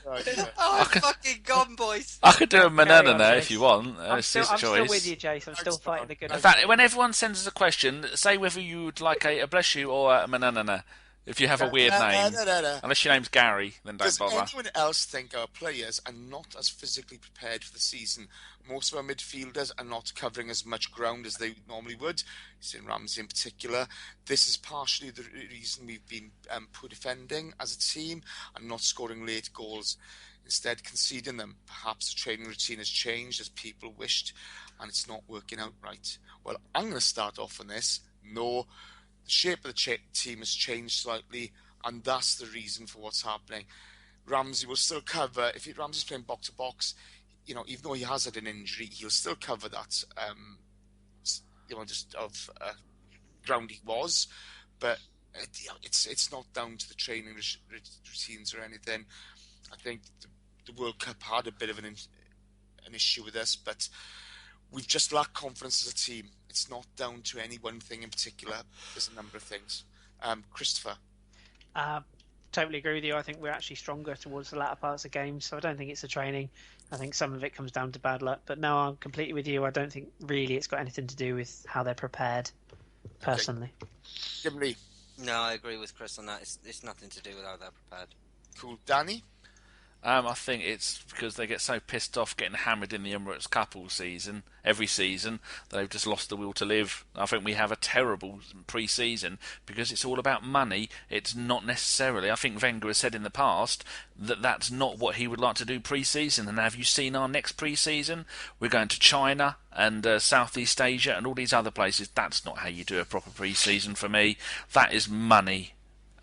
S1: Oh, I'm fucking gone, boys.
S2: I could do a banana
S3: on,
S2: there
S3: Jace.
S2: if you want.
S3: I'm still
S2: choice.
S3: with you, Jace. I'm still fighting the good.
S2: In fact, when everyone sends us a question, say whether you would like a bless you or a banana. If you have a weird name, unless your name's Gary, then don't bother.
S4: Does anyone else think our players are not as physically prepared for the season? Most of our midfielders are not covering as much ground as they normally would. St. Ramsey in particular. This is partially the reason we've been poor defending as a team and not scoring late goals. Instead, conceding them. Perhaps the training routine has changed as people wished, and it's not working out right. Well, I'm going to start off on this. No. The shape of the team has changed slightly, and that's the reason for what's happening. Ramsey will still cover. If Ramsey's playing box to box, even though he has had an injury, he'll still cover that. Just of ground he was, but it's not down to the training routines or anything. I think the World Cup had a bit of an issue with us, but we've just lacked confidence as a team. It's not down to any one thing in particular. There's a number of things. Christopher?
S3: Totally agree with you. I think we're actually stronger towards the latter parts of games, so I don't think it's the training. I think some of it comes down to bad luck. But no, I'm completely with you. I don't think really it's got anything to do with how they're prepared, personally.
S4: Okay. Gimli?
S1: No, I agree with Chris on that. It's nothing to do with how they're prepared.
S4: Cool. Danny?
S2: I think it's because they get so pissed off getting hammered in the Emirates Cup every season, that they've just lost the will to live. I think we have a terrible pre-season because it's all about money. It's not necessarily. I think Wenger has said in the past that that's not what he would like to do pre-season. And have you seen our next pre-season? We're going to China and Southeast Asia and all these other places. That's not how you do a proper pre-season for me. That is money.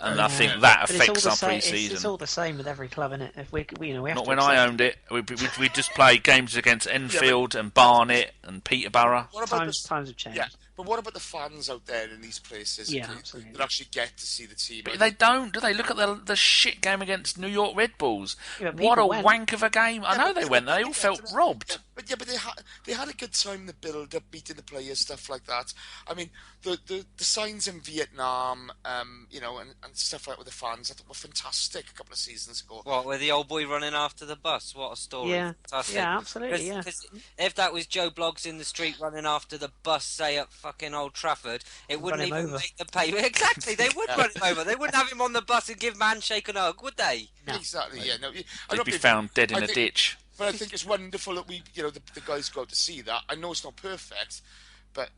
S2: And I think that affects our pre-season.
S3: It's all the same with every club, isn't it? If we have
S2: not
S3: to
S2: when I owned it. We just played games against Enfield and Barnet and Peterborough.
S3: Times have changed.
S4: Yeah, but what about the fans out there in these places that actually get to see the team?
S2: But they don't, do they? Look at the shit game against New York Red Bulls.
S3: Yeah,
S2: what a wank of a game! I know they went. They all felt robbed.
S4: But they had a good time. The build up, beating the players, stuff like that. I mean, the signs in Vietnam, and stuff like that with the fans, I thought were fantastic a couple of seasons ago.
S1: What, with the old boy running after the bus? What a story!
S3: Yeah,
S1: Fantastic.
S3: yeah, absolutely.
S1: Cause if that was Joe Bloggs in the street running after the bus, say at fucking Old Trafford, it wouldn't even make the paper. Exactly, they would run him over. They wouldn't have him on the bus and give him a handshake and a hug, would they?
S4: No. Exactly. Yeah. No.
S2: He'd be found dead in a ditch.
S4: But I think it's wonderful that the guys go out to see that. I know it's not perfect, but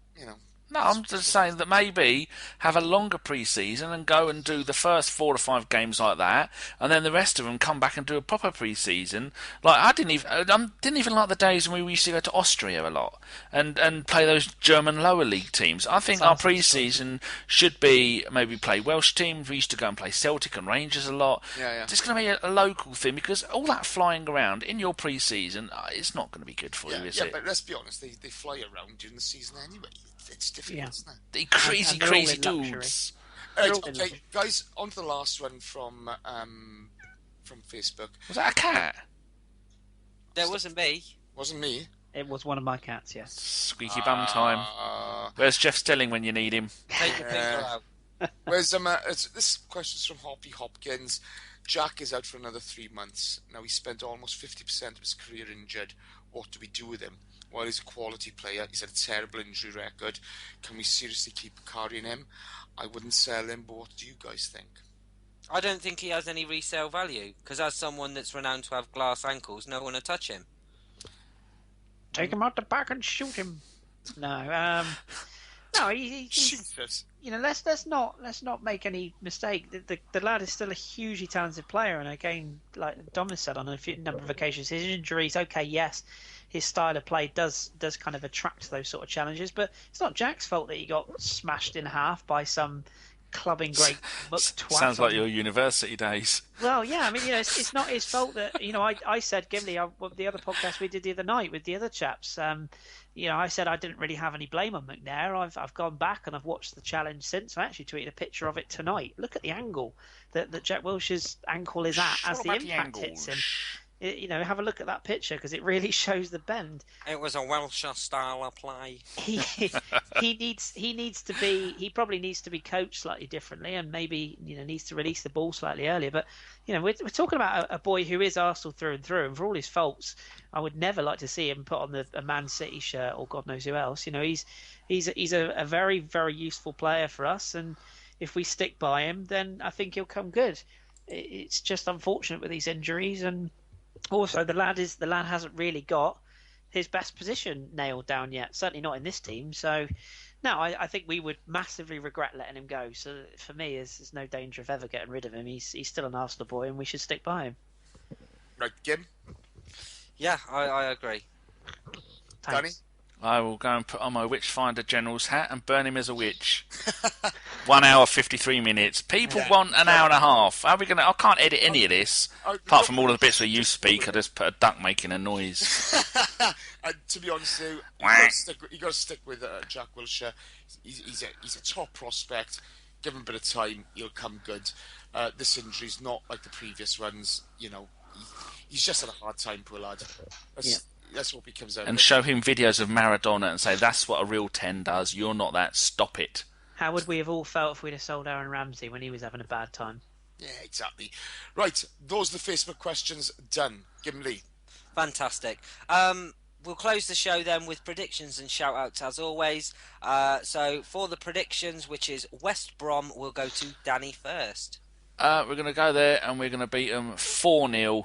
S2: No, I'm just saying that maybe have a longer pre-season and go and do the first 4 or 5 games like that, and then the rest of them come back and do a proper pre-season. Like I didn't even like the days when we used to go to Austria a lot and play those German lower league teams. I think our pre-season should be maybe play Welsh teams. We used to go and play Celtic and Rangers a lot.
S4: Yeah.
S2: It's going to be a local thing because all that flying around in your pre-season, it's not going to be good for you, is it?
S4: Yeah, but let's be honest, they fly around during the season anyway. It's difficult, isn't it?
S2: The crazy dudes.
S4: Right, okay, guys, on to the last one from Facebook.
S2: Was that a cat?
S1: That wasn't me.
S4: Wasn't me.
S3: It was one of my cats, yes.
S2: Squeaky bum time. Where's Jeff Stelling when you need him?
S1: Take your finger out.
S4: Where's this question's from Hoppy Hopkins. Jack is out for another 3 months. Now, he spent almost 50% of his career injured. What do we do with him? While he's a quality player, he's had a terrible injury record. Can we seriously keep carrying him? I wouldn't sell him, but what do you guys think?
S1: I don't think he has any resale value, because as someone that's renowned to have glass ankles, no one will touch him.
S3: Take him out the back and shoot him. No, he's let's not make any mistake. The lad is still a hugely talented player, and again, like Dom has said on a number of occasions, his injuries. Okay, yes, his style of play does kind of attract those sort of challenges, but it's not Jack's fault that he got smashed in half by some clubbing great muck twat.
S2: Sounds like your university days.
S3: Well, yeah, I mean, it's not his fault that I said Gimli, the other podcast we did the other night with the other chaps. I said I didn't really have any blame on McNair. I've gone back and I've watched the challenge since. I actually tweeted a picture of it tonight. Look at the angle that Jack Wilshere's ankle is at as the impact hits him. have a look at that picture because it really shows the bend.
S1: It was a Welsh style of play.
S3: He probably needs to be coached slightly differently, and maybe needs to release the ball slightly earlier. But we're talking about a boy who is Arsenal through and through, and for all his faults, I would never like to see him put on a Man City shirt or God knows who else. He's a very, very useful player for us, and if we stick by him, then I think he'll come good. It's just unfortunate with these injuries, and also the lad hasn't really got his best position nailed down yet. Certainly not in this team. So, no, I think we would massively regret letting him go. So for me, there's no danger of ever getting rid of him. He's still an Arsenal boy, and we should stick by him.
S4: Right, Gim?
S1: Yeah, I agree.
S3: Thanks.
S4: Danny?
S2: I will go and put on my Witchfinder General's hat and burn him as a witch. 1 hour 53 minutes. People want an hour and a half. How are we gonna? I can't edit any of this apart from all of the bits where you speak. I just put a duck making a noise.
S4: To be honest, you got to stick with Jack Wilshere. He's a top prospect. Give him a bit of time, he'll come good. This injury's not like the previous ones. He's just had a hard time, poor lad. That's what he comes out.
S2: And
S4: with.
S2: show him videos of Maradona and say, that's what a real 10 does. You're not that. Stop it.
S3: How would we have all felt if we'd have sold Aaron Ramsey when he was having a bad time?
S4: Yeah, exactly. Right, those are the Facebook questions done. Gimli.
S1: Fantastic. We'll close the show then with predictions and shout-outs as always. So for the predictions, which is West Brom, we'll go to Danny first.
S2: We're going to go there and we're going to beat them 4-0.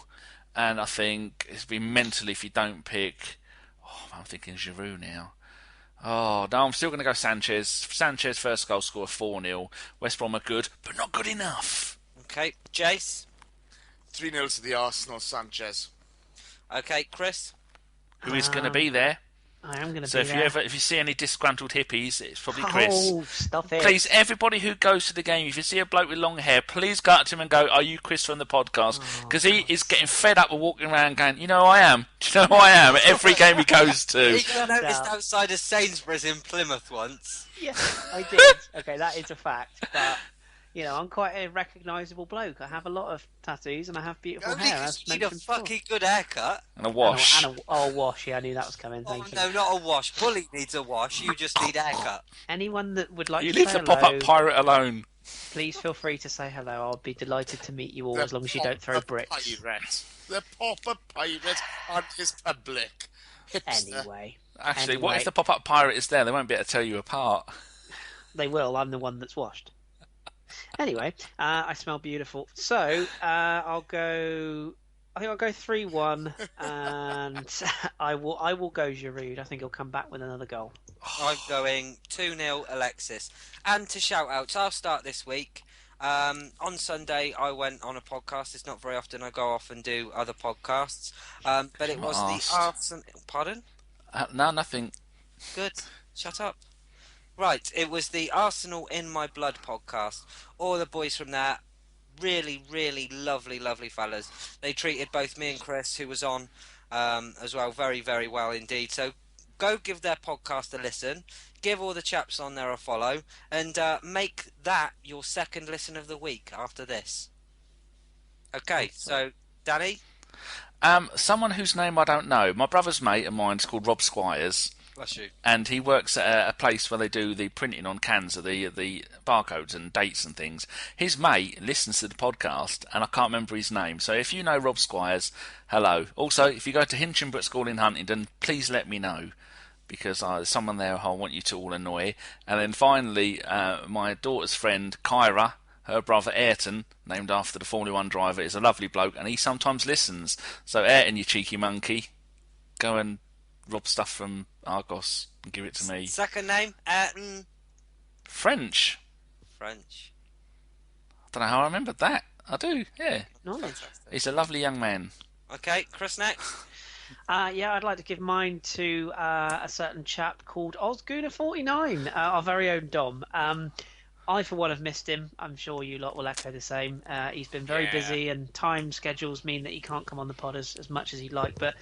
S2: And I think it's been mental if you don't pick... I'm thinking Giroud now. No, I'm still going to go Sanchez. Sanchez, first goal scorer, 4-0. West Brom are good, but not good enough.
S1: Okay, Jace?
S4: 3-0 to the Arsenal, Sanchez.
S1: Okay, Kris?
S2: Who is going to be there?
S3: I am going to be
S2: there. So if you see any disgruntled hippies, it's probably Kris.
S3: Oh, stop it.
S2: Please, everybody who goes to the game, if you see a bloke with long hair, please go up to him and go, are you Kris from the podcast? Because he is getting fed up with walking around going, you know who I am? Do you know who I am? At every game he goes to.
S1: He got noticed outside of Sainsbury's in Plymouth once.
S3: Yeah, I did. Okay, that is a fact. But, I'm quite a recognisable bloke. I have a lot of tattoos and I have beautiful hair.
S1: Because you need a fucking good haircut.
S2: And a wash.
S3: A wash, yeah, I knew that was coming. Thank you.
S1: No, not a wash. Bully needs a wash. You just need a haircut.
S3: Anyone that would like to
S2: leave
S3: say
S2: the
S3: hello,
S2: pop-up pirate alone.
S3: Please feel free to say hello. I'll be delighted to meet you all as long as you don't throw bricks.
S4: The pop-up pirate and his public.
S3: Anyway.
S2: Actually, what if the pop-up pirate is there? They won't be able to tell you apart.
S3: They will. I'm the one that's washed. Anyway, I smell beautiful. So I'll go 3-1, and I will go Giroud. I think he'll come back with another goal.
S1: I'm going 2-0 Alexis. And to shout outs, I'll start this week. On Sunday, I went on a podcast. It's not very often I go off and do other podcasts, but it was the Arsenal. Pardon?
S2: No, nothing.
S1: Good. Shut up. Right, it was the Arsenal in My Blood podcast. All the boys from there, really, really lovely, lovely fellas. They treated both me and Kris, who was on, as well, very, very well indeed. So go give their podcast a listen, give all the chaps on there a follow, and make that your second listen of the week after this. Okay, so Danny?
S2: Someone whose name I don't know. My brother's mate of mine is called Rob Squires.
S1: Bless you.
S2: And he works at a place where they do the printing on cans of the barcodes and dates and things. His mate listens to the podcast, and I can't remember his name. So if you know Rob Squires, hello. Also, if you go to Hinchinbrook School in Huntingdon, please let me know, because there's someone there I want you to all annoy. And then finally, my daughter's friend, Kyra, her brother Ayrton, named after the Formula 1 driver, is a lovely bloke, and he sometimes listens. So Ayrton, you cheeky monkey, go and rob stuff from Argos and give it to me.
S1: Second name? Ayrton.
S2: French.
S1: I
S2: don't know how I remembered that. I do, yeah.
S3: Nice.
S2: He's a lovely young man.
S1: Okay, Kris next.
S3: Yeah, I'd like to give mine to a certain chap called Osguna49, our very own Dom. I, for one, have missed him. I'm sure you lot will echo the same. He's been very busy, and time schedules mean that he can't come on the pod as much as he'd like. But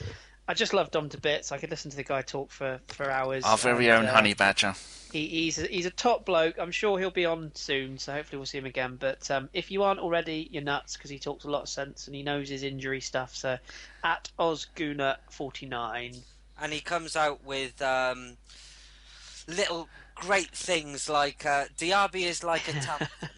S3: I just love Dom to bits. I could listen to the guy talk for hours.
S2: Our very own honey badger.
S3: He's a top bloke. I'm sure he'll be on soon, so hopefully we'll see him again. But if you aren't already, you're nuts, because he talks a lot of sense and he knows his injury stuff. So at Ozguna49.
S1: And he comes out with little great things like Diaby is like a tampon.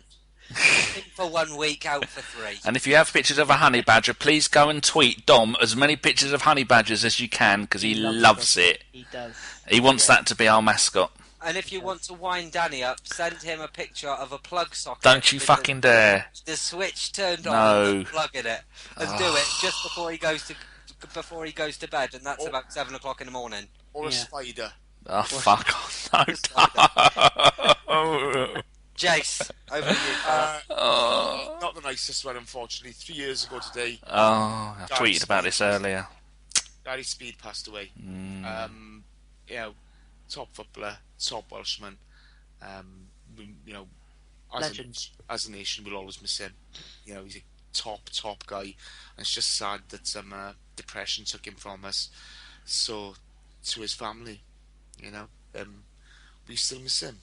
S1: In for 1 week, out for 3.
S2: And if you have pictures of a honey badger, please go and tweet Dom as many pictures of honey badgers as you can, because he loves it.
S3: He does.
S2: He wants that to be our mascot.
S1: And if you want to wind Danny up, send him a picture of a plug socket.
S2: Don't you fucking dare.
S1: The switch turned on
S2: No.
S1: and plug in it. And do it just before he goes to bed, and that's about 7 o'clock in the morning.
S4: Or a spider.
S2: Oh, fuck off. No.
S1: Jace, over to you.
S4: Not the nicest one, unfortunately. 3 years ago today,
S2: Oh, I tweeted about this earlier.
S4: Gary Speed passed away. Top footballer, top Welshman. As a nation, we'll always miss him. He's a top guy, and it's just sad that some depression took him from us. So, to his family, we still miss him.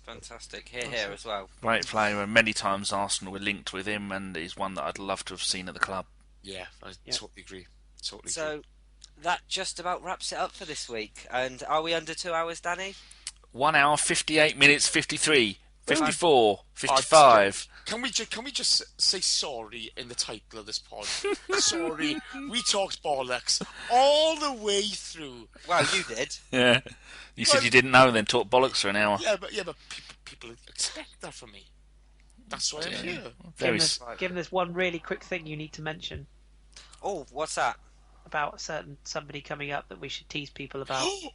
S1: Fantastic. Here as well.
S2: Great player, and many times Arsenal were linked with him, and he's one that I'd love to have seen at the club.
S4: Yeah, I totally agree.
S1: So, that just about wraps it up for this week. And are we under 2 hours, Danny?
S2: 1 hour, 58 minutes, 53, 54, 55.
S4: Can we just say sorry in the title of this pod? Sorry, we talked bollocks all the way through.
S1: Well, you did.
S2: Yeah. You said you didn't know, then talk bollocks for an hour.
S4: Yeah, but people expect that from me. That's why I'm here.
S3: Given there's one really quick thing you need to mention.
S1: Oh, what's that?
S3: About somebody coming up that we should tease people about. It's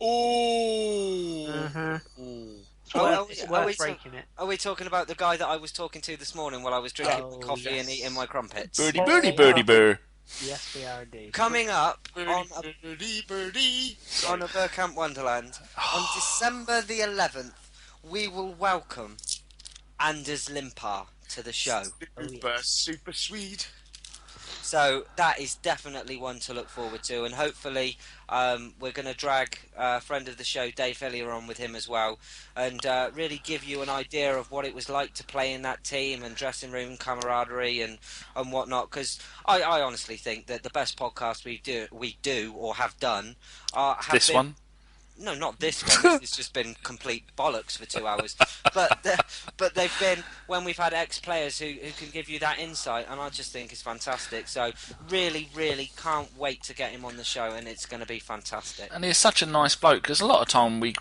S3: worth breaking it.
S1: Are we talking about the guy that I was talking to this morning while I was drinking my coffee and eating my crumpets?
S2: Birdie, bird.
S3: Yes, we are indeed.
S1: Coming up on a
S4: Birdie.
S1: Bergkamp Wonderland on December the 11th, we will welcome Anders Limpar to the show.
S4: Super sweet.
S1: So that is definitely one to look forward to, and hopefully we're going to drag a friend of the show, Dave Hillier, on with him as well, and really give you an idea of what it was like to play in that team and dressing room camaraderie and whatnot. Because I honestly think that the best podcast we do or have done have been,
S2: one.
S1: No, not this one. It's just been complete bollocks for 2 hours. But they've been when we've had ex-players who can give you that insight, and I just think it's fantastic. So really, really can't wait to get him on the show, and it's going to be fantastic.
S2: And he's such a nice bloke, because a lot of time we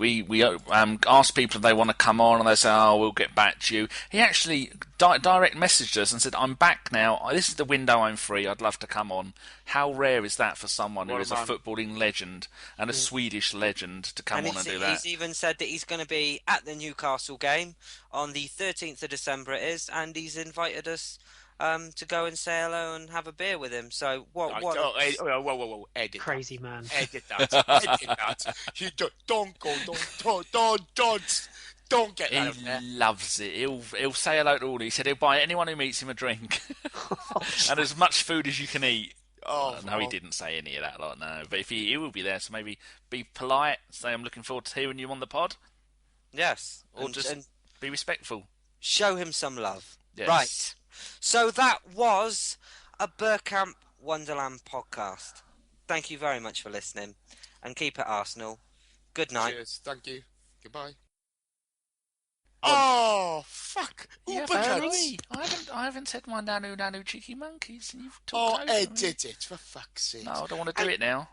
S2: ask people if they want to come on, and they say, "Oh, we'll get back to you." He actually direct messaged us and said, "I'm back now. This is the window I'm free. I'd love to come on." How rare is that for someone who is a footballing legend and a Swedish legend to come on and do that?
S1: He's even said that he's going to be at the Newcastle game on the 13th of December it is, and he's invited us to go and say hello and have a beer with him. So what?
S4: Whoa, edit.
S3: Crazy man.
S4: Edit that. Edit that. You don't go. Don't get that out there.
S2: He loves it. He'll say hello to all. He said he'll buy anyone who meets him a drink and as much food as you can eat. No, he didn't say any of that. No, but if he will be there, so maybe be polite. Say I'm looking forward to hearing you on the pod.
S1: Yes,
S2: or just be respectful.
S1: Show him some love.
S2: Yes.
S1: Right. So that was a Bergkamp Wonderland podcast. Thank you very much for listening, and keep it Arsenal. Good night.
S4: Cheers. Thank you. Goodbye. Oh, fuck.
S2: Yeah, I haven't said my nanu cheeky monkeys. And you've talked over
S4: edit it, for fuck's sake.
S2: No, I don't want to do it now.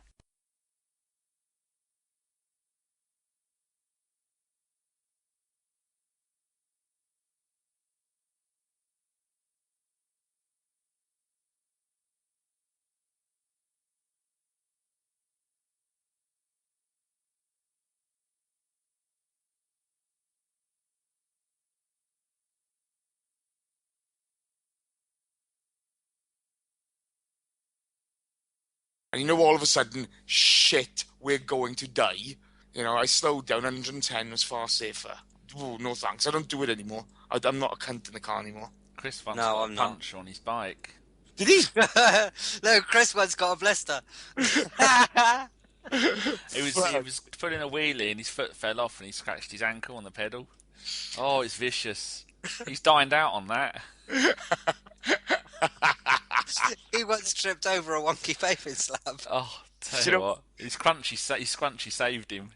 S4: And all of a sudden, shit, we're going to die. I slowed down. 110 was far safer. Ooh, no thanks. I don't do it anymore. I'm not a cunt in the car anymore.
S2: Chris once got a punch on his bike.
S4: Did he?
S1: No, Chris once got a blister.
S2: He was putting a wheelie and his foot fell off and he scratched his ankle on the pedal. Oh, it's vicious. He's dined out on that.
S1: He once tripped over a wonky paving slab.
S2: Oh, tell you what, his scrunchy saved him.